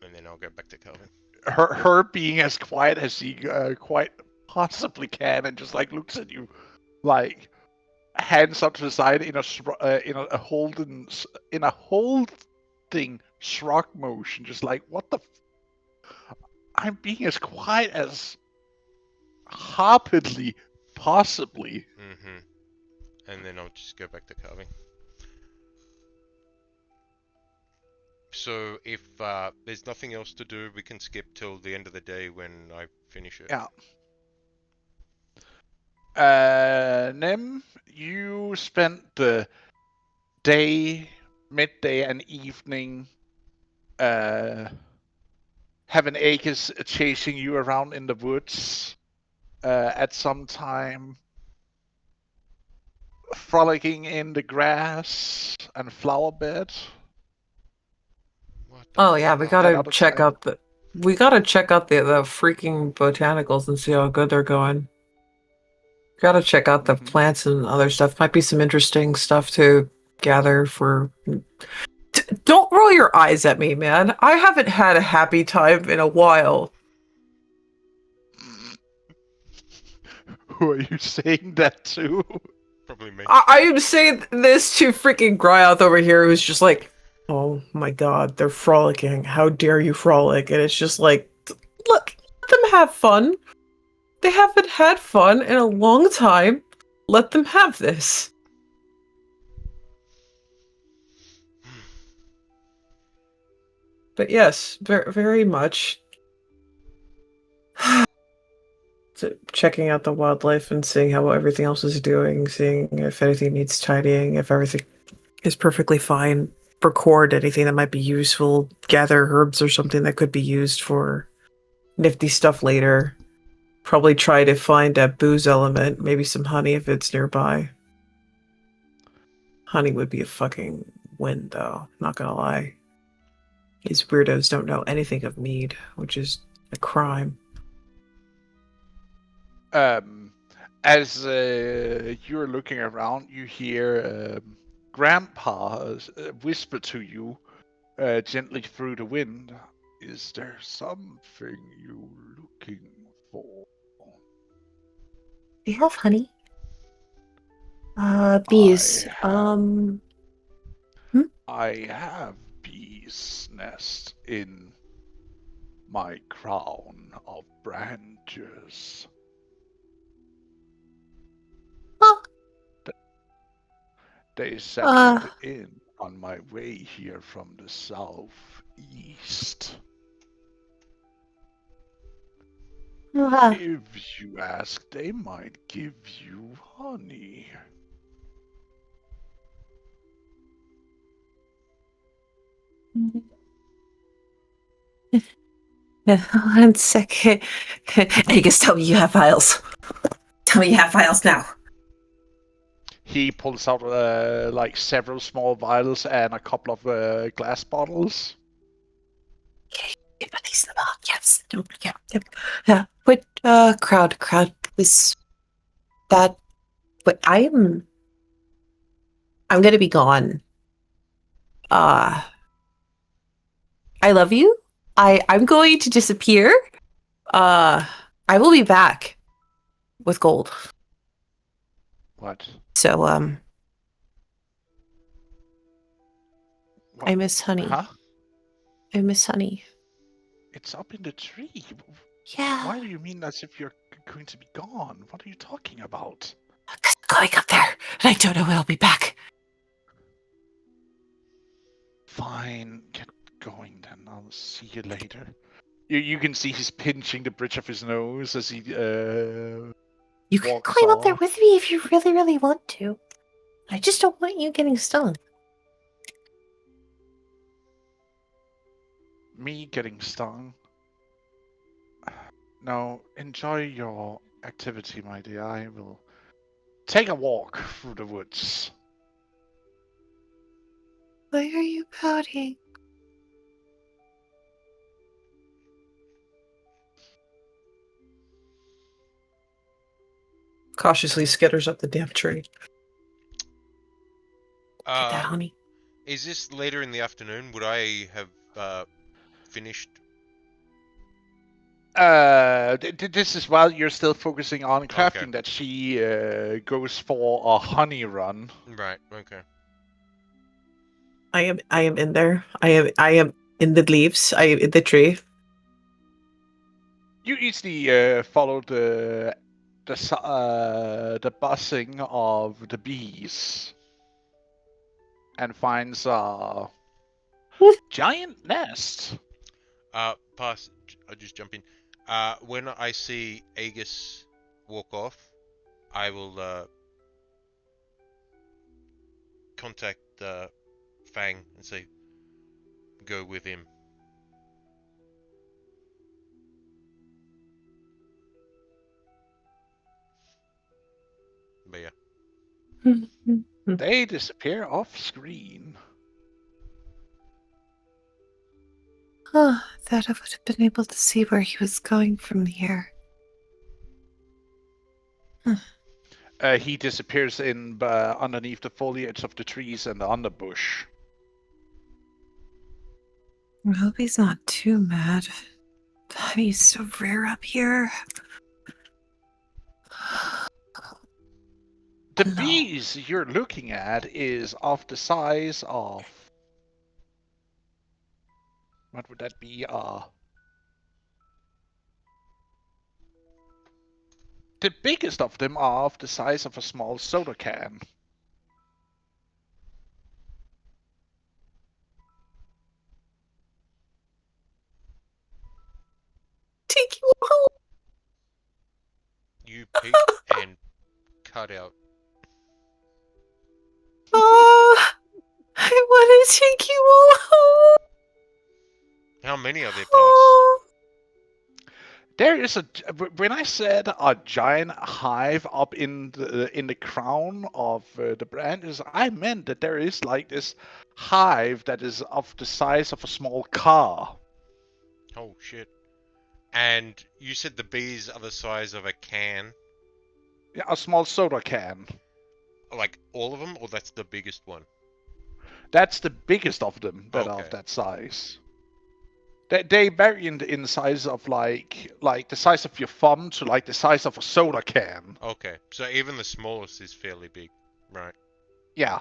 And then I'll go back to carving. Her being as quiet as she quite possibly can, and just like looks at you, like hands up to the side in a holding shrug motion, just like what the. I'm being as quiet as rapidly possibly. And then I'll just go back to carving. So if there's nothing else to do, we can skip till the end of the day when I finish it. Yeah. Nem, you spent the day, midday, and evening having Aegis chasing you around in the woods at some time, frolicking in the grass and flower bed. What the Oh yeah, we fuck? gotta Another check time. out the the freaking botanicals and see how good they're going. Gotta check out the Mhm. plants and other stuff. Might be some interesting stuff to gather for. Don't roll your eyes at me, man. I haven't had a happy time in a while. Who are you saying that to? Probably me. I am saying this to freaking Gryoth over here, who's just like, oh my god, they're frolicking. How dare you frolic? And it's just like, look, let them have fun. They haven't had fun in a long time. Let them have this. But yes, very, very much. So checking out the wildlife and seeing how everything else is doing, seeing if anything needs tidying, if everything is perfectly fine. Record anything that might be useful, gather herbs or something that could be used for nifty stuff later. Probably try to find a booze element, maybe some honey if it's nearby. Honey would be a fucking win, though, not gonna lie. These weirdos don't know anything of mead, which is a crime. As you're looking around, you hear Grandpa whisper to you gently through the wind. Is there something you're looking for? Do you have honey? Bees. I have bees' nest in my crown of branches. Oh, They settled in on my way here from the southeast. If you ask, they might give you honey. one second. Angus, tell me you have files. Tell me you have files now. He pulls out like several small vials and a couple of glass bottles. Okay, these them all. Yes. Yeah. What crowd was that? But I'm gonna be gone. I love you. I'm going to disappear. I will be back with gold. What? So What? I miss honey. Huh? I miss honey. It's up in the tree. Yeah. Why do you mean as if you're going to be gone? What are you talking about? 'Cause I'm going up there, and I don't know when I'll be back. Fine, get going then. I'll see you later. You can see he's pinching the bridge of his nose as he You can walks climb up there off. with me if you really, really want to. I just don't want you getting stung. Me getting stung. No, enjoy your activity, my dear. I will take a walk through the woods. Why are you pouting? Cautiously skitters up the damn tree. Get that, honey. Is this later in the afternoon? Would I have finished? This is while you're still focusing on crafting Okay. that she goes for a honey run. Right. Okay. I am in there. I am in the leaves. I am in the tree. You easily follow the buzzing of the bees and finds a giant nest. Pass. I'll just jump in. When I see Aegis walk off, I will contact Fang and say, go with him. But yeah. They disappear off screen. Oh, thought I would have been able to see where he was going from here. He disappears in underneath the foliage of the trees and the underbush. I hope he's not too mad. Honey's so rare up here. The No. bees you're looking at is of the size of... What would that be? The biggest of them are of the size of a small soda can. Take you home. You peek and cut out. Oh, I want to take you all home. How many are there, Pass? Oh. There is a... When I said a giant hive up in the crown of the branches, I meant that there is like this hive that is of the size of a small car. Oh shit. And you said the bees are the size of a can? Yeah, a small soda can. Like all of them, or that's the biggest one? That's the biggest of them that are of Okay. that size. They vary in size of like the size of your thumb to like the size of a soda can. Okay, so even the smallest is fairly big, right? Yeah.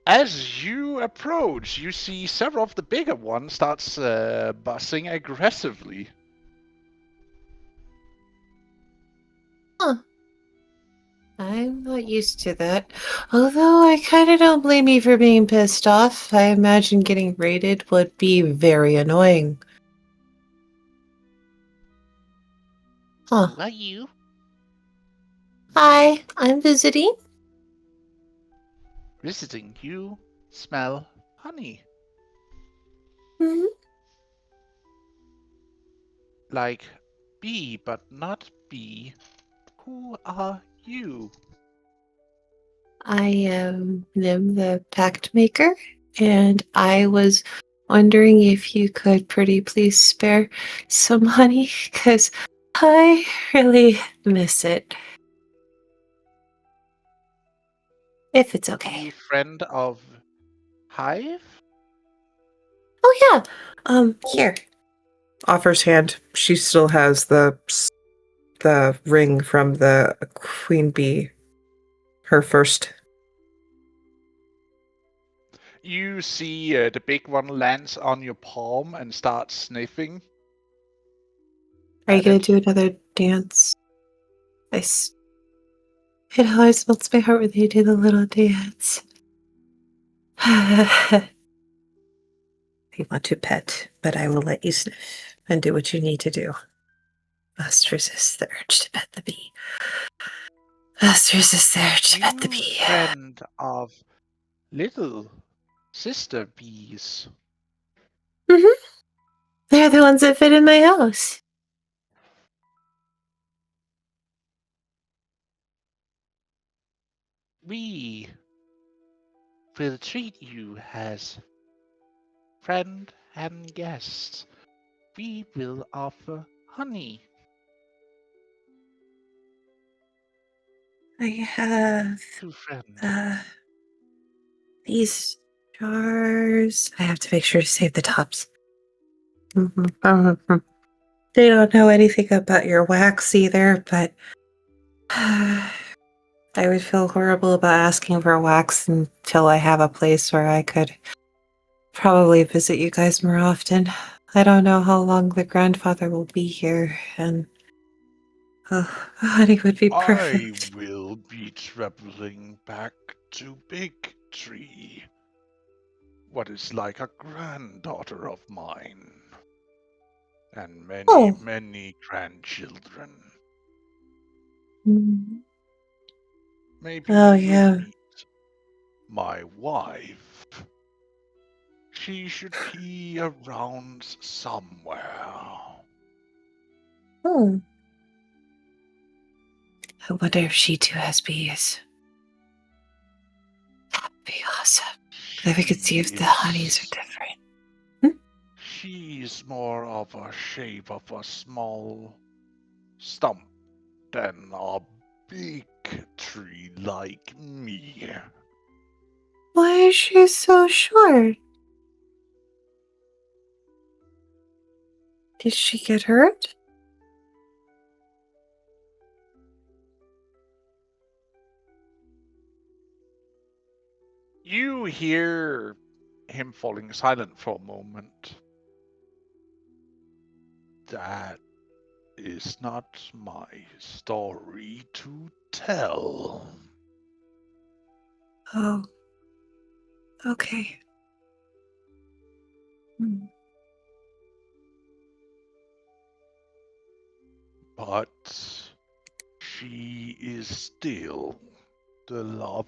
As you approach, you see several of the bigger ones starts buzzing aggressively. I'm not used to that. Although I kind of don't blame you for being pissed off. I imagine getting raided would be very annoying. Huh. Who are you? Hi, I'm visiting. Visiting you. Smell honey. Hmm. Like bee, but not bee. Who are you? I am Nim the Pact Maker, and I was wondering if you could pretty please spare some honey, because I really miss it. If it's You okay. friend of Hive? Oh yeah. Here. Offers hand. She still has the ring from the queen bee. Her first. You see the big one lands on your palm and starts sniffing. Are you at gonna it. do another dance? It always melts my heart when they do the little dance. I want to pet, but I will let you sniff and do what you need to do. Must resist the urge to pet the bee. Must resist the urge to pet the You bee. friend of little sister bees. Mm-hmm. They're the ones that fit in my house. We will treat you as friend and guest. We will offer honey. I have To friend. these jars. I have to make sure to save the tops. Mhm. They don't know anything about your wax either, but I would feel horrible about asking for wax until I have a place where I could probably visit you guys more often. I don't know how long the grandfather will be here, and honey would be I perfect. will be traveling back to Big Tree. What is like a granddaughter of mine. And many, Oh. many grandchildren. Mm. Maybe Oh, you will yeah. meet my wife. She should be around somewhere. Hmm. I wonder if she too has bees. That'd be awesome. Then we could see if the honeys are different. Hmm? She's more of a shape of a small stump than a big tree like me. Why is she so short? Did she get hurt? You hear him falling silent for a moment. That is not my story to tell. Oh, okay. Hmm. But she is still the love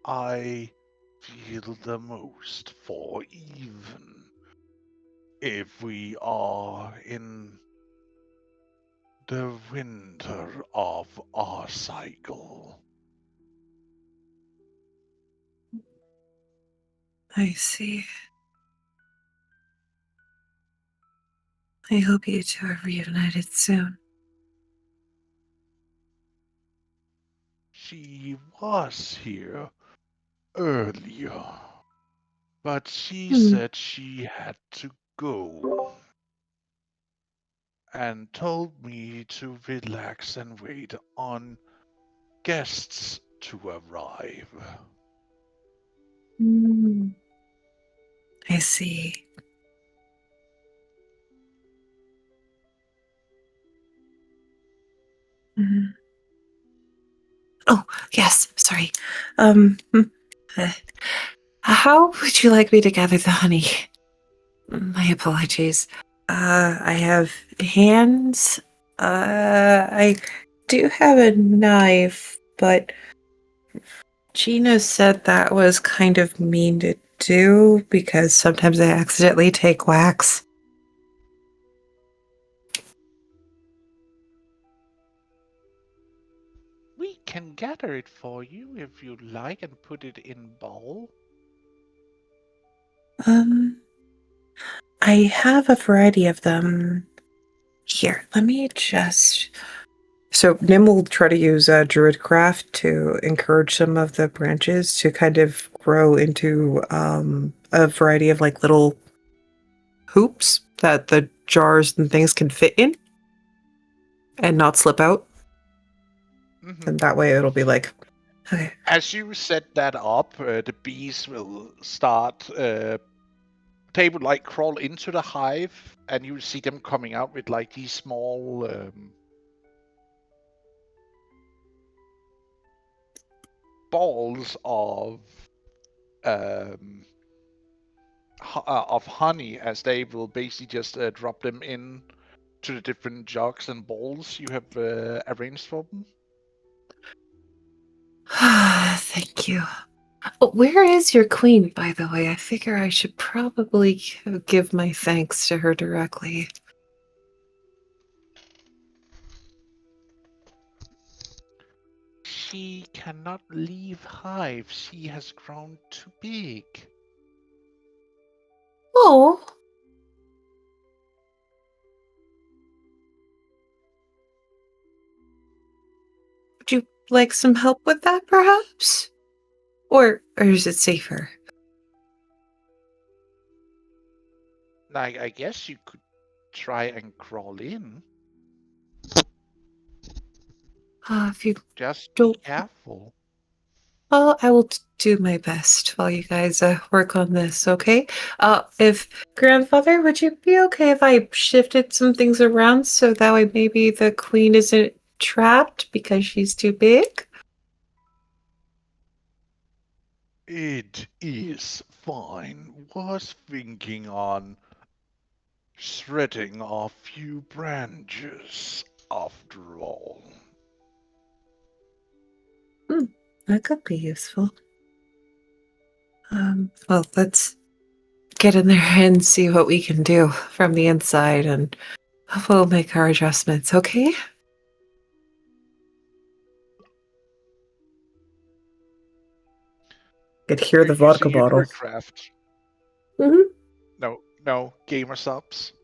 I feel the most for, even if we are in the winter of our cycle. I see. I hope you two are reunited soon. She was here earlier, but she Hmm. said she had to go and told me to relax and wait on guests to arrive. Hmm. I see. Hmm. Oh, yes. Sorry. Uh, how would you like me to gather the honey? My apologies. I have hands. I do have a knife, but Gina said that was kind of mean to do because sometimes I accidentally take wax. We can gather it for you if you like and put it in bowl. Um, I have a variety of them. Here, let me just So Nim will try to use Druidcraft to encourage some of the branches to kind of grow into a variety of like little hoops that the jars and things can fit in and not slip out. Mhm. And that way it'll be like, okay. As you set that up, the bees will start. They would like crawl into the hive, and you will see them coming out with like these small balls um, of honey, as they will basically just drop them in to the different jugs and bowls you have arranged for them. Thank you. Oh, where is your queen, by the way? I figure I should probably give my thanks to her directly. She cannot leave hive. She has grown too big. Oh. Would you like some help with that, perhaps? Or is it safer? I guess you could try and crawl in. If you Just be don't. careful. Well, I will do my best while you guys work on this, okay? If grandfather, would you be okay if I shifted some things around so that way maybe the queen isn't trapped because she's too big? It is fine. Was thinking on shredding a few branches after all. That could be useful. Well, let's get in there and see what we can do from the inside, and we'll make our adjustments, okay? Could hear the vodka Using your bottle. craft. Mm-hmm. No, gamer subs.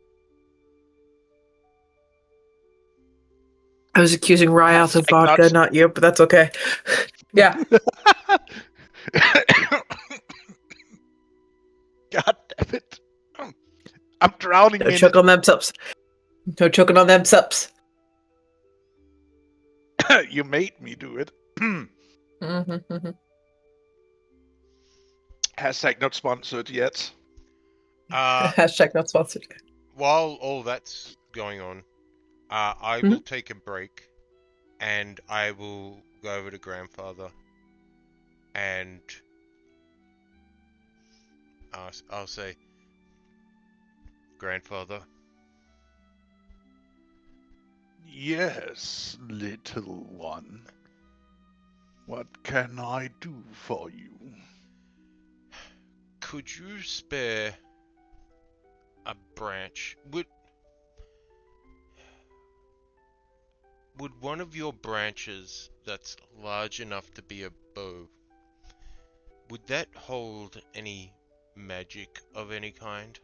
I was accusing Ryoth of vodka, not you, but that's okay. Yeah. God damn it. I'm drowning No in choke it. on them sups. No choking on them sups. You made me do it. Hashtag not sponsored yet. Hashtag not sponsored. While all that's going on, I will take a break, and I will go over to grandfather, and I'll say, grandfather, Yes, little one. What can I do for you? could you spare a branch? Would one of your branches that's large enough to be a bow, would that hold any magic of any kind?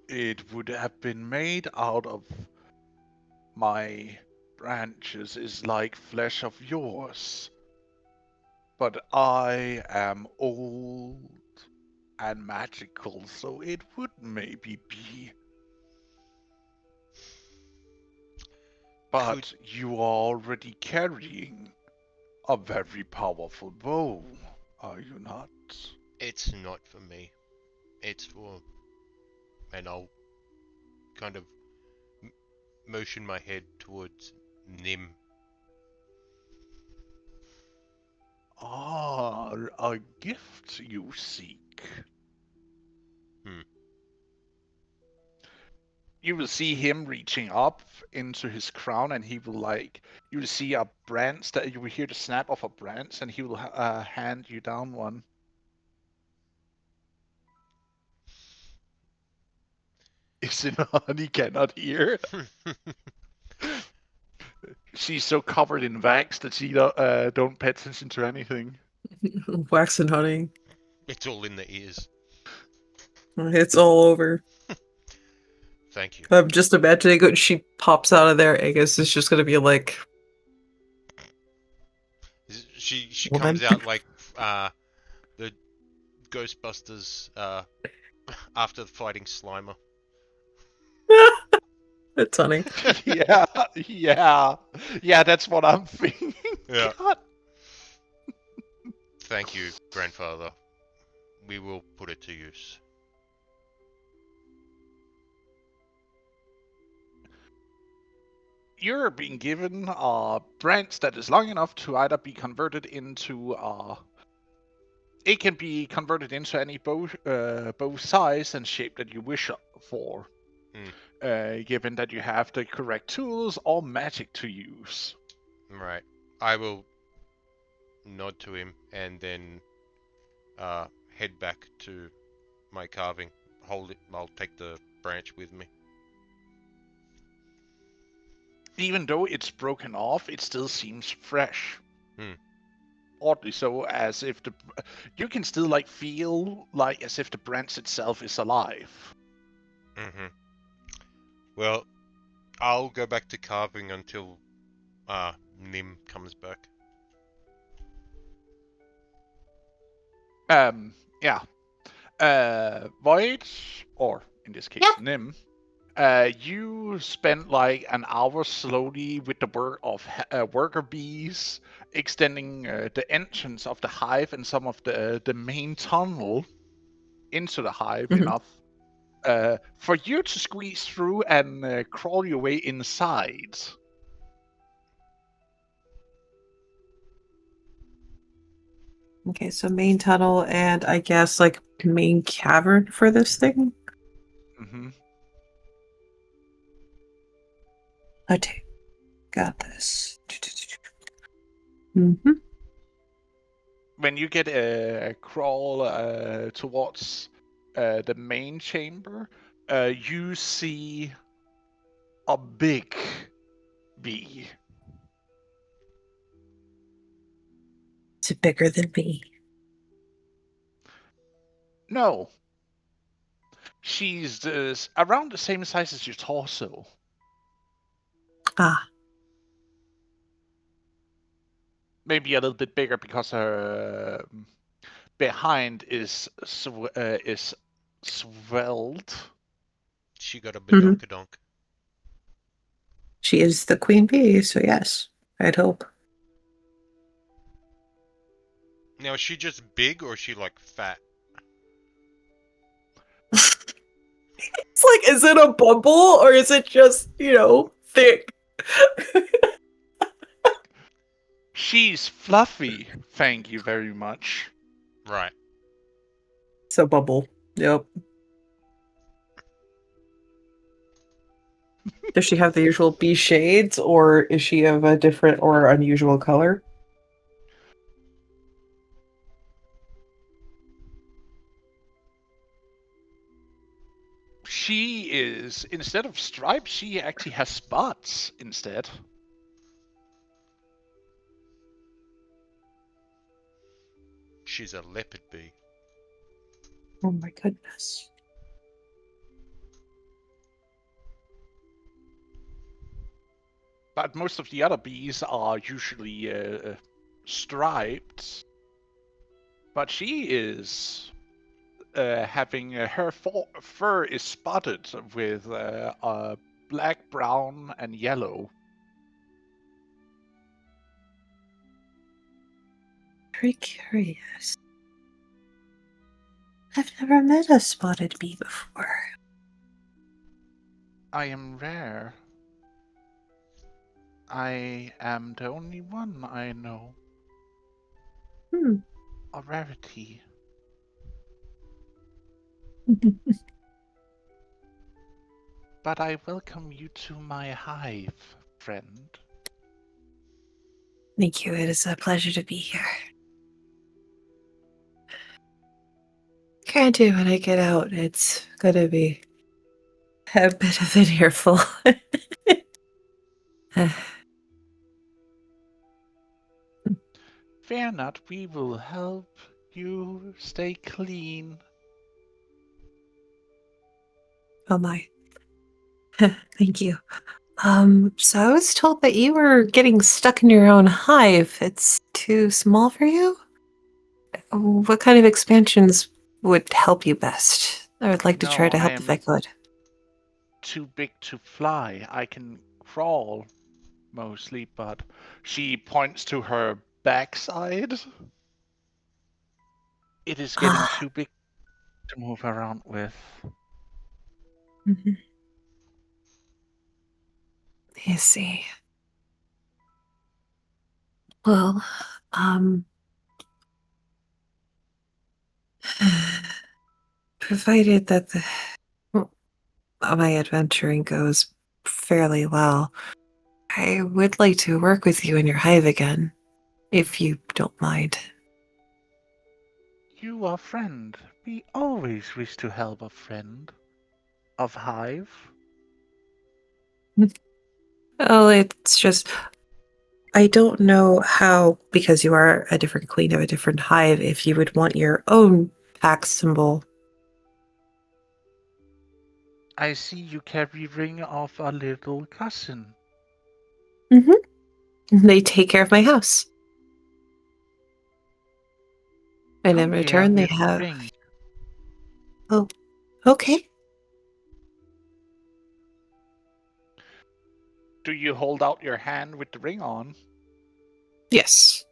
It would have been made out of my branches is like flesh of yours. But I am old and magical, so it would maybe be. But you are already carrying a very powerful bow, are you not? It's not for me. It's for... And I'll kind of motion my head towards Nim. Ah, a gift you seek. You will see him reaching up into his crown, and he will you will see a branch that you will hear the snap of a branch, and he will hand you down one. Is it on? He cannot hear. She's so covered in wax that she don't pay attention to anything. Wax and honey. It's all in the ears. It's all over. Thank you. I'm just imagining when she pops out of there, Angus is just gonna be like, She woman. comes out like the Ghostbusters after fighting Slimer. It's funny. Yeah, that's what I'm thinking. Yeah. God. Thank you, grandfather. We will put it to use. You're being given a branch that is long enough to either be converted into it can be converted into any both size and shape that you wish for, given that you have the correct tools or magic to use. Right. I will nod to him and then head back to my carving. Hold it. I'll take the branch with me. Even though it's broken off, it still seems fresh. Hmm. Oddly so, as if you can still feel as if the branch itself is alive. Mm-hmm. Well, I'll go back to carving until Nim comes back. Yeah. Void, or in this case, Yeah. Nim, you spent an hour slowly with the work of worker bees, extending the entrance of the hive and some of the main tunnel into the hive Mhm. enough for you to squeeze through and crawl your way inside. Okay, so main tunnel and I guess like main cavern for this thing. Mm-hmm. Okay, got this. Mm-hmm. When you get a crawl towards the main chamber, you see a big bee. Is it bigger than me? No, she's around the same size as your torso. Ah, Maybe a little bit bigger because her behind is swelled. She got a Mhm. badonkadonk. She is the queen bee, so yes, I'd hope. Now, is she just big or is she like fat? It's like, is it a bubble or is it just, thick? She's fluffy, thank you very much. Right. It's a bubble. Yep. Does she have the usual bee shades or is she of a different or unusual color? She is, instead of stripes, she actually has spots instead. She's a leopard bee. Oh my goodness. But most of the other bees are usually striped. But she is having her fur is spotted with black, brown, and yellow. Very curious. I've never met a spotted bee before. I am rare. I am the only one I know. Hmm. A rarity. But I welcome you to my hive, friend. Thank you. It is a pleasure to be here. Granted, when I get out, it's gonna be a bit of an earful. Fear not, we will help you stay clean. Oh my. Thank you. So I was told that you were getting stuck in your own hive. It's too small for you? What kind of expansions would help you best? I would like to No, try to I help if I am could. too big to fly. I can crawl mostly, but she points to her backside. It is getting Ah, too big to move around with. mhm. I see. Well, um, provided that my adventuring goes fairly well, I would like to work with you in your hive again, if you don't mind. You are friend. We always wish to help a friend of Hive. Oh, it's just I don't know how, because you are a different queen of a different hive, if you would want your own pack symbol. I see you carry ring of a little cousin. They take care of my house. And in Come here return, they with the have. ring. Oh, okay. Do you hold out your hand with the ring on? Yes.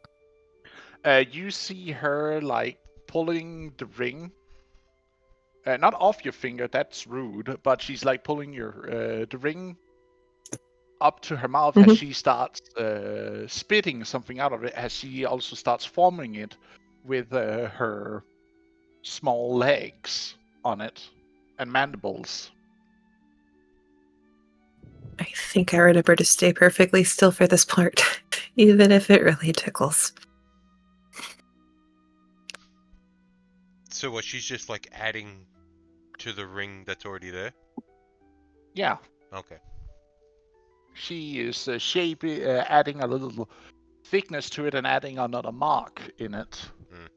You see her like pulling the ring, not off your finger. That's rude. But she's like pulling your the ring up to her mouth as Hmm. she starts spitting something out of it. As she also starts forming it with her small legs on it and mandibles. I think I remember to stay perfectly still for this part, even if it really tickles. So what? She's just like adding to the ring that's already there. Yeah, Okay. she is adding a little thickness to it and adding another mark in it. Mm.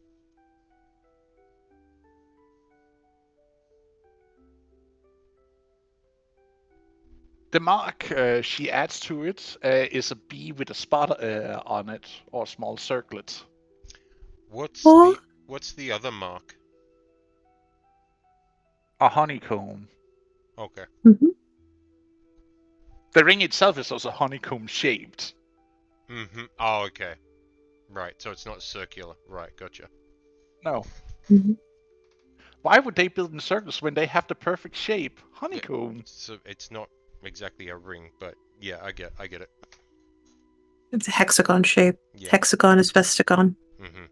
The mark she adds to it is a bee with a spot on it, or a small circlet. What's Oh, the other mark? A honeycomb. Okay. hmm. The ring itself is also honeycomb shaped. Mm-hmm. Oh, okay. Right. So it's not circular. Right. Gotcha. No. Hmm. Why would they build in circles when they have the perfect shape? Yeah. Honeycomb. So it's not exactly a ring, but yeah, I get it. It's a hexagon shape. Yeah. Hexagon is vestagon. Mm-hmm.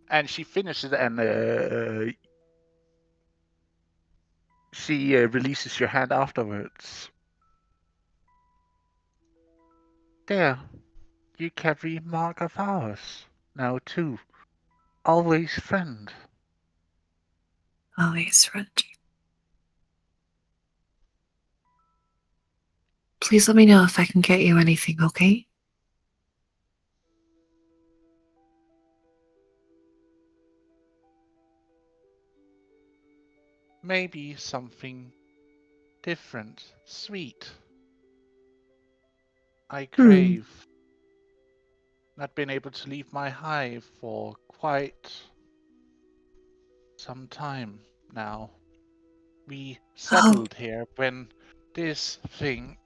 And she finishes it, and she releases your hand afterwards. There, you carry mark of ours. Now too. Always friend. Always friend. Please let me know if I can get you anything, okay? Maybe something different, sweet. I Hmm. crave. Not been able to leave my hive for quite some time now. We Oh, settled here when this thing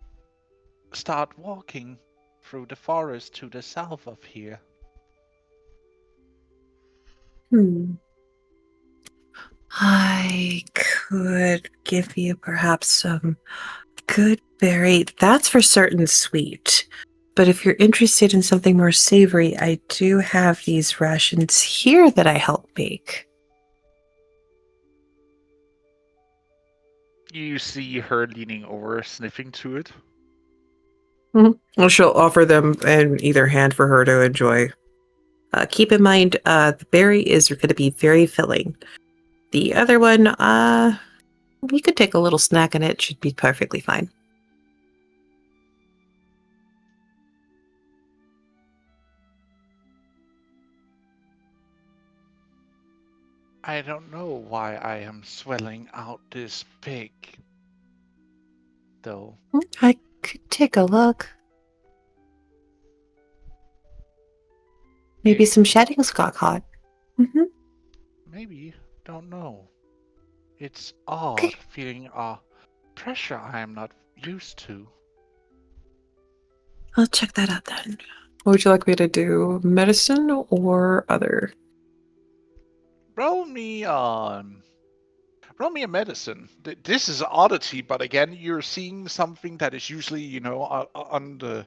start walking through the forest to the south of here. hmm. I could give you perhaps some good berry. That's for certain sweet. But if you're interested in something more savory, I do have these rations here that I help make. You see her leaning over, sniffing to it. Well, she'll offer them in either hand for her to enjoy. Keep in mind, the berry is going to be very filling. The other one, you could take a little snack and it should be perfectly fine. I don't know why I am swelling out this big, though. I could take a look. Maybe some sheddings got caught. Mm-hmm. Maybe, don't know. It's odd Okay. feeling a pressure I am not used to. I'll check that out then. What would you like me to do? Medicine or other? Roll me roll me a medicine. This is an oddity, but again, you're seeing something that is usually, on the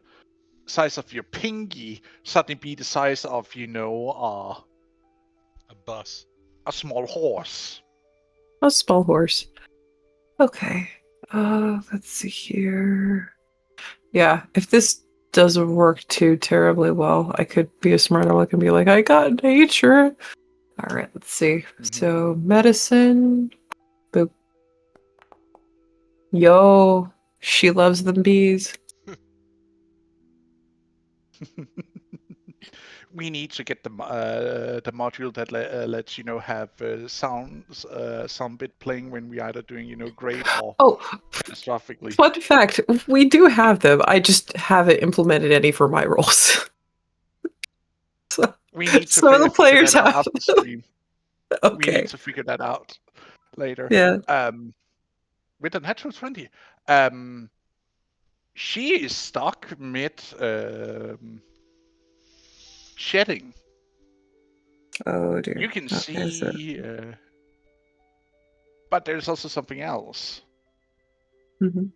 size of your pinky, suddenly be the size of, A bus. a small horse. A small horse. Okay. Let's see here. Yeah, if this doesn't work too terribly well, I could be a smart aleck and be like, I got nature. All right, let's see. So, medicine. Boop. Yo, she loves them bees. We need to get the module that lets have sound bit playing when we either doing great or Oh, catastrophically. fun fact, we do have them. I just haven't implemented any for my roles. So, We need to some of the figure players that out have. after the stream. We Okay. need to figure that out later. Yeah. With a natural 20, she is stuck mid shedding. Oh dear. You can Okay, so see, but there's also something else. mhm.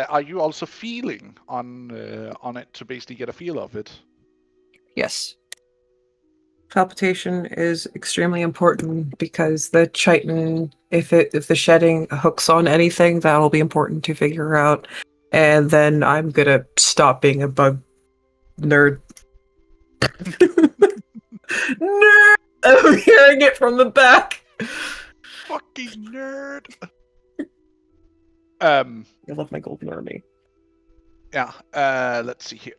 Are you also feeling on it to basically get a feel of it? Yes. Palpitation is extremely important because the chitin, if the shedding hooks on anything, that'll be important to figure out. And then I'm gonna stop being a bug nerd. Nerd! I'm hearing it from the back. Fucking nerd. I love my golden army. Yeah. Let's see here.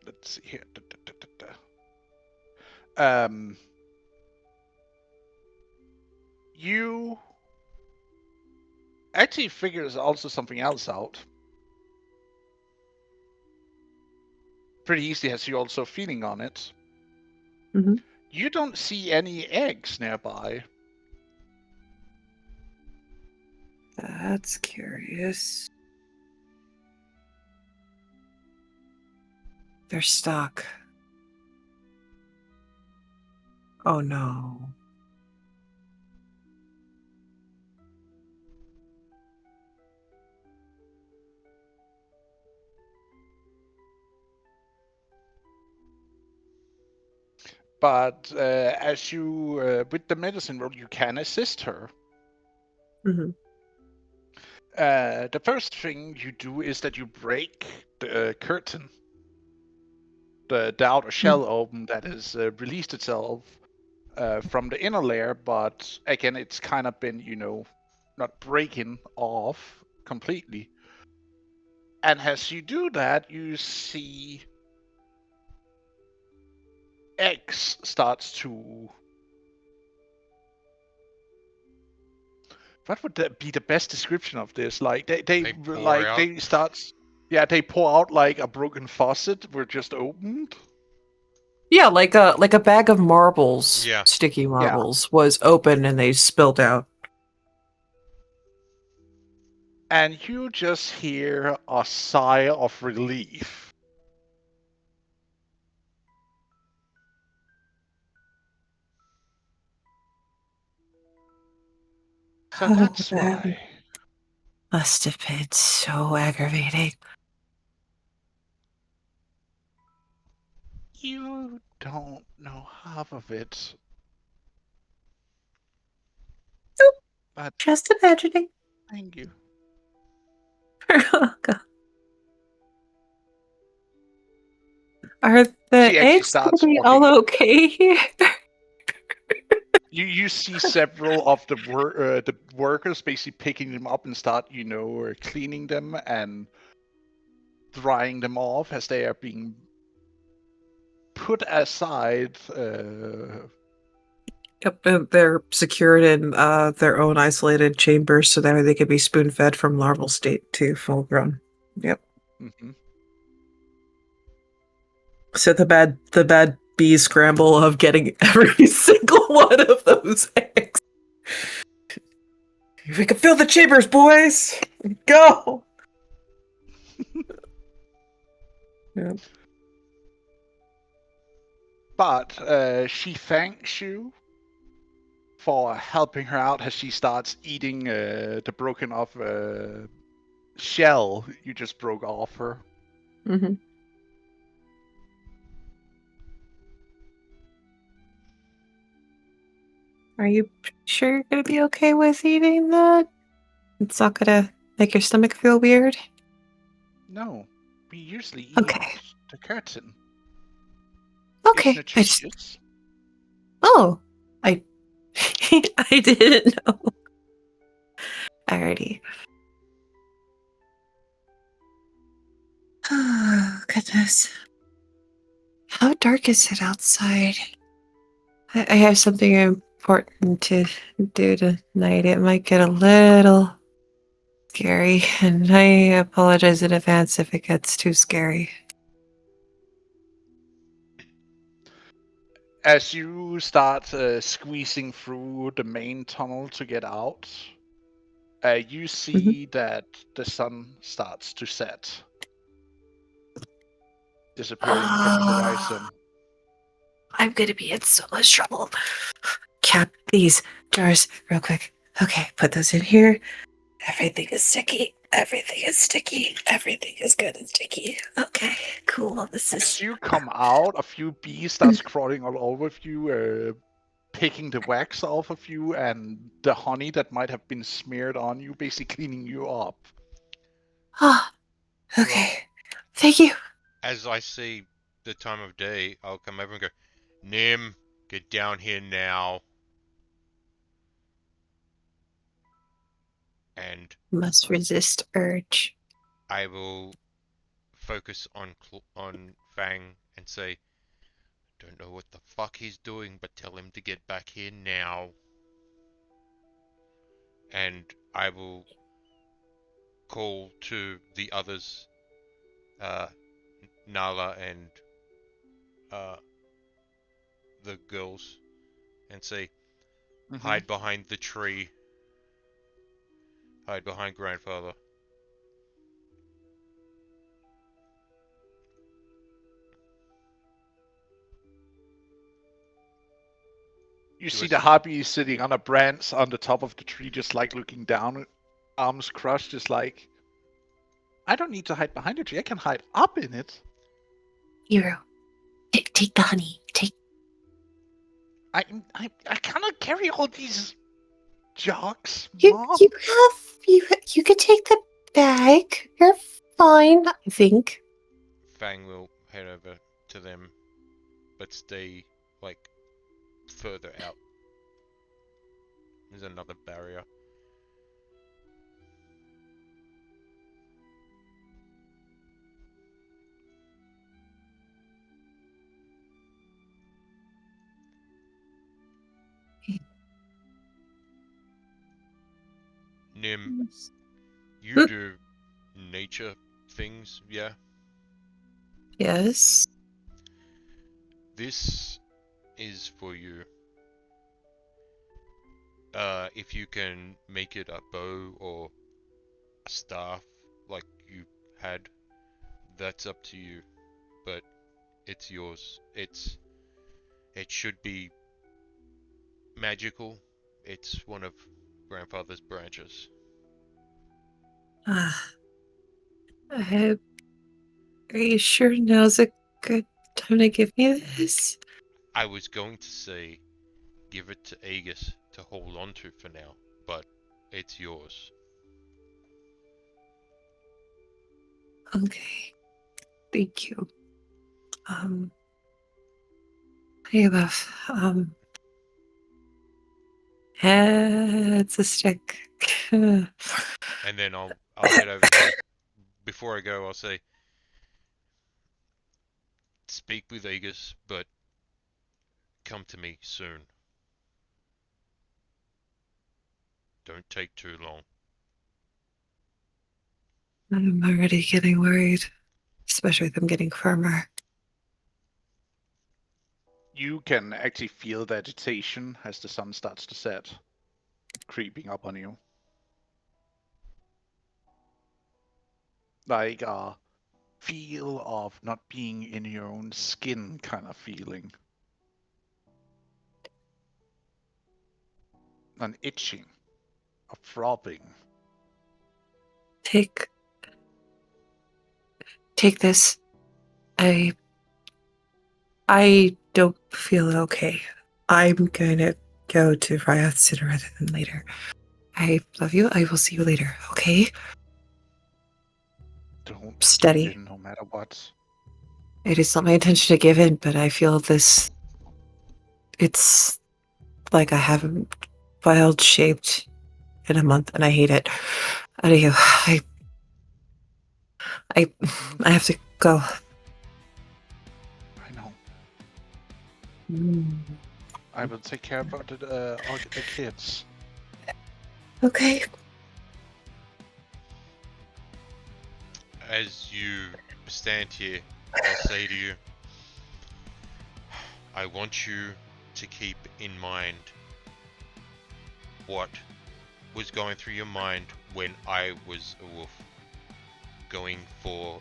You actually figures also something else out. Pretty easy as you also feeling on it. Mhm. You don't see any eggs nearby. That's curious. They're stuck. Oh no. But as you, with the medicine roll, you can assist her. Mhm. The first thing you do is that you break the curtain, the outer shell open that has released itself from the inner layer, but again, it's kind of been, not breaking off completely. And as you do that, you see X starts to. What would that be the best description of this? Like They pour out. they starts. Yeah, they pour out like a broken faucet were just opened. Yeah, like a bag of marbles, Yeah. sticky marbles, was open and they spilled out. And you just hear a sigh of relief. So that's Oh, that why. must have been so aggravating. You don't know half of it. Nope. But Just imagining. thank you. Oh, God. Are She the actually eggs starts gonna be walking. all okay here? You see several of the workers basically picking them up and start cleaning them and drying them off as they are being put aside. Yep, and they're secured in their own isolated chambers, so that way they can be spoon fed from larval state to full grown. Yep. Mm-hmm. So the bad bee scramble of getting every single one of those eggs. We can fill the chambers, boys. Go. Yep. But she thanks you for helping her out as she starts eating the broken off shell you just broke off her. Mm-hmm. Are you sure you're gonna be okay with eating that? It's not gonna make your stomach feel weird? No, we usually eat Okay. the curtain. It's Okay. nutritious. Oh, I I didn't know. Alrighty. Oh, goodness. How dark is it outside? I have something important to do tonight. It might get a little scary, and I apologize in advance if it gets too scary. As you start squeezing through the main tunnel to get out, you see that the sun starts to set, disappearing from the horizon. I'm gonna be in so much trouble. Cap these jars real quick. Okay, put those in here. Everything is sticky. Everything is sticky. Everything is good and sticky. Okay, cool. This As is. you come out, a few bees starts crawling all over you, picking the wax off of you and the honey that might have been smeared on you, basically cleaning you up. Ah, Well, okay. Thank you. as I see the time of day, I'll come over and go, Nim, get down here now. And Must resist urge. I will focus on Fang and say, don't know what the fuck he's doing, but tell him to get back here now. And I will call to the others, uh, Nala and uh, the girls, and say, Mm-hmm. hide behind the tree, hide behind grandfather. You Do see I the see? harpy sitting on a branch on the top of the tree, just like looking down, arms crossed, just like, I don't need to hide behind the tree. I can hide up in it. Hero, take the honey. Take. I cannot carry all these jugs, You Mom. you have you could take the bag. You're fine, I think. Fang will head over to them, but stay like further out. There's another barrier. Nim, you Hmm. do nature things, yeah? Yes. This is for you. If you can make it a bow or a staff like you had, that's up to you. But it's yours. It should be magical. It's one of grandfather's branches. Ah, are you sure now's a good time to give me this? I was going to say give it to Aegis to hold on to for now, but it's yours. Okay. Thank you. Um, hey, love. It's a stick. And then I'll head over there. Before I go, I'll say speak with Aegis, but come to me soon. Don't take too long. I'm already getting worried, especially with them getting firmer. You can actually feel the agitation as the sun starts to set, creeping up on you. Like a feel of not being in your own skin kind of feeling. An itching, a throbbing. Take this. I don't feel okay. I'm gonna go to Ryoth sooner rather than later. I love you. I will see you later, okay? Don't give Steady. in no matter what. It is not my intention to give in, but I feel this. It's like I haven't wild shaped in a month, and I hate it. Anywho, I have to go. I know. Mm. I will take care about the kids. Okay. As you stand here, I'll say to you, I want you to keep in mind what was going through your mind when I was a wolf, going for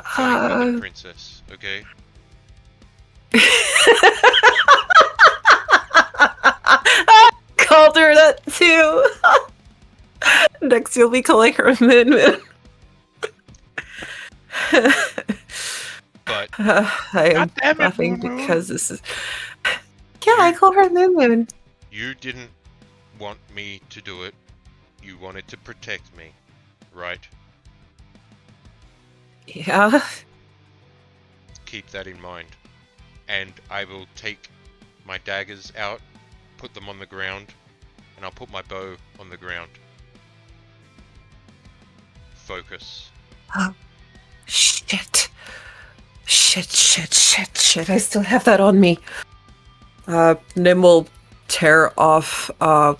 finding the princess, okay? Called her that too. Next, you'll be calling her Moon Moon. But I am God damn it, laughing Moon Moon. because this is. Yeah, I call her Moon Moon. you didn't want me to do it. You wanted to protect me, right? Yeah. Keep that in mind. And I will take my daggers out, put them on the ground, and I'll put my bow on the ground. Focus. Oh, shit. Shit. I still have that on me. Nim will tear off the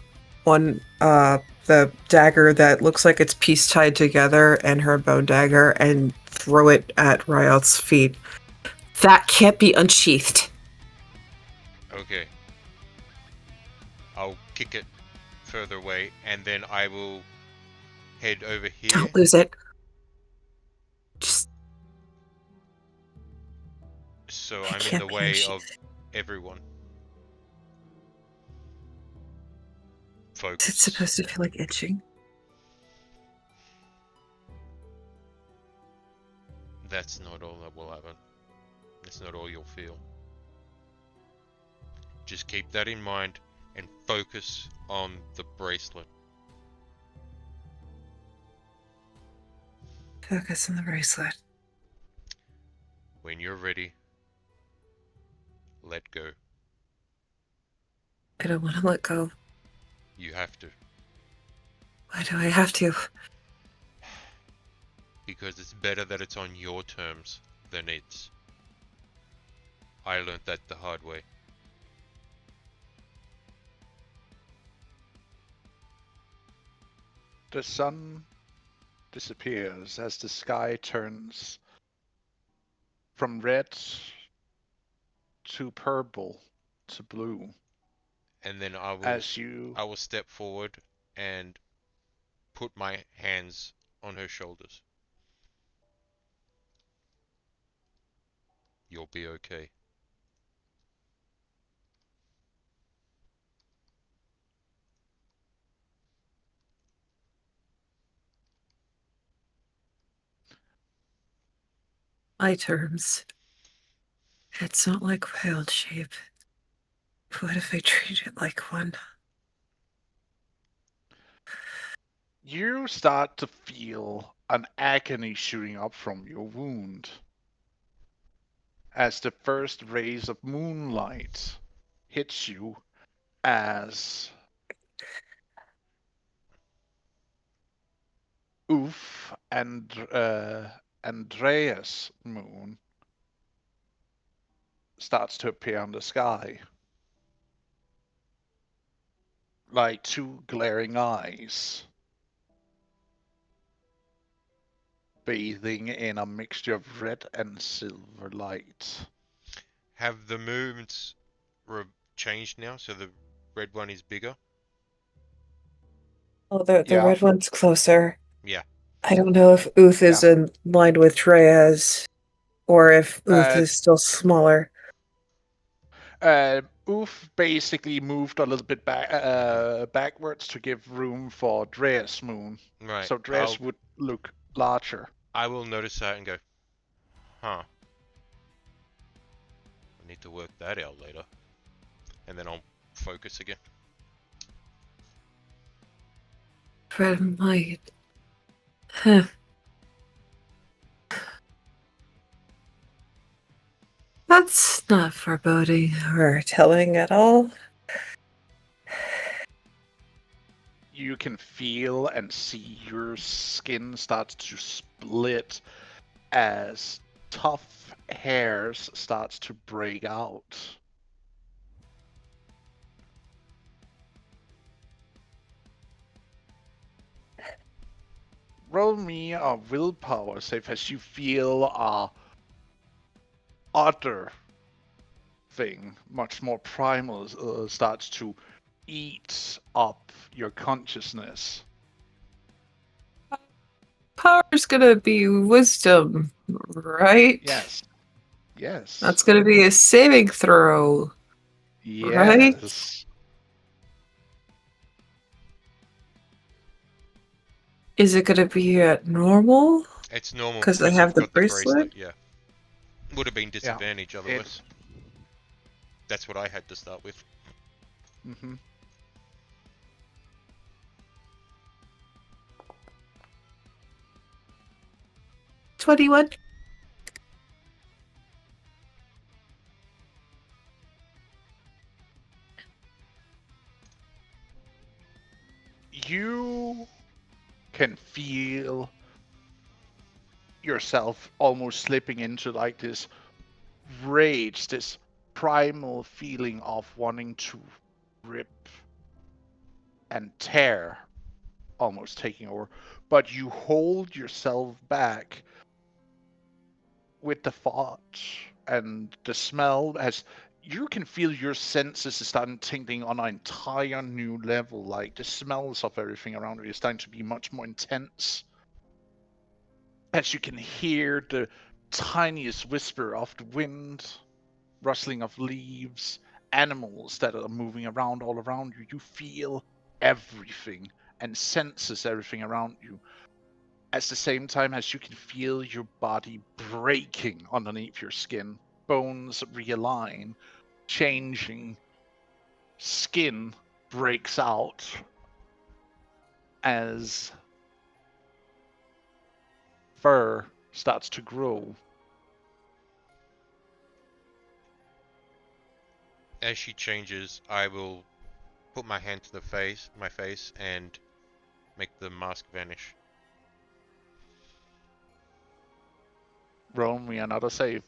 dagger that looks like it's piece tied together and her bone dagger and throw it at Ryoth's feet. That can't be unsheathed. Okay. I'll kick it further away, and then I will head over here. Don't lose it. Just So it I'm in can't the be way unsheathed. of everyone. Is Focus. it supposed to feel like itching? That's not all that will happen. That's not all you'll feel. Just keep that in mind and focus on the bracelet. Focus on the bracelet. When you're ready, let go. I don't want to let go. You have to. Why do I have to? Because it's better that it's on your terms than its. I learnt that the hard way. The sun disappears as the sky turns from red to purple to blue. And then As you I will step forward and put my hands on her shoulders. You'll be okay. My terms. It's not like wild shape. What if I treat it like one? you start to feel an agony shooting up from your wound as the first rays of moonlight hits you as Oof and Andreas Moon starts to appear on the sky. Like two glaring eyes. Bathing in a mixture of red and silver light. Have the moons changed now, so the red one is bigger? Oh, the Yeah. red one's closer. Yeah. I don't know if Uth is Yeah. in line with Treyas, or if Uth is still smaller. Oof basically moved a little bit backwards to give room for Drea's moon. Right. So Drea's would look larger. I will notice that and go, huh. I need to work that out later. And then I'll focus again. Red and white. Huh. That's not foreboding or telling at all. You can feel and see your skin starts to split as tough hairs starts to break out. Roll me a willpower save as you feel a other thing, much more primal, starts to eat up your consciousness. Power's gonna be wisdom, right? Yes. Yes. That's gonna be a saving throw. yes. right? Is it gonna be at normal? It's normal 'Cause I because have I've the got bracelet? Yeah. Would have been disadvantage otherwise. That's what I had to start with. Mm-hmm. $21. You can feel yourself almost slipping into like this rage, this primal feeling of wanting to rip and tear, almost taking over. But you hold yourself back with the thought and the smell as you can feel your senses starting tingling on an entire new level. Like the smells of everything around you is starting to be much more intense. As you can hear the tiniest whisper of the wind, rustling of leaves, animals that are moving around all around you. You feel everything and senses everything around you. At the same time as you can feel your body breaking underneath your skin, bones realign, changing, skin breaks out as fur starts to grow. As she changes, I will put my hand to my face, and make the mask vanish. Roll me another save.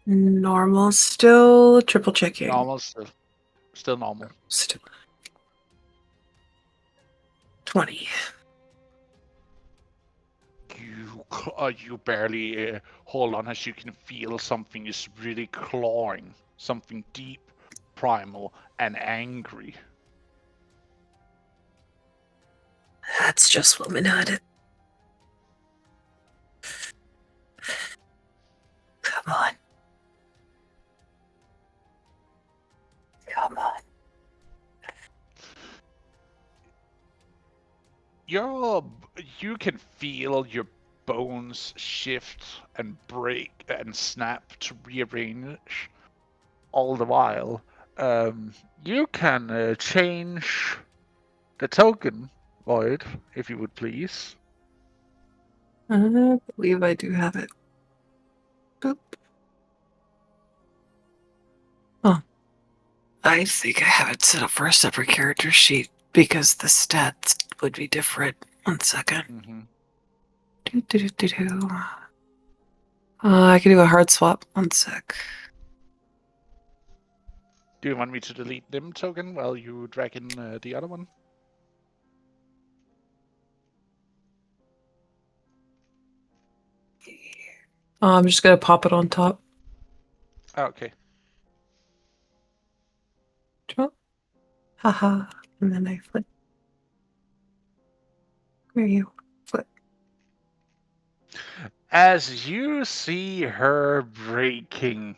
Normal still, triple checking. Normal, still normal. Still. 20. You barely hold on as you can feel something is really clawing, something deep, primal, and angry. That's just womanhood. Come on. Come on. You can feel your bones shift and break and snap to rearrange all the while. You can change the token, Void, if you would please. I believe I do have it. Boop. Oh. I think I have it set up for a separate character sheet because the stats would be different. 1 second. Mm-hmm. I can do a hard swap. One sec. Do you want me to delete them token while you drag in the other one? I'm just gonna pop it on top. Oh, okay. Drop. Haha. And then I flip. Where are you? Flip. As you see her breaking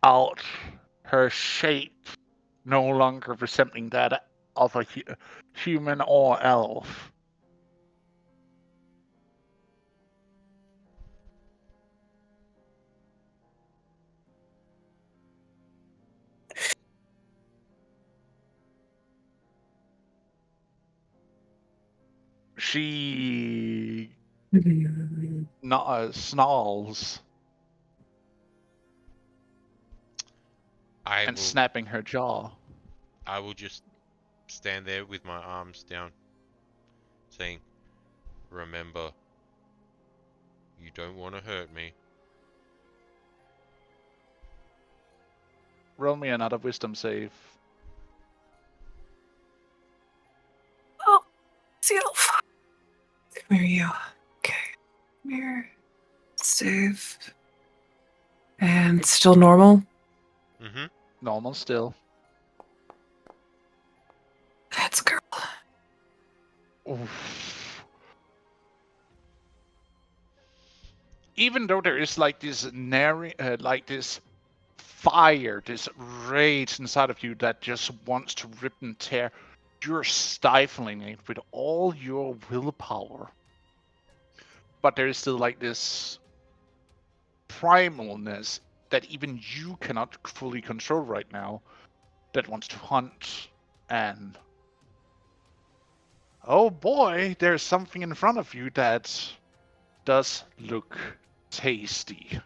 out, her shape no longer resembling that of a human or elf. She snarls I and will. snapping her jaw. I will just stand there with my arms down, saying, "Remember, you don't want to hurt me." Roll me another wisdom save. Oh, seal. Where are you? Okay. Come here. Save. And still normal? Mm-hmm. Normal still. That's girl. Oof. Even though there is like this like this fire, this rage inside of you that just wants to rip and tear, you're stifling it with all your willpower. But there is still like this primalness that even you cannot fully control right now that wants to hunt and oh boy, there's something in front of you that does look tasty.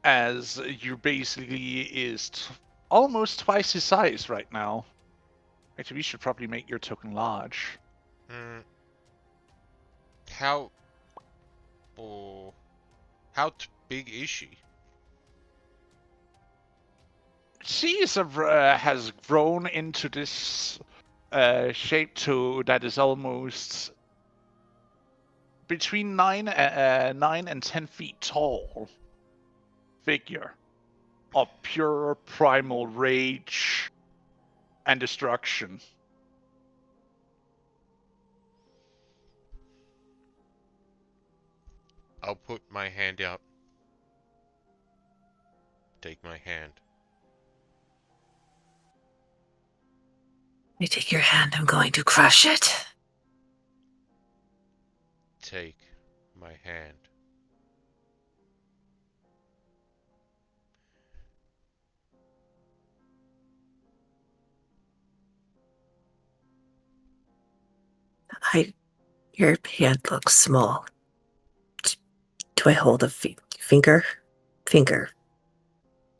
As you basically is almost twice his size right now. Actually, we should probably make your token large. Mm. How? Oh, how big is she? She is has grown into this shape to that is almost between 9 and 10 feet tall figure of pure primal rage and destruction. I'll put my hand out. Take my hand. You take your hand, I'm going to crush it. Take my hand. Your hand looks small. Do I hold a finger? Finger.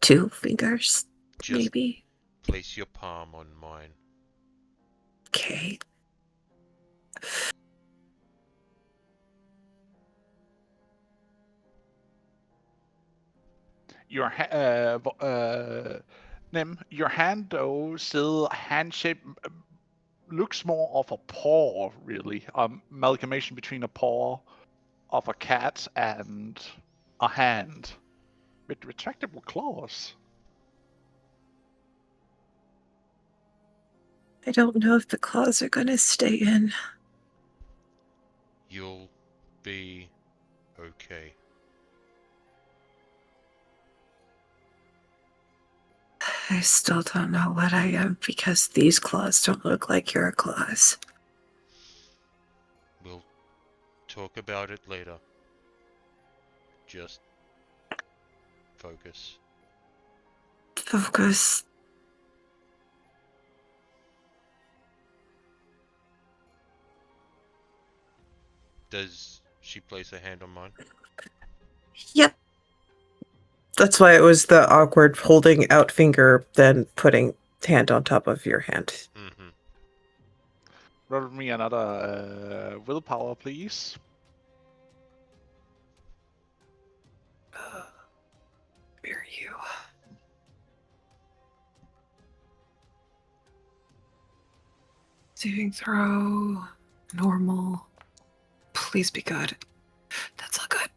2 fingers, Just maybe? place your palm on mine. Okay. Your Nim, your hand though still hand shape looks more of a paw, really. Amalgamation between a paw of a cat and a hand with retractable claws. I don't know if the claws are gonna stay in. You'll be okay. I still don't know what I am because these claws don't look like your claws. We'll talk about it later. Just focus. Focus. Does she place a hand on mine? Yep. That's why it was the awkward holding out finger, then putting hand on top of your hand. Mm-hmm. Roll me another willpower, please. Where are you? Saving throw. Normal. Please be good. That's all good.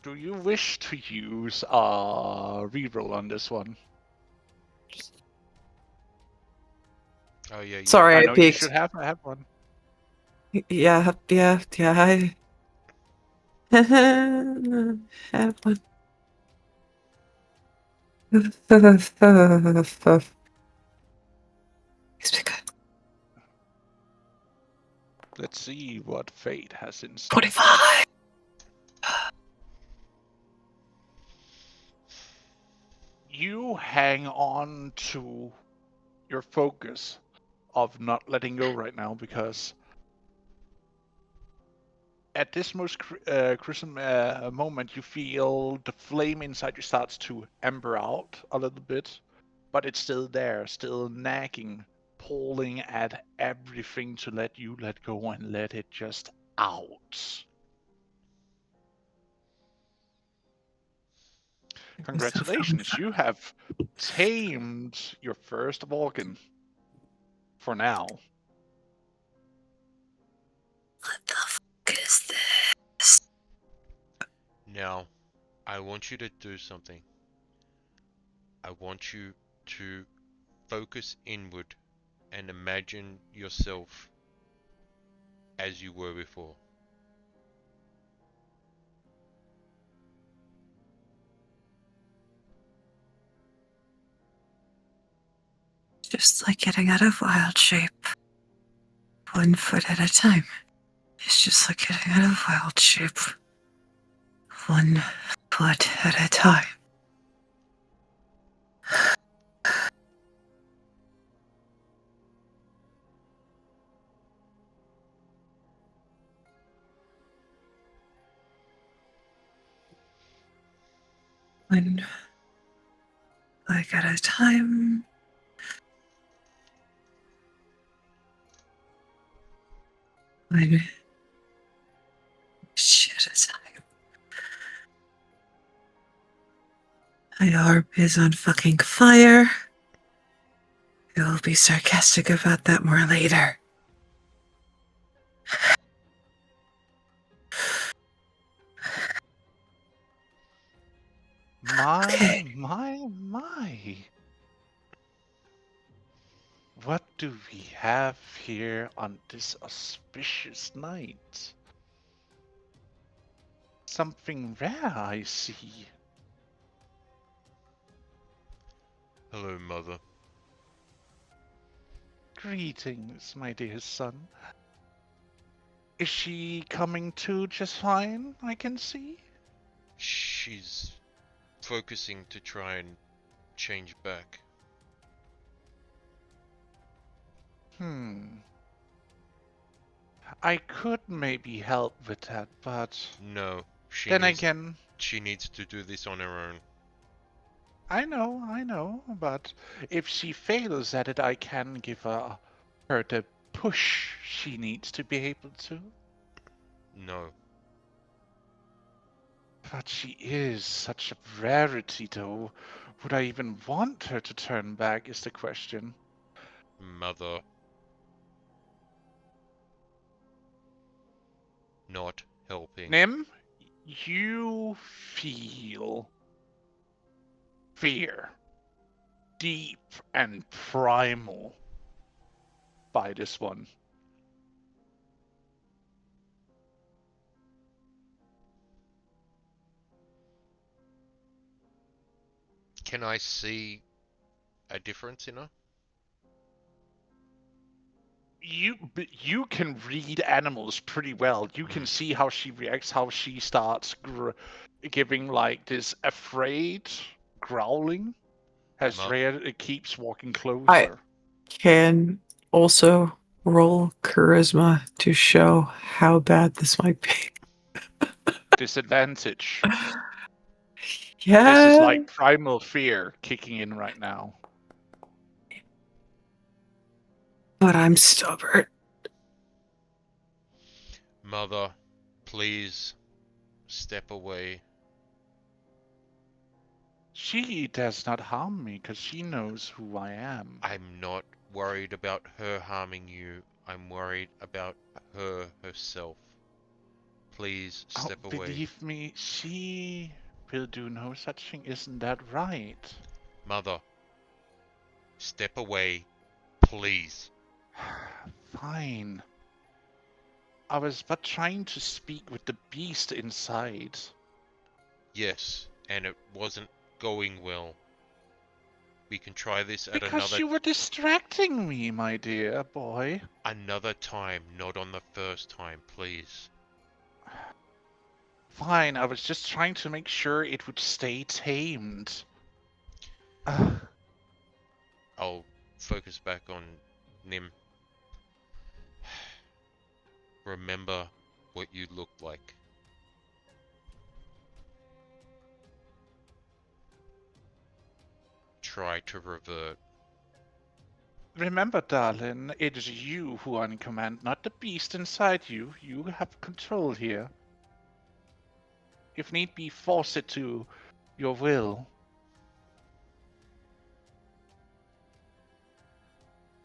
Do you wish to use a reroll on this one? Oh yeah. Sorry, I I know you peeked. should have one. Yeah. I have one. Please be good. Let's see what fate has in store. 25. You hang on to your focus of not letting go right now because at this most crucial moment, you feel the flame inside you starts to ember out a little bit, but it's still there, still nagging, pulling at everything to let you let go and let it just out. Congratulations, you have tamed your first Vulcan. For now. What the fuck is this? Now, I want you to do something. I want you to focus inward and imagine yourself as you were before. Just like getting out of wild shape. 1 foot at a time. It's just like getting out of wild shape. 1 foot at a time. One leg at a time. One shit at a time. My arm is on fucking fire. I will be sarcastic about that more later. My. What do we have here on this auspicious night? Something rare, I see. Hello, Mother. Greetings, my dear son. Is she coming to just fine, I can see? She's focusing to try and change back. I could maybe help with that, but No, then again, she needs to do this on her own. I know, but if she fails at it, I can give her the push she needs to be able to. No. But she is such a rarity, though. Would I even want her to turn back, is the question. Mother. Not helping. Nim, you feel fear. Deep and primal by this one. Can I see a difference in her? You can read animals pretty well. You can see how she reacts, how she starts giving like this afraid growling as Rhea keeps walking closer. Can also roll charisma to show how bad this might be. Disadvantage. Yeah. This is like primal fear kicking in right now. But I'm stubborn. Mother, please step away. She does not harm me because she knows who I am. I'm not worried about her harming you. I'm worried about her herself. Please step away. Believe me, she will do no such thing. Isn't that right? Mother, step away, please. Fine. I was but trying to speak with the beast inside. Yes, and it wasn't going well. We can try this at Because you were distracting me, my dear boy. another time, not on the first time, please. Fine, I was just trying to make sure it would stay tamed. I'll focus back on Nim. Remember what you looked like. Try to revert. Remember, darling, it is you who are in command, not the beast inside you. You have control here. If need be, force it to your will.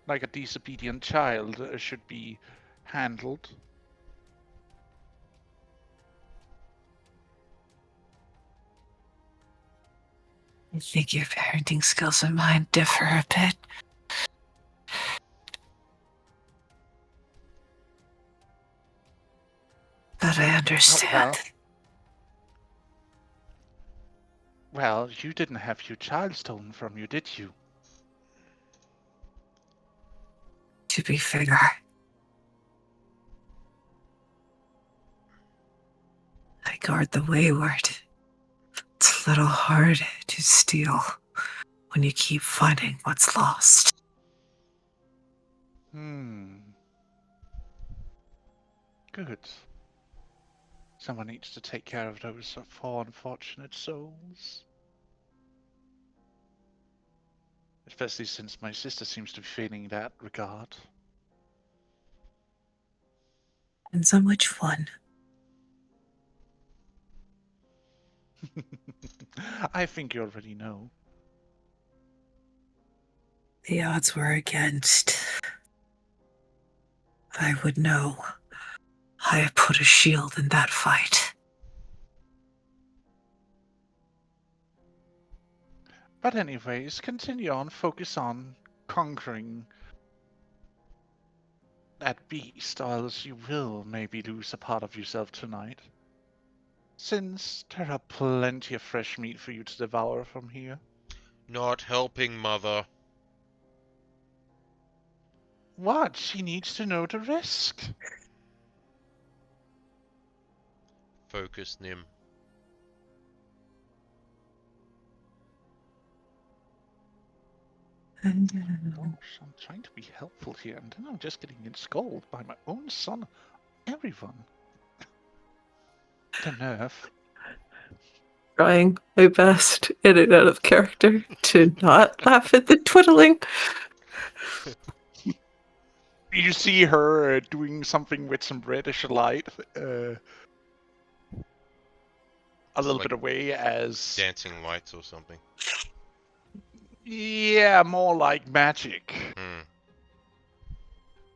Like a disobedient child should be handled. I think your parenting skills and mine differ a bit. But I understand. Well, you didn't have your child stolen from you, did you? To be fair, I guard the wayward. It's a little hard to steal when you keep finding what's lost. Good. Someone needs to take care of those four unfortunate souls. Especially since my sister seems to be feeling that regard. Depends on which one. I think you already know. The odds were against. I would know. I put a shield in that fight. But anyways, continue on, focus on conquering that beast, or else you will maybe lose a part of yourself tonight. Since there are plenty of fresh meat for you to devour from here. Not helping, Mother. What? She needs to know the risk. Focus, Nim. Gosh, I'm trying to be helpful here, and then I'm just getting scolded by my own son. Everyone. The nerve. Trying my best in and out of character to not laugh at the twiddling. You see her doing something with some reddish light a little like bit away as... Dancing lights or something. Yeah, more like magic. Hmm.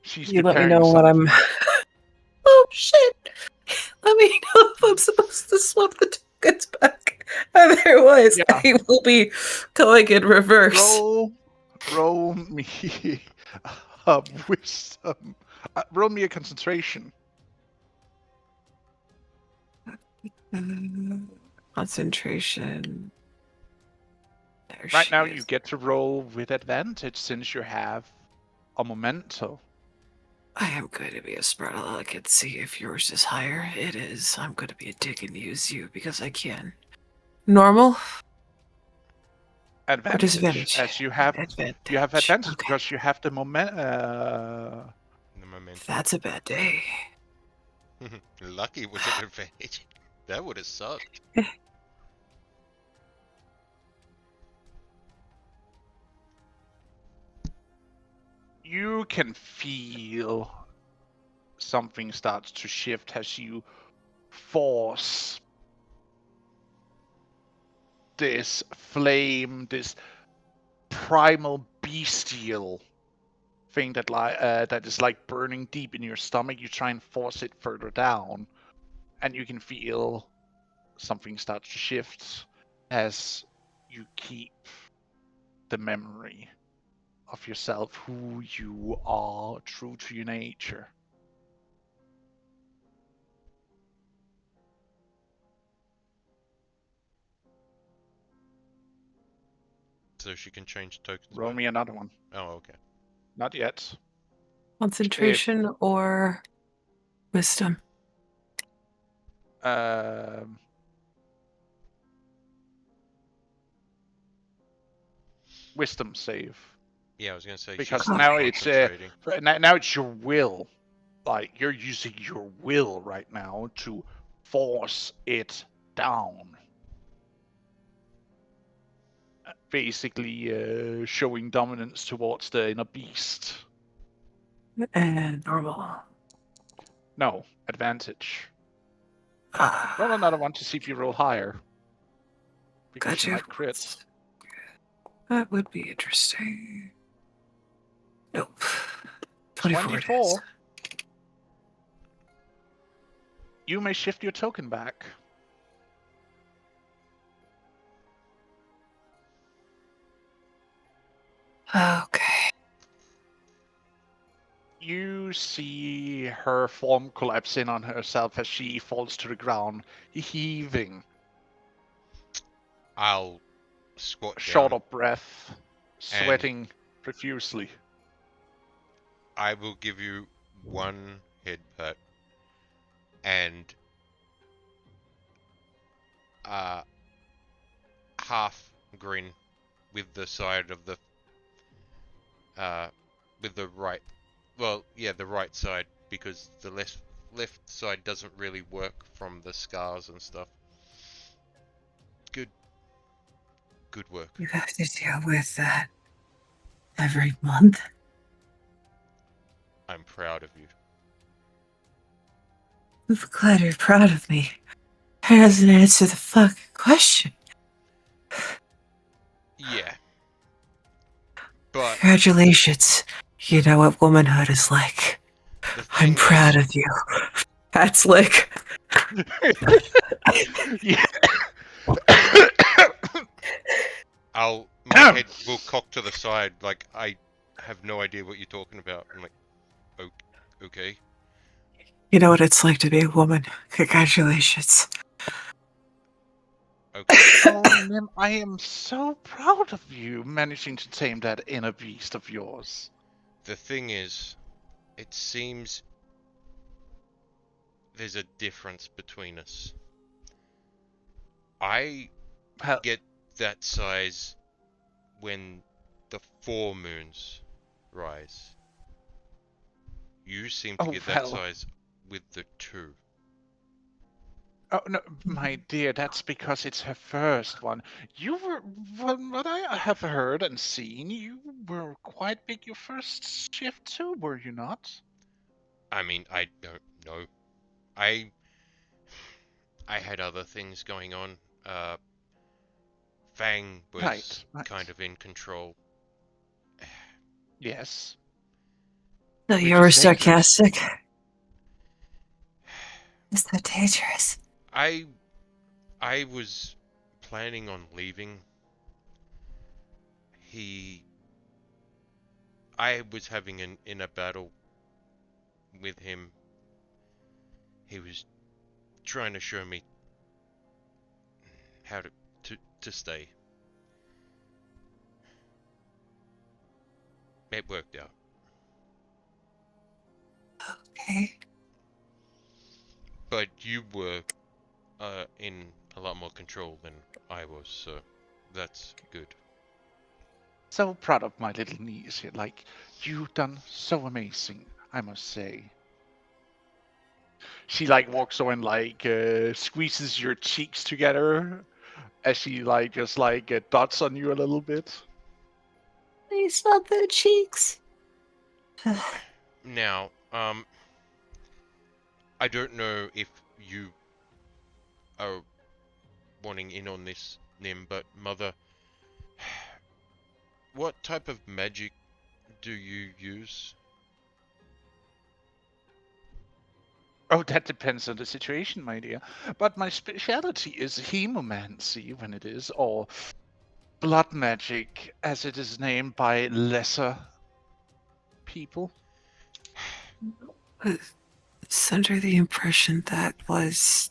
She's You let me preparing know what I'm... something. Oh, shit! Let me know if I'm supposed to swap the tokens back. Otherwise, Yeah. I will be going in reverse. Roll me a wisdom. Roll me a concentration. Concentration. There Right she now, is. you get to roll with advantage since you have a memento. I am going to be a smart aleck and see if yours is higher. It is. I'm going to be a dick and use you because I can. Normal? Advantage, disadvantage? as you have Advantage. you have advantage Okay. because you have the The momentum. That's a bad day. Lucky with an advantage. That would have sucked. You can feel something starts to shift as you force this flame, this primal bestial thing that is like burning deep in your stomach. You try and force it further down, and you can feel something starts to shift as you keep the memory of yourself, who you are, true to your nature. So she can change tokens Roll back. me another one. Oh, okay. Not yet. Concentration or wisdom? Um, wisdom save. Yeah, I was gonna say Because she's still now concentrating. now it's your will. Like you're using your will right now to force it down. Basically, showing dominance towards the inner beast. And normal. No, advantage. Ah, Roll another one to see if you roll higher. Because got you you. might crit. That would be interesting. Nope. 24 it is. 24. You may shift your token back. Okay. You see her form collapse in on herself as she falls to the ground, heaving, I'll squat short down. of breath, sweating profusely. I will give you one head pat and half grin with the side of the with the right. Well, yeah, the right side because the left side doesn't really work from the scars and stuff. Good work. You have to deal with that every month. I'm proud of you. I'm glad you're proud of me. That doesn't answer the fucking question. Yeah. But Congratulations. You know what womanhood is like. the I'm thing proud is, of you. That's like. Yeah. my head will cock to the side like I have no idea what you're talking about. I'm like, okay. You know what it's like to be a woman. Congratulations. Okay. Oh, Nim, I am so proud of you managing to tame that inner beast of yours. The thing is, it seems there's a difference between us. I Well, get that size when the 4 moons rise. You seem to oh, get that well. size with the 2. Oh, no, my dear, that's because it's her first one. You were, from what I have heard and seen, you were quite big your first shift too, were you not? I mean, I don't know. I had other things going on. Fang was Right. kind of in control. Yes. No, Which you were is dangerous. sarcastic. Is that dangerous? I was planning on leaving. I was having an inner battle with him. He was trying to show me how to stay. It worked out. Okay. But you were in a lot more control than I was, so that's good. So proud of my little niece here. Like, you've done so amazing, I must say. She like walks over and like squeezes your cheeks together as she like just like dots on you a little bit. Please, not the cheeks. Now, I don't know if you are wanting in on this, Nim, but Mother, what type of magic do you use? Oh, that depends on the situation, my dear. But my specialty is hemomancy when it is, or blood magic as it is named by lesser people. Was under the impression that was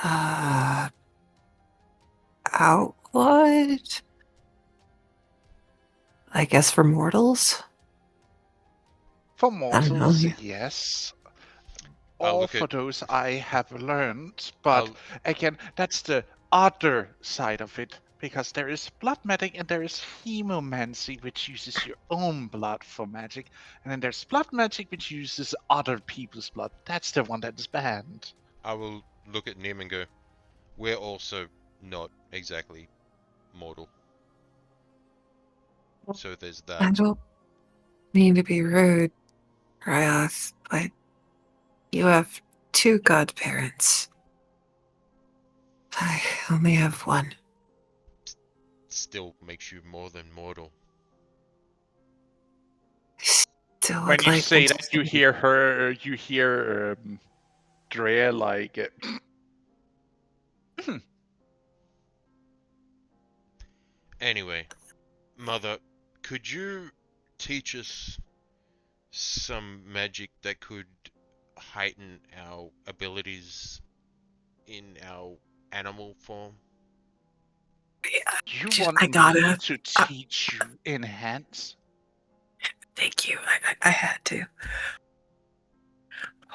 uh outlawed. I guess for mortals. For I don't know. mortals, yes. I'll Or look for at. those I have learned, but I'll, again, that's the other side of it, because there is blood magic and there is hemomancy, which uses your own blood for magic, and then there's blood magic, which uses other people's blood. That's the one that is banned. I will look at Nim and go, we're also not exactly mortal. So there's I that. don't mean to be rude, Ryoth, but you have two godparents. I only have one. Still makes you more than mortal. Still When would you like them say to that, you hear Drea like, Anyway, Mother, could you teach us some magic that could heighten our abilities in our animal form? you Just, want I me gotta. to teach you enhance? Thank you. I had to.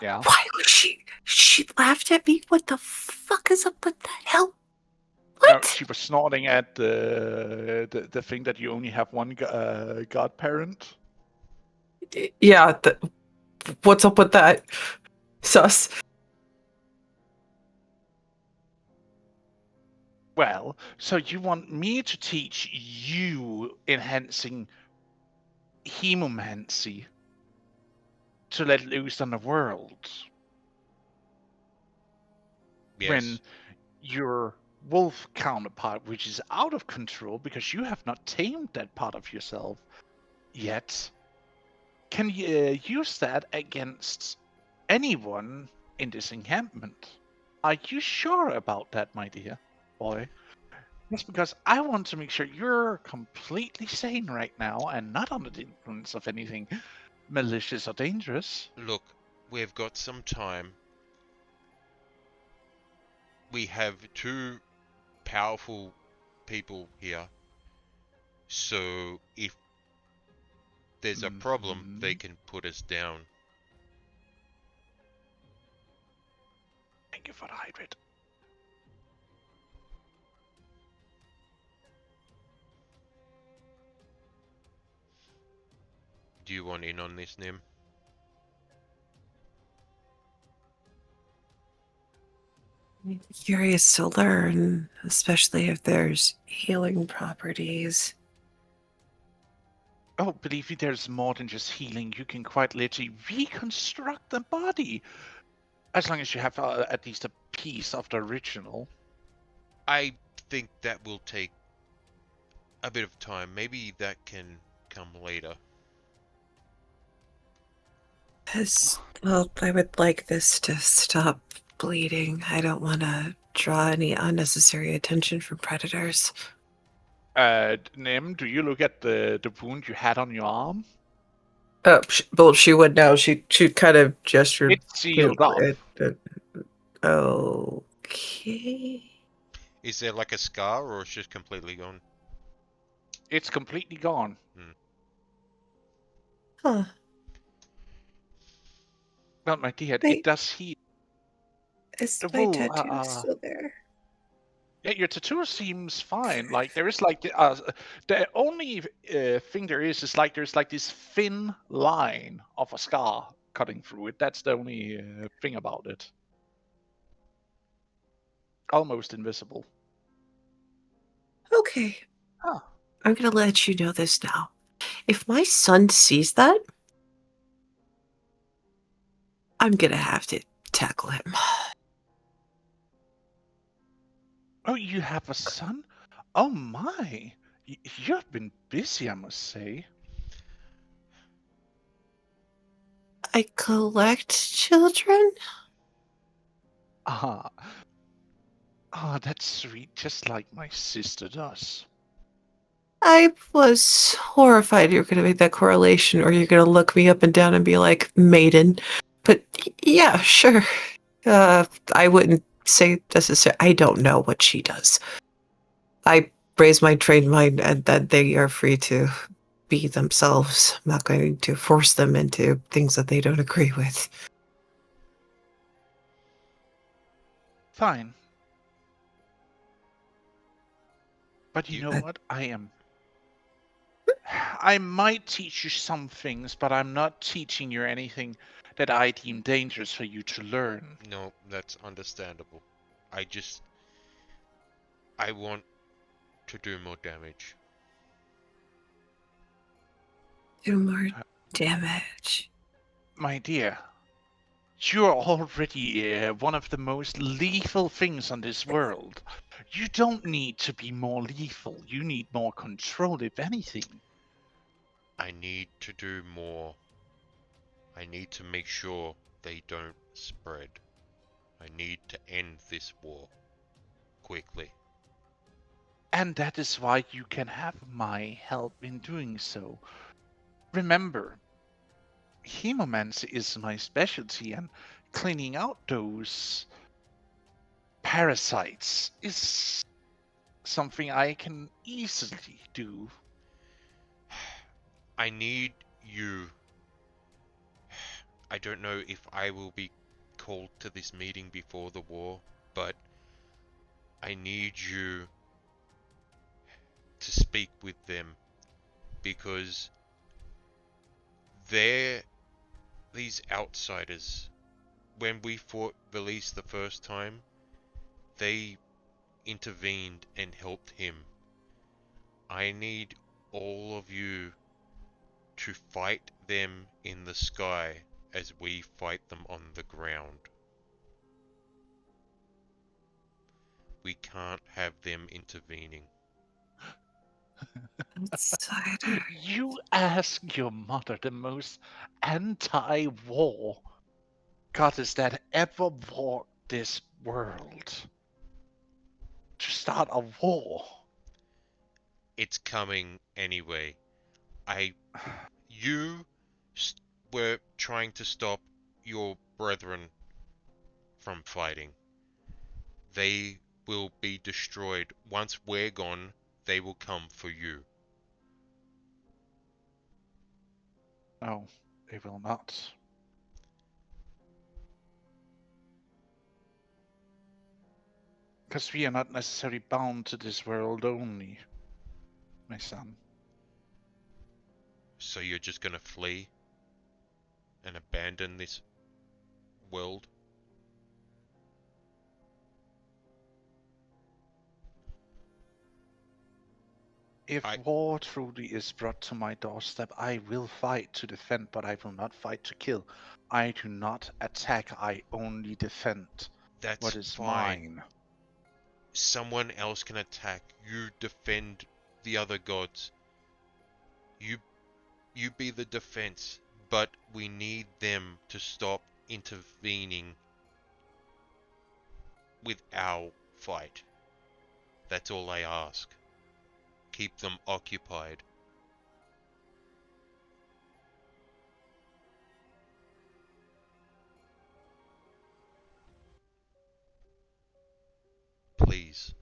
Yeah. Why would she? She laughed at me. What the fuck is up with that? Hell, No, what? she was snorting at the thing that you only have one godparent. Yeah, what's up with that? Sus. Well, so you want me to teach you enhancing hemomancy to let loose on the world Yes. when your wolf counterpart, which is out of control because you have not tamed that part of yourself yet, can use that against anyone in this encampment. Are you sure about that, my dear boy? Yes, because I want to make sure you're completely sane right now and not under the influence of anything malicious or dangerous. Look, we've got some time. We have two powerful people here. So if there's a problem, they can put us down. Thank you for the hydrate. Do you want in on this, Nim? Curious to learn, especially if there's healing properties. Oh, believe me, there's more than just healing. You can quite literally reconstruct the body. As long as you have at least a piece of the original. I think that will take a bit of time. Maybe that can come later. Well, I would like this to stop bleeding. I don't want to draw any unnecessary attention from predators. Nim, do you look at the wound you had on your arm? Well, she would know. She kind of gestured. It's sealed up. Okay. Is there like a scar or it's just completely gone? It's completely gone. Huh. Well, my dear, Wait. it does heal. Is The my wool, tattoo still there? Yeah, your tattoo seems fine. Like there is like the only thing there is like there's like this thin line of a scar cutting through it. That's the only thing about it. Almost invisible. Okay, Huh. I'm gonna let you know this now. If my son sees that, I'm gonna have to tackle him. Oh, you have a son? Oh my! You've been busy, I must say. I collect children? Ah, that's sweet, just like my sister does. I was horrified you were going to make that correlation, or you're going to look me up and down and be like, maiden. But yeah, sure. I wouldn't say necessarily. I don't know what she does. I raise my trained mind and that they are free to be themselves. I'm not going to force them into things that they don't agree with. Fine. But you You, know what? I might teach you some things, but I'm not teaching you anything that I deem dangerous for you to learn. no, that's understandable. I want to do more damage. Do more Uh, damage. My dear, you're already one of the most lethal things on this world. You don't need to be more lethal. You need more control, if anything. I need to do more. I need to make sure they don't spread. I need to end this war quickly. And that is why you can have my help in doing so. Remember, hemomancy is my specialty, and cleaning out those parasites is something I can easily do. I need you. I don't know if I will be called to this meeting before the war, but I need you to speak with them because they're these outsiders. When we fought Valise the first time, they intervened and helped him. I need all of you to fight them in the sky as we fight them on the ground. We can't have them intervening. Outsider. You ask your mother, the most anti-war goddess that ever walked this world, to start a war. It's coming anyway. You were trying to stop your brethren from fighting. They will be destroyed. Once we're gone, they will come for you. No, they will not. Because we are not necessarily bound to this world only, my son. So you're just gonna flee and abandon this world? If I war truly is brought to my doorstep, I will fight to defend, but I will not fight to kill. I do not attack, I only defend That's what is fine. mine. Someone else can attack. You defend the other gods. You you be the defense, but we need them to stop intervening with our fight. That's all I ask. Keep them occupied. Please.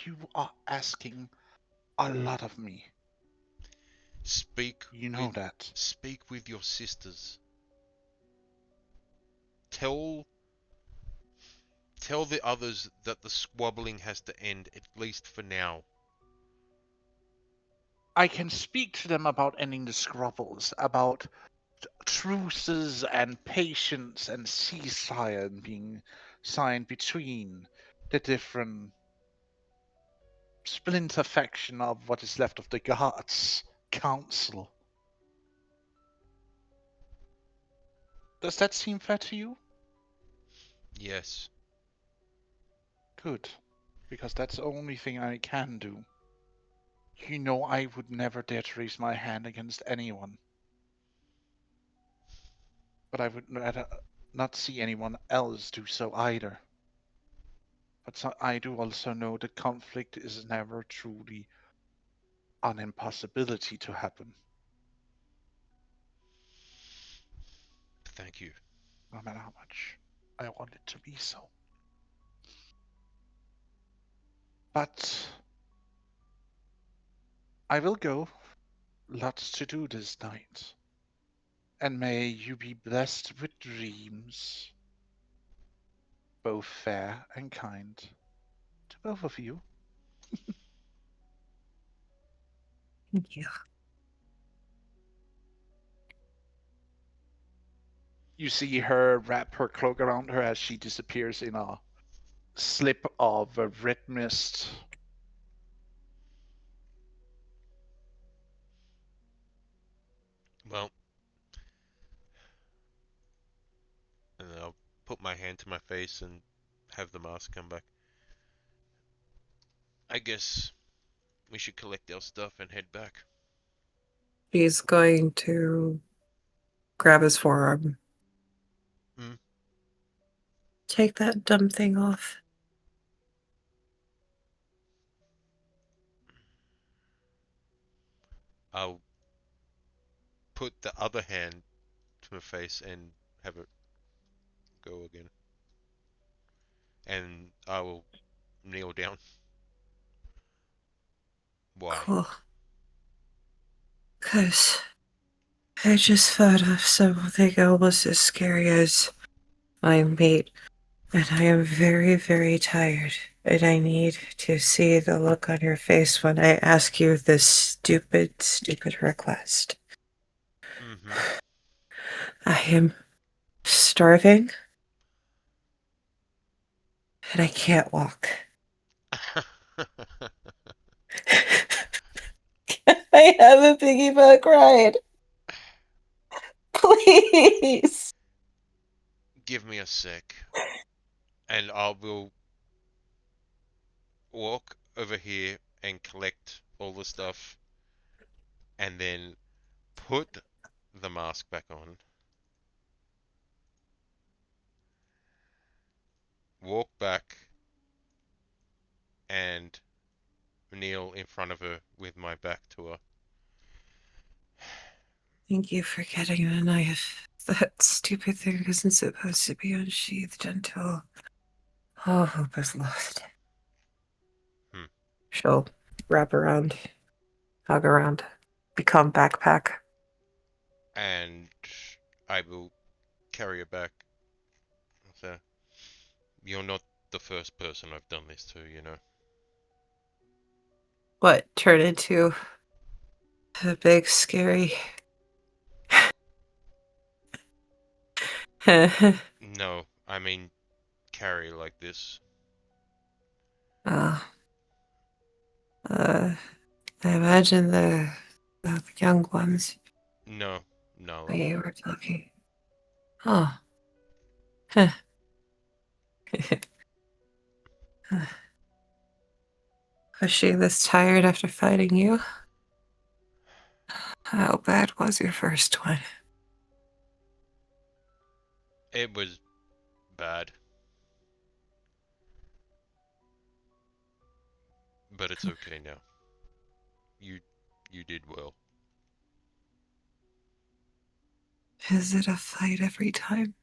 You are asking a lot of me. Speak You know with that. speak with your sisters. Tell Tell the others that the squabbling has to end, at least for now. I can speak to them about ending the squabbles, about truces and patience and ceasefire being signed between the different splinter faction of what is left of the Guards Council. Does that seem fair to you? Yes. Good, because that's the only thing I can do. You know I would never dare to raise my hand against anyone. But I would rather not see anyone else do so either. But I do also know that conflict is never truly an impossibility to happen, Thank you. no matter how much I want it to be so. But I will go. Lots to do this night. And may you be blessed with dreams, both fair and kind, to both of you. Thank you. You see her wrap her cloak around her as she disappears in a slip of red mist. Well, and then I'll put my hand to my face and have the mask come back. I guess we should collect our stuff and head back. He's going to grab his forearm. Hmm? Take that dumb thing off. I'll put the other hand to my face and have it go again. And I will kneel down. Why? Cool. Because I just thought of something almost as scary as my mate, and I am very, very tired. And I need to see the look on your face when I ask you this stupid, stupid request. Mm-hmm. I am starving, and I can't walk. I have a piggyback ride. Please. Give me a sec. And I will walk over here and collect all the stuff and then put the mask back on. Walk back and kneel in front of her with my back to her. Thank you for getting the knife. That stupid thing isn't supposed to be unsheathed until all hope is lost. Hmm. She'll wrap around, hug around, become backpack. And I will carry her back. So, you're not the first person I've done this to, you know. What, turn into a big, scary. No, I mean carry like this. uh, I imagine the young ones No, Nala. we were talking. Oh. Huh. Was she this tired after fighting you? How bad was your first one? It was bad. But it's okay now. You you did well. Is it a fight every time?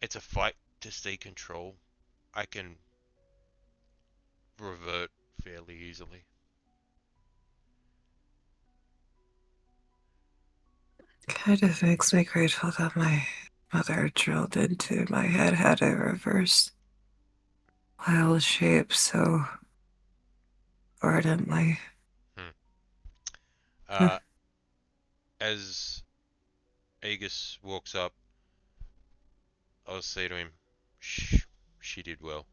It's a fight to stay control. I can revert fairly easily. Kind of makes me grateful that my mother drilled into my head how to reverse wild shape so ardently. Hmm. Uh, as Aegis walks up, I'll say to him, "Shh, she did well,"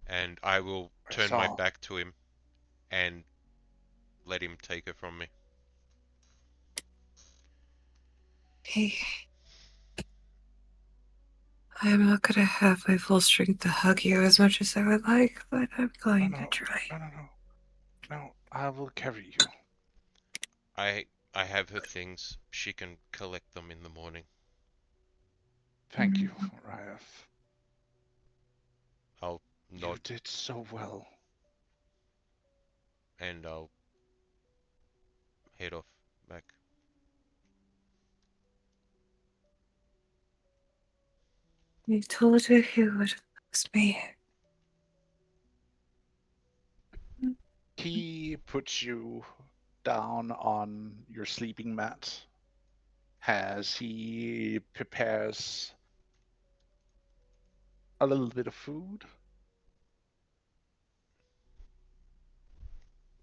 and I will I turn my saw. back to him and let him take her from me. Hey, I'm not gonna have my full strength to hug you as much as I would like, but I'm No, going to no, try. no, no, no. No, I will carry you. I have her things. She can collect them in the morning. Thank you, Ryaf. I'll You nod did so well. and I'll head off back. I told you he would lose me. He puts you down on your sleeping mat as he prepares a little bit of food.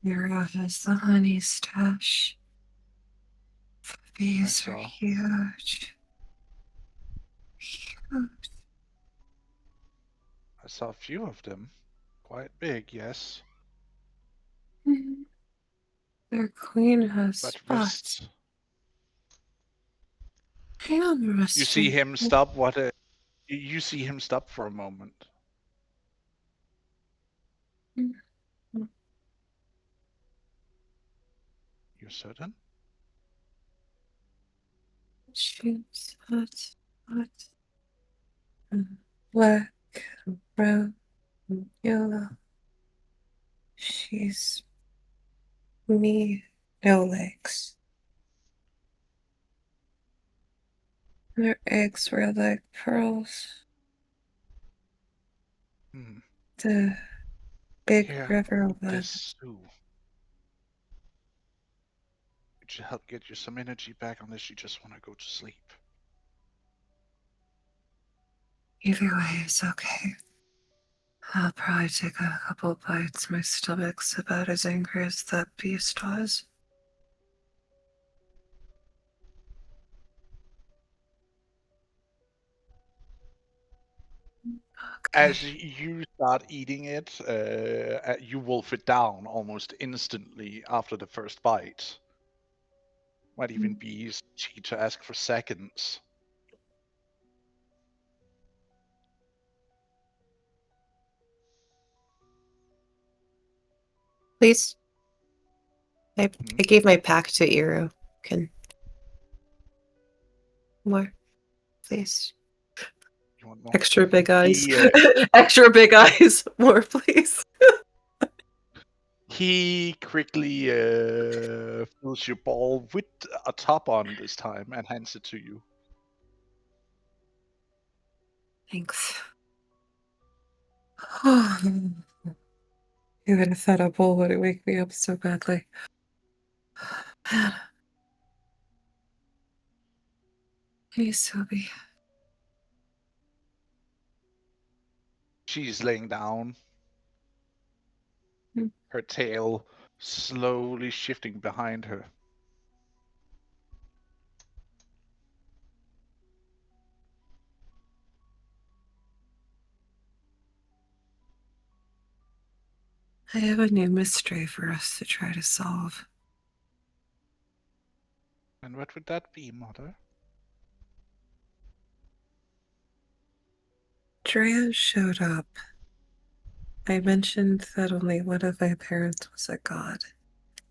Mira has the honey stash. I These are saw. huge. Huge. I saw a few of them. Quite big, yes. Their queen has But spots. rest. I am You see resting. him stop. What? You see him stop for a moment. You're certain? She's hot, hot, black, brown, yellow. She's me, no legs. Her eggs were like pearls. Hmm. The big Here, river eat was. this stew. It should help get you some energy back unless you just want to go to sleep. Either way, it's okay. I'll probably take a couple bites. My stomach's about as angry as that beast was. Okay. As you start eating it, you wolf it down almost instantly after the first bite. Might even be easy to ask for seconds. Please. I Hmm? gave my pack to Iro. Can more, please. You want more? Extra big eyes. He Extra big eyes. More, please. he quickly fills your ball with a top on this time and hands it to you. Thanks. Even if that a bowl wouldn't wake me up so badly. Hey, Sylvie. She's laying down, Hmm. her tail slowly shifting behind her. I have a new mystery for us to try to solve. And what would that be, Mother? Drea showed up. I mentioned that only one of my parents was a god.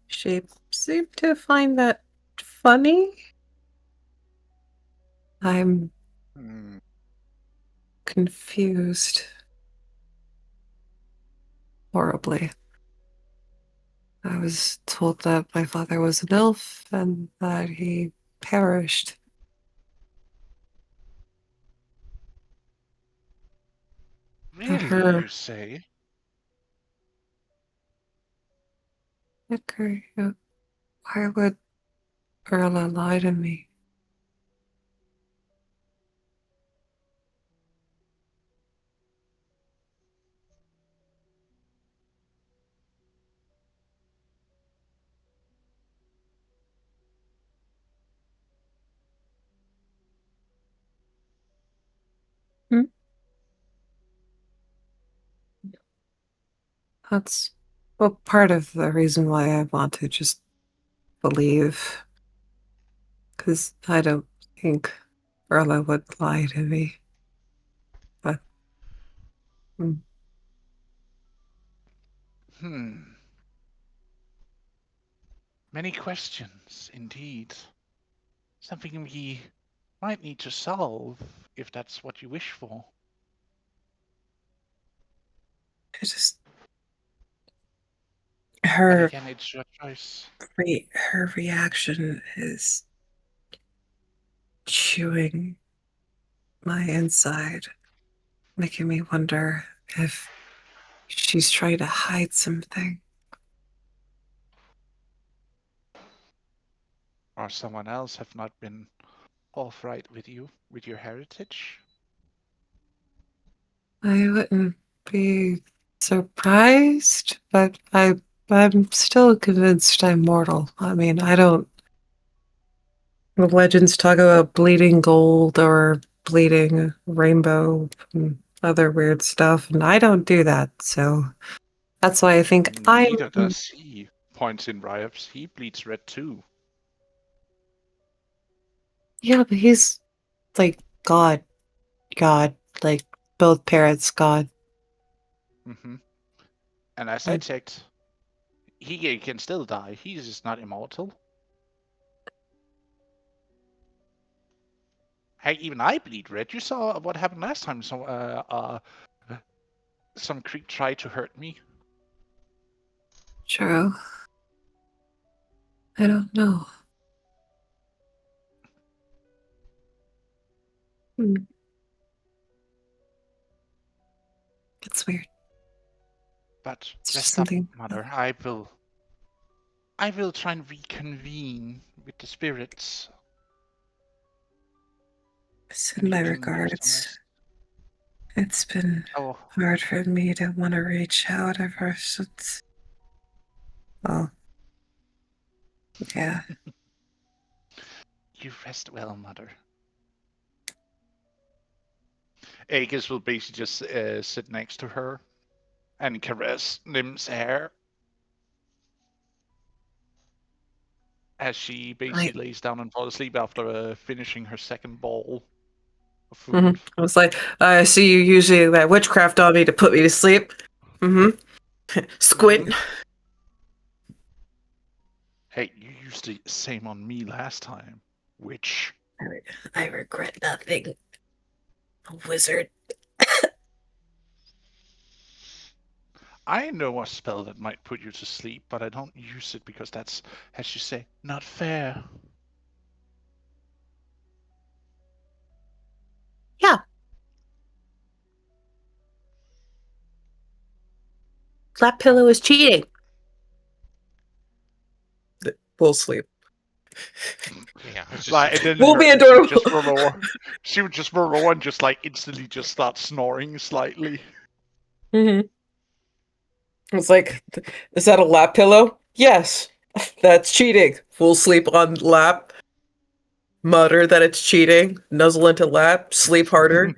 She seemed to find that funny. I'm Hmm. confused. Horribly. I was told that my father was an elf and that he perished. That Really, her you say? vicar, why would Erla lie to me? That's well part of the reason why I want to just believe. Because I don't think Erla would lie to me. But mm, Hmm. Many questions, indeed. Something we might need to solve, if that's what you wish for. I just But her again, it's your choice. her reaction is chewing my inside, making me wonder if she's trying to hide something. Or someone else have not been forthright with you, with your heritage. I wouldn't be surprised, but I'm still convinced I'm mortal. I mean, I don't. The legends talk about bleeding gold or bleeding rainbow and other weird stuff, and I don't do that. So that's why I think Neither does he. Points in Ryop's. He bleeds red too. yeah, but he's like God, like both parents, God. Hmm. And as I I, checked, he can still die. He's just not immortal. Hey, even I bleed red. You saw what happened last time. Some creep tried to hurt me. true. I don't know. Hmm, it's weird. But It's just rest up, something. mother. I will try and reconvene with the spirits, Send and my you can get some regards. rest. It's been Oh, hard for me to want to reach out ever since. Well, yeah. you rest well, mother. Aegis will basically just sit next to her and caress Nim's hair as she I, basically lays down and falls asleep after finishing her second bowl of mhm. food. I was like, I see you using that witchcraft on me to put me to sleep. Mm-hmm. Hmm. Squint. Hey, you used the same on me last time, witch. I regret nothing, wizard. I know a spell that might put you to sleep, but I don't use it because that's, as you say, not fair. Yeah, that pillow is cheating. We'll sleep. Yeah, I was just Like, and about. then We'll be she would adorable. just roll. She would just roll and just like instantly just start snoring slightly. Mm-hmm. It's like, is that a lap pillow? Yes. That's cheating. Full sleep on lap. Mutter that it's cheating. Nuzzle into lap. Sleep harder.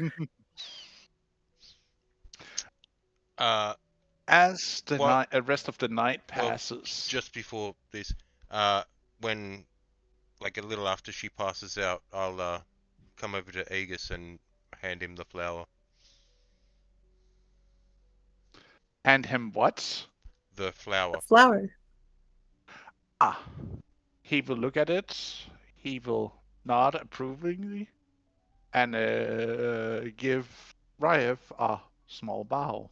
uh, As the what? night, rest of the night Well, passes, just before this, uh, when like a little after she passes out, I'll come over to Aegis and hand him the flower. hand him what? The A flower. flower. Ah, he will look at it. He will nod approvingly and give Ryev a small bow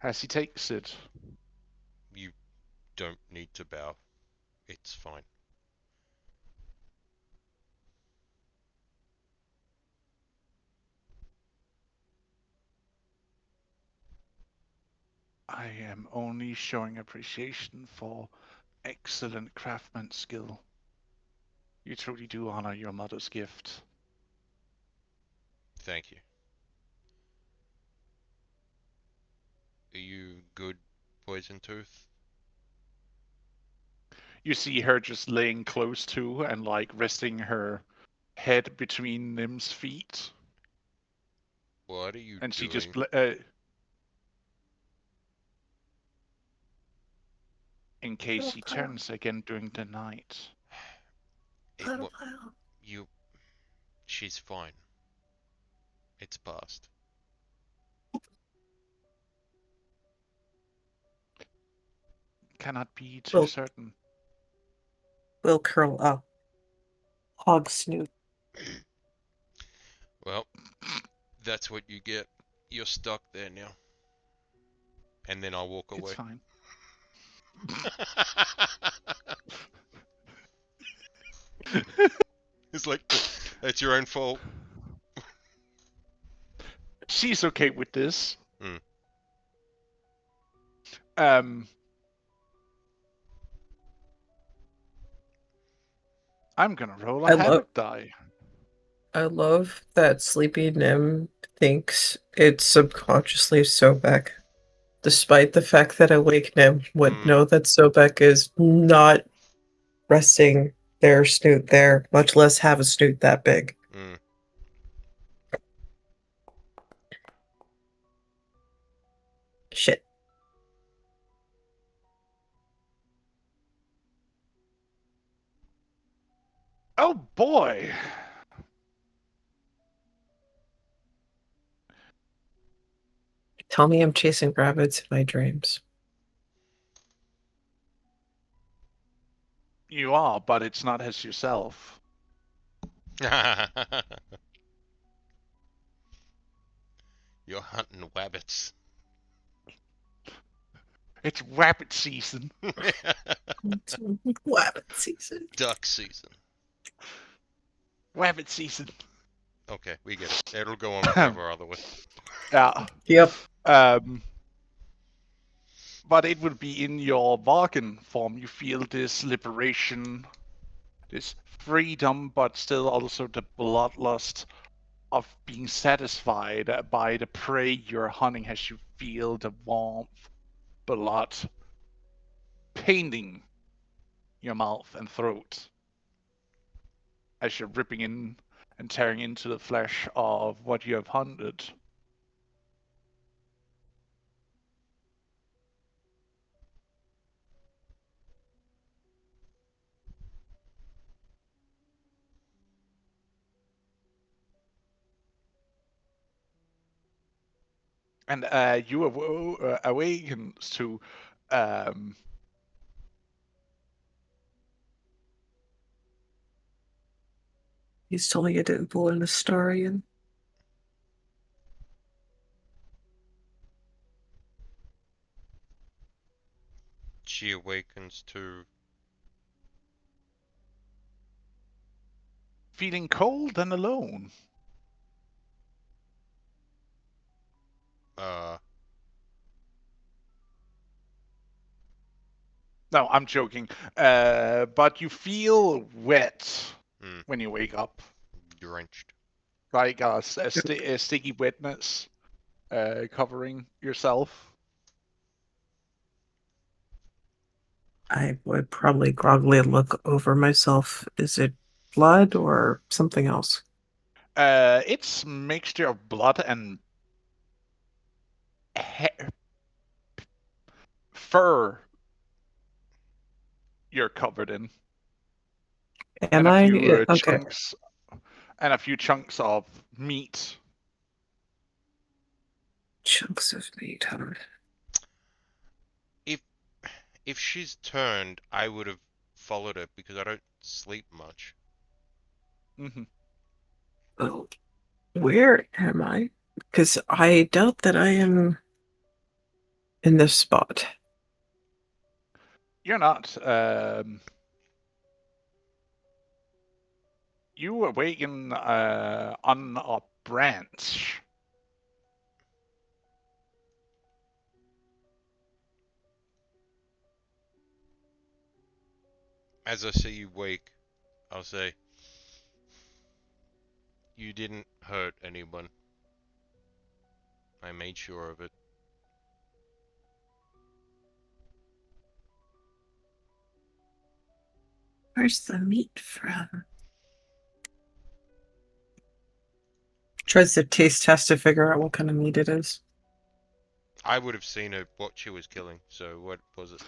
as he takes it. You don't need to bow. It's fine. I am only showing appreciation for excellent craftsman skill. You truly do honor your mother's gift. Thank you. Are you good, Poison Tooth? You see her just laying close to and like resting her head between Nim's feet, What are you and she just doing? in case he turns again during the night. You. She's fine. It's past. Cannot be too Well- certain. Will curl up. Hog snoot. Well, that's what you get. You're stuck there now. And then I'll walk It's away. fine. It's like, that's your own fault. She's okay with this. Hmm. I'm gonna roll a I love- habit die. I love that Sleepy Nim thinks it's subconsciously Sobek, despite the fact that Awake Nim would know that Sobek is not resting their snoot there, much less have a snoot that big. Mm. Shit. Oh boy! Tell me I'm chasing rabbits in my dreams. You are, but it's not as yourself. You're hunting wabbits. It's rabbit season. Rabbit season. Duck season. Rabbit season. Okay, we get it. It'll go on forever otherwise. Yeah. Yep. But it would be in your bargain form. You feel this liberation, this freedom, but still also the bloodlust of being satisfied by the prey you're hunting as you feel the warmth, blood painting your mouth and throat as you're ripping in and tearing into the flesh of what you have hunted. And you awakens to He's telling you didn't pull in a Astarian. She awakens to... feeling cold and alone. No, I'm joking. But you feel wet when you wake up. drenched. Like a sticky wetness covering yourself. I would probably groggily look over myself. Is it blood or something else? It's a mixture of blood and fur you're covered in. Am and a I? few Okay. chunks and a few chunks of meat. Chunks of meat, huh? If she's turned, I would have followed her because I don't sleep much. Mm-hmm. Well, where am I? Because I doubt that I am in this spot. You're not. You awaken on a branch. As I see you wake, I'll say, you didn't hurt anyone. I made sure of it. Where's the meat from? Tries to taste test to figure out what kind of meat it is. I would have seen her what she was killing, so what was it?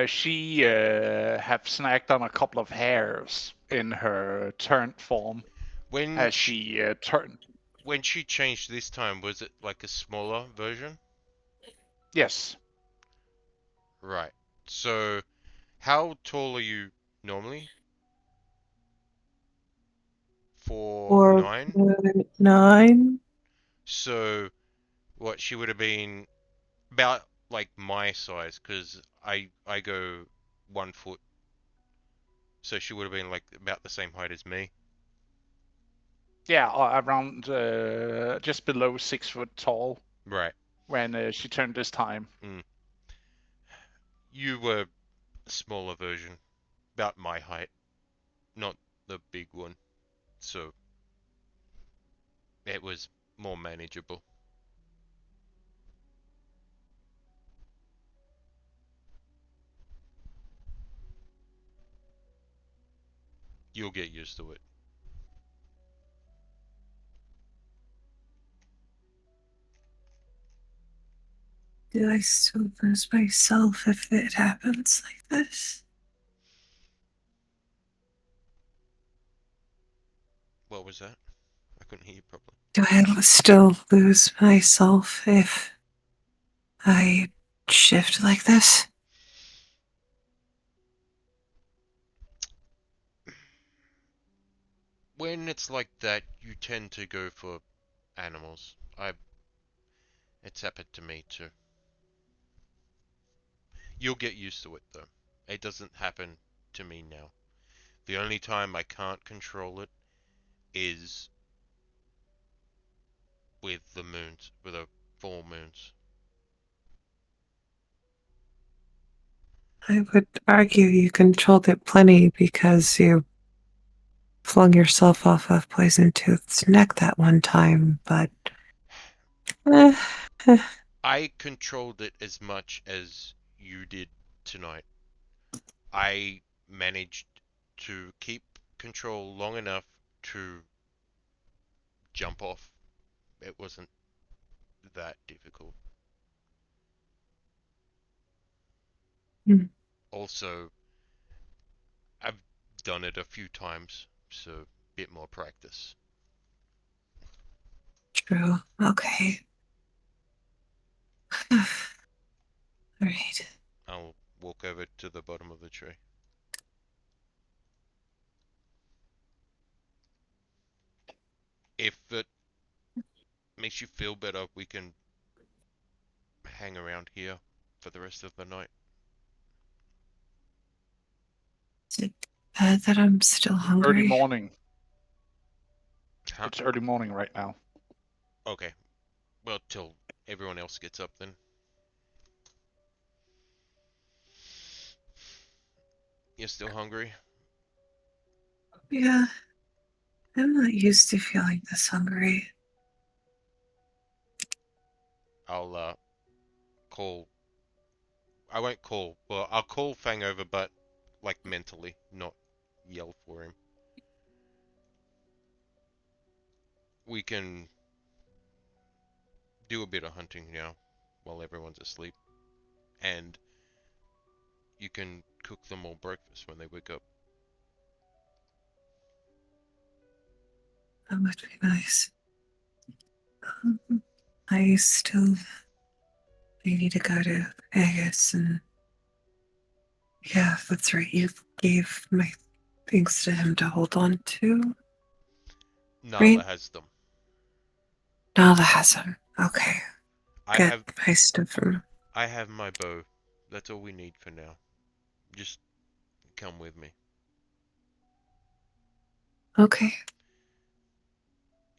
She have snagged on a couple of hairs in her turned form When as she, she turned. when she changed this time, was it like a smaller version? Yes. Right. So, how tall are you normally? For Or 9? 9? So, what she would have been about like my size, because I go 1 foot, so she would have been like about the same height as me. Yeah, around just below 6 foot tall Right. when she turned this time. Mm. You were a smaller version, about my height, not the big one, so it was more manageable. You'll get used to it. Do I still lose myself if it happens like this? What was that? I couldn't hear you properly. Do I still lose myself if I shift like this? When it's like that, you tend to go for animals. It's happened to me too. You'll get used to it though. It doesn't happen to me now. The only time I can't control it is with the moons, with the full moons. I would argue you controlled it plenty because you flung yourself off of Poison Tooth's neck that one time, but. Eh, eh, I controlled it as much as you did tonight. I managed to keep control long enough to jump off. It wasn't that difficult. hmm, Also, I've done it a few times, so a bit more practice. true. Okay. All right. I'll walk over to the bottom of the tree. If it makes you feel better, we can hang around here for the rest of the night. Is it bad that I'm still Early hungry? morning. Huh? It's early morning right now. Okay. Well, till everyone else gets up then. You're still hungry? Yeah, I'm not used to feeling this hungry. I'll call. I won't call. Well, I'll call Fang over, but like mentally, not yell for him. We can do a bit of hunting now while everyone's asleep, and you can cook them all breakfast when they wake up. That would be nice. Um, I still I need to go to Vegas and yeah, that's right. You gave my things to him to hold on to, Nala right? has them. Nala has him. Okay. I Get have my stuff from. I have my bow. That's all we need for now. Just come with me. Okay.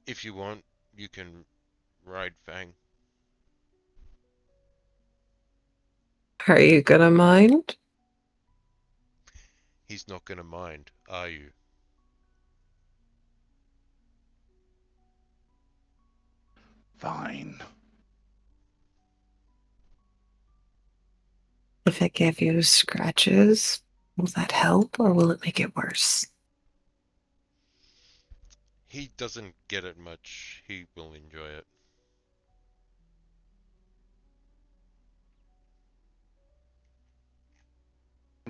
If you want, you can ride Fang. Are you gonna mind? He's not gonna mind, are you? Fine. If I give you scratches, will that help or will it make it worse? He doesn't get it much. He will enjoy it.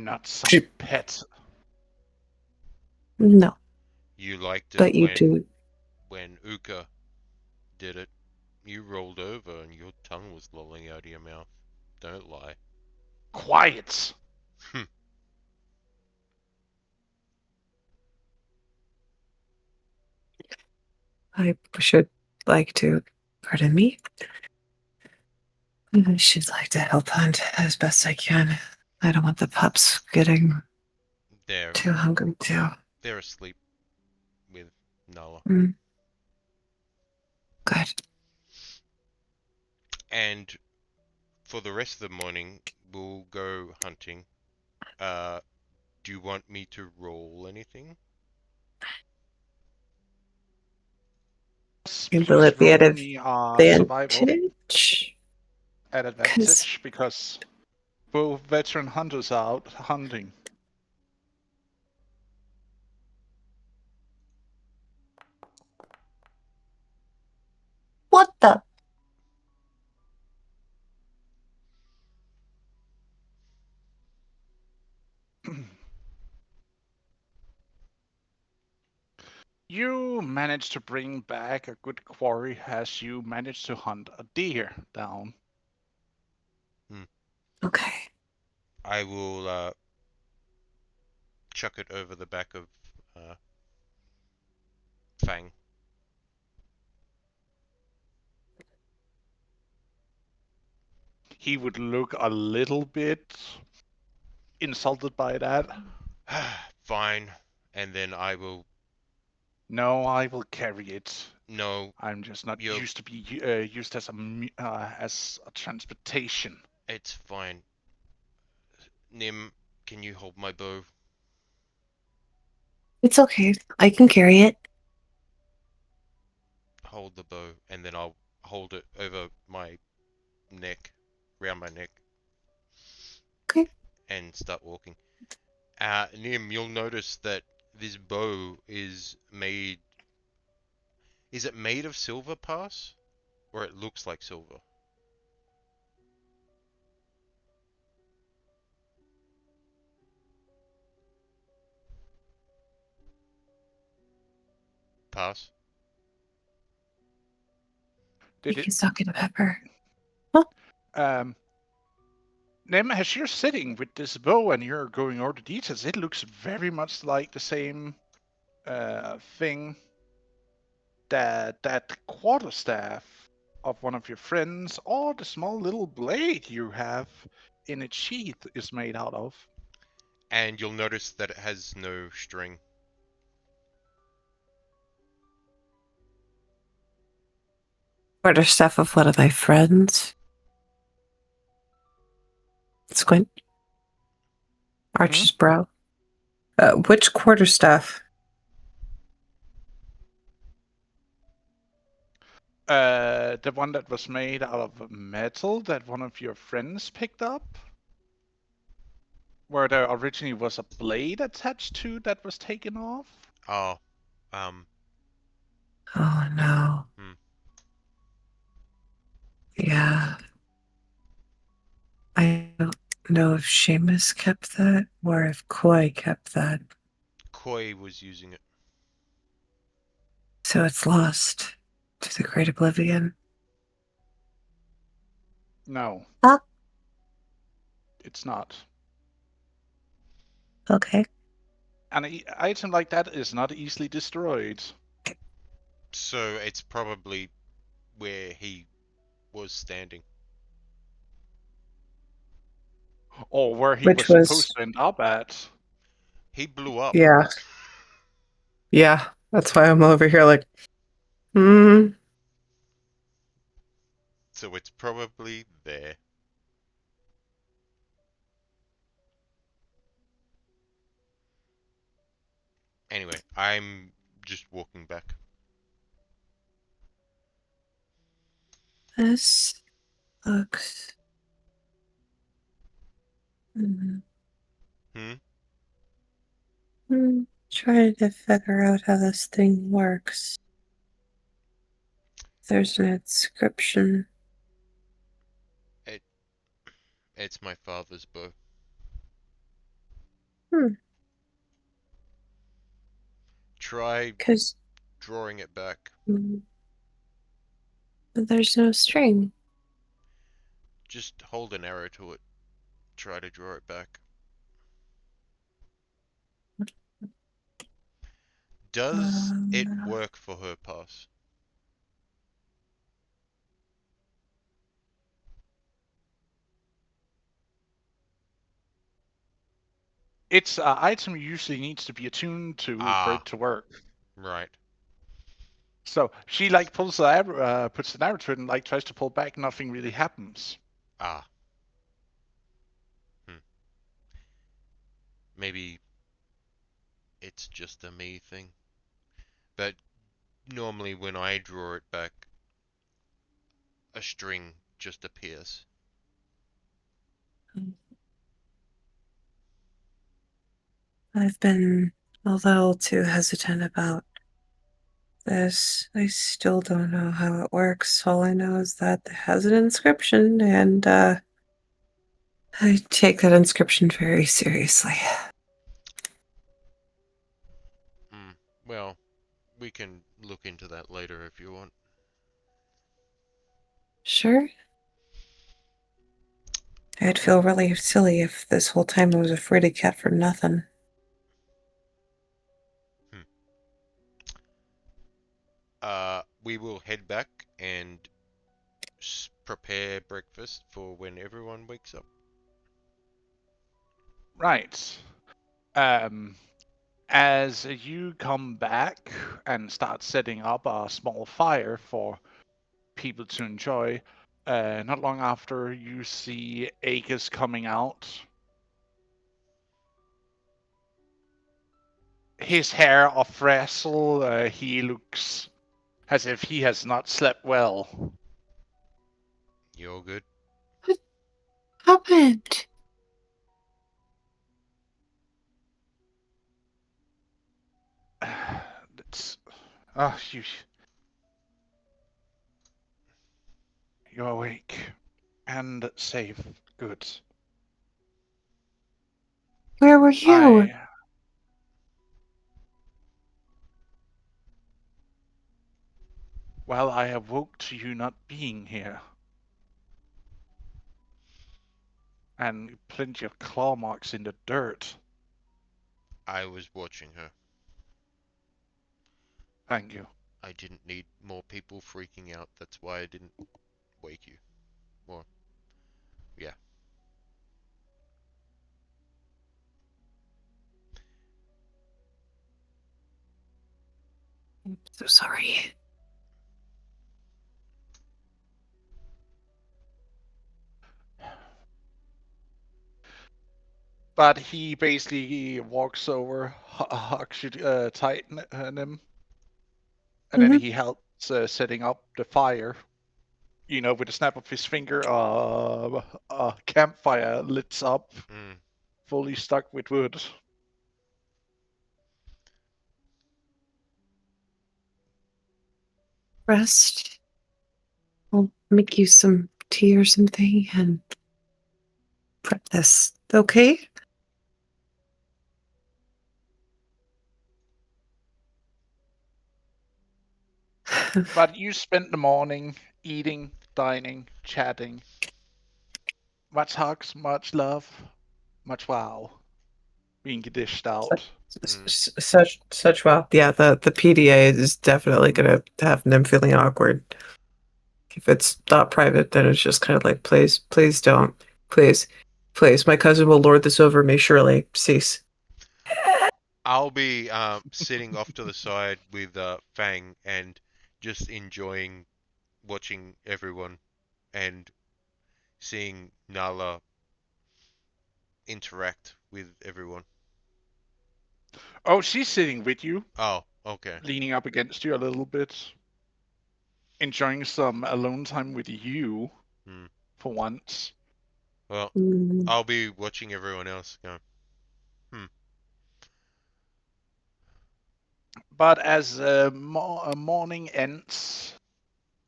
Not some She- pet. No, You liked but it you do. when Uka did it. You rolled over and your tongue was lolling out of your mouth. Don't lie. Quiet! I should like to. Pardon me. I should like to help hunt as best I can. I don't want the pups getting They're too hungry too. they're asleep with Nala. Mm, good. And for the rest of the morning, we'll go hunting. Do you want me to roll anything? Will Please it be roll at me survival advantage? at Because advantage, because both veteran hunters are out hunting. what the? You managed to bring back a good quarry as you managed to hunt a deer down. Okay. I will chuck it over the back of Fang. He would look a little bit insulted by that. Fine. And then I will. No, I will carry it. No, I'm just not you're. used to be used as a transportation. It's fine. Nim, can you hold my bow? It's okay. I can carry it. Hold the bow, and then I'll hold it over my neck, around my neck, Okay. and start walking. Nim, you'll notice that this bow is made. Is it made of silver, Pass? Or it looks like silver? Pass? Did it? He's talking to Pepper. Um, Nem, as you're sitting with this bow and you're going over the details, it looks very much like the same thing that quarterstaff of one of your friends, or the small little blade you have in its sheath is made out of. And you'll notice that it has no string. Order stuff of one of my friends. Squint. Arches brow. Which quarterstaff? The one that was made out of metal that one of your friends picked up, where there originally was a blade attached to that was taken off. Oh, Oh no. Hmm. Yeah. I don't know if Seamus kept that or if Koi kept that. Koi was using it. So it's lost to the great oblivion. No, Huh? it's not. Okay. An item like that is not easily destroyed. So it's probably where he was standing. Or where he was Which was, supposed to end up at. He blew up. yeah, yeah. That's why I'm over here like, hmm. So it's probably there. Anyway, I'm just walking back. This looks. Mm, Hmm? Trying to figure out how this thing works. There's an inscription. It's my father's bow. Try Because drawing it back. there's no string. Just hold an arrow to it. Try to draw it back. Does it Um, work for her pass? It's an item usually needs to be attuned to for Ah, it to work. right. So she like pulls the arrow, puts an arrow to it, and like tries to pull back. Nothing really happens. Ah. Hmm. Maybe it's just a me thing. But normally when I draw it back, a string just appears. I've been a little too hesitant about this. I still don't know how it works. All I know is that it has an inscription, and I take that inscription very seriously. Hmm. Well, we can look into that later if you want. Sure. I'd feel really silly if this whole time I was a fraidy cat for nothing. Hmm. We will head back and prepare breakfast for when everyone wakes up. Right. Um, as you come back and start setting up a small fire for people to enjoy, not long after you see Agus coming out. His hair of frazzle, he looks as if he has not slept well. You all good? What happened? It's, you, you're awake and safe. Good. Where were you? I Well, I awoke to you not being here. And plenty of claw marks in the dirt. I was watching her. Thank you. I didn't need more people freaking out. That's why I didn't wake you. Well, yeah. I'm so sorry. But he basically walks over, hugs you tight on him, and then Mm-hmm. he helps setting up the fire. You know, with a snap of his finger, a campfire lights up, Mm. fully stuck with wood. Rest. I'll make you some tea or something and prep this. Okay? But you spent the morning eating, dining, chatting. Much hugs, much love, much wow being dished out. Mm. Such well. Yeah, the PDA is definitely gonna have them feeling awkward. If it's not private, then it's just kind of like, please don't. Please, please. My cousin will lord this over me, surely. Cease. I'll be sitting off to the side with Fang and just enjoying watching everyone and seeing Nala interact with everyone. Oh, she's sitting with you, Oh, okay. leaning up against you a little bit, enjoying some alone time with you Hmm. for once. Well, Mm. I'll be watching everyone else go. Hmm. But as morning ends,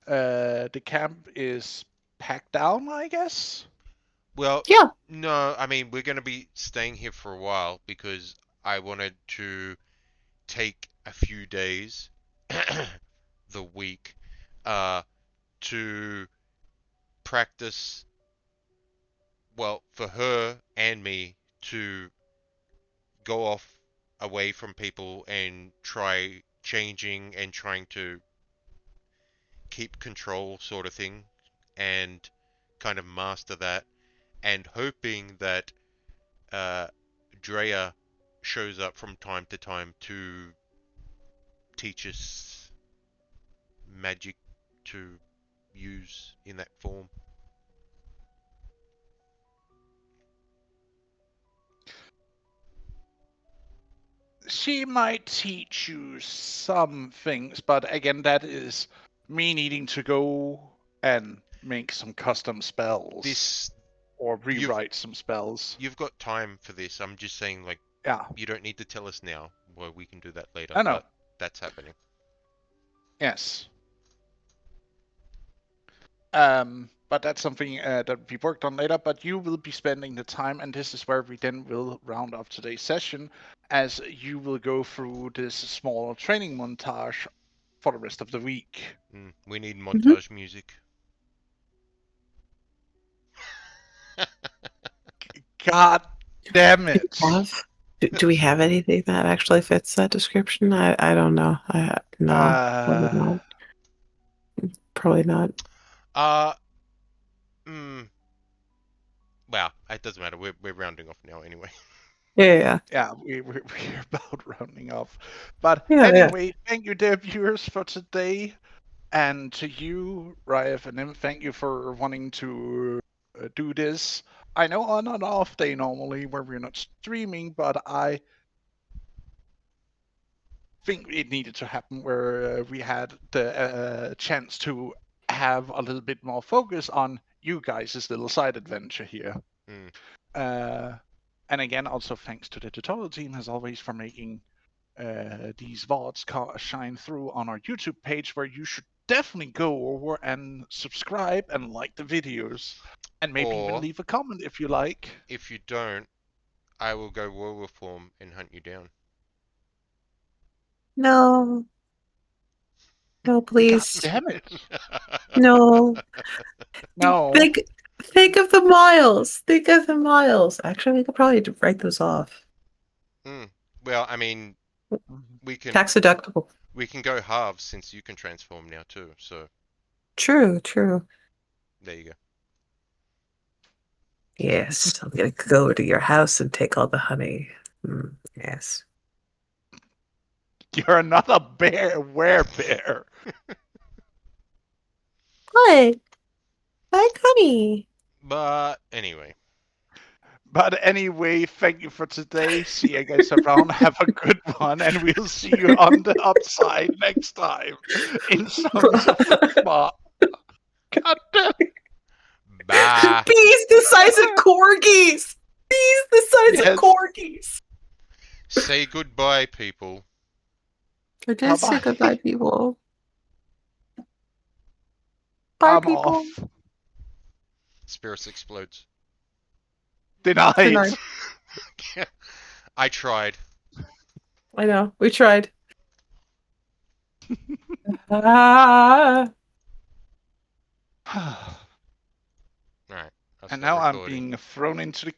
the camp is packed down, I guess. Well, Yeah. no, I mean, we're going to be staying here for a while because I wanted to take a few days, the week, uh, to practice, well, for her and me to go off away from people and try changing and trying to keep control, sort of thing, and kind of master that, and hoping that uh, Drea shows up from time to time to teach us magic to use in that form. She might teach you some things, but again, that is me needing to go and make some custom spells This or you've rewrite some spells. you've got time for this. I'm just saying, like, Yeah, you don't need to tell us now. Well, we can do that later, I know. but that's happening. Yes. But that's something that we worked on later. But you will be spending the time, and this is where we then will round off today's session, as you will go through this small training montage for the rest of the week. We need Mm-hmm. montage music. God damn it! Do we have anything that actually fits that description? I don't know. No, probably not. Probably not. Uh, mm, well, it doesn't matter. We're rounding off now anyway. Yeah. Yeah, we're about rounding off. But Yeah. anyway, thank you, dear viewers, for today. And to you, Riot and Nim, thank you for wanting to do this. I know on an off day normally where we're not streaming, but I think it needed to happen where we had the chance to have a little bit more focus on you guys' little side adventure here. And again, also thanks to the tutorial team, as always, for making these VODs shine through on our YouTube page, where you should definitely go over and subscribe and like the videos, and maybe even Or leave a comment if you like. if you don't, I will go werewolf form and hunt you down. No. No, God please. damn it! No. No. Think of the miles. Think of the miles. Actually, we could probably write those off. Well, I mean, we can Tax deductible. go halves since you can transform now too. So True. there you go. Yes, I'm gonna go to your house and take all the honey. Yes. You're another bear, werebear. What? Like honey. But anyway, But anyway, thank you for today. See you guys around. Have a good one, and we'll see you on the upside next time in Sons of Uthmar. God damn. bye. Bees the size of corgis. Bees the size Yes. of corgis. Say goodbye, people. I did say Bye-bye. goodbye, people. Bye, I'm people. off. Spirits explodes. Denied. Denied. I tried. I know. We tried. Ah. All right. And now I'm being thrown into the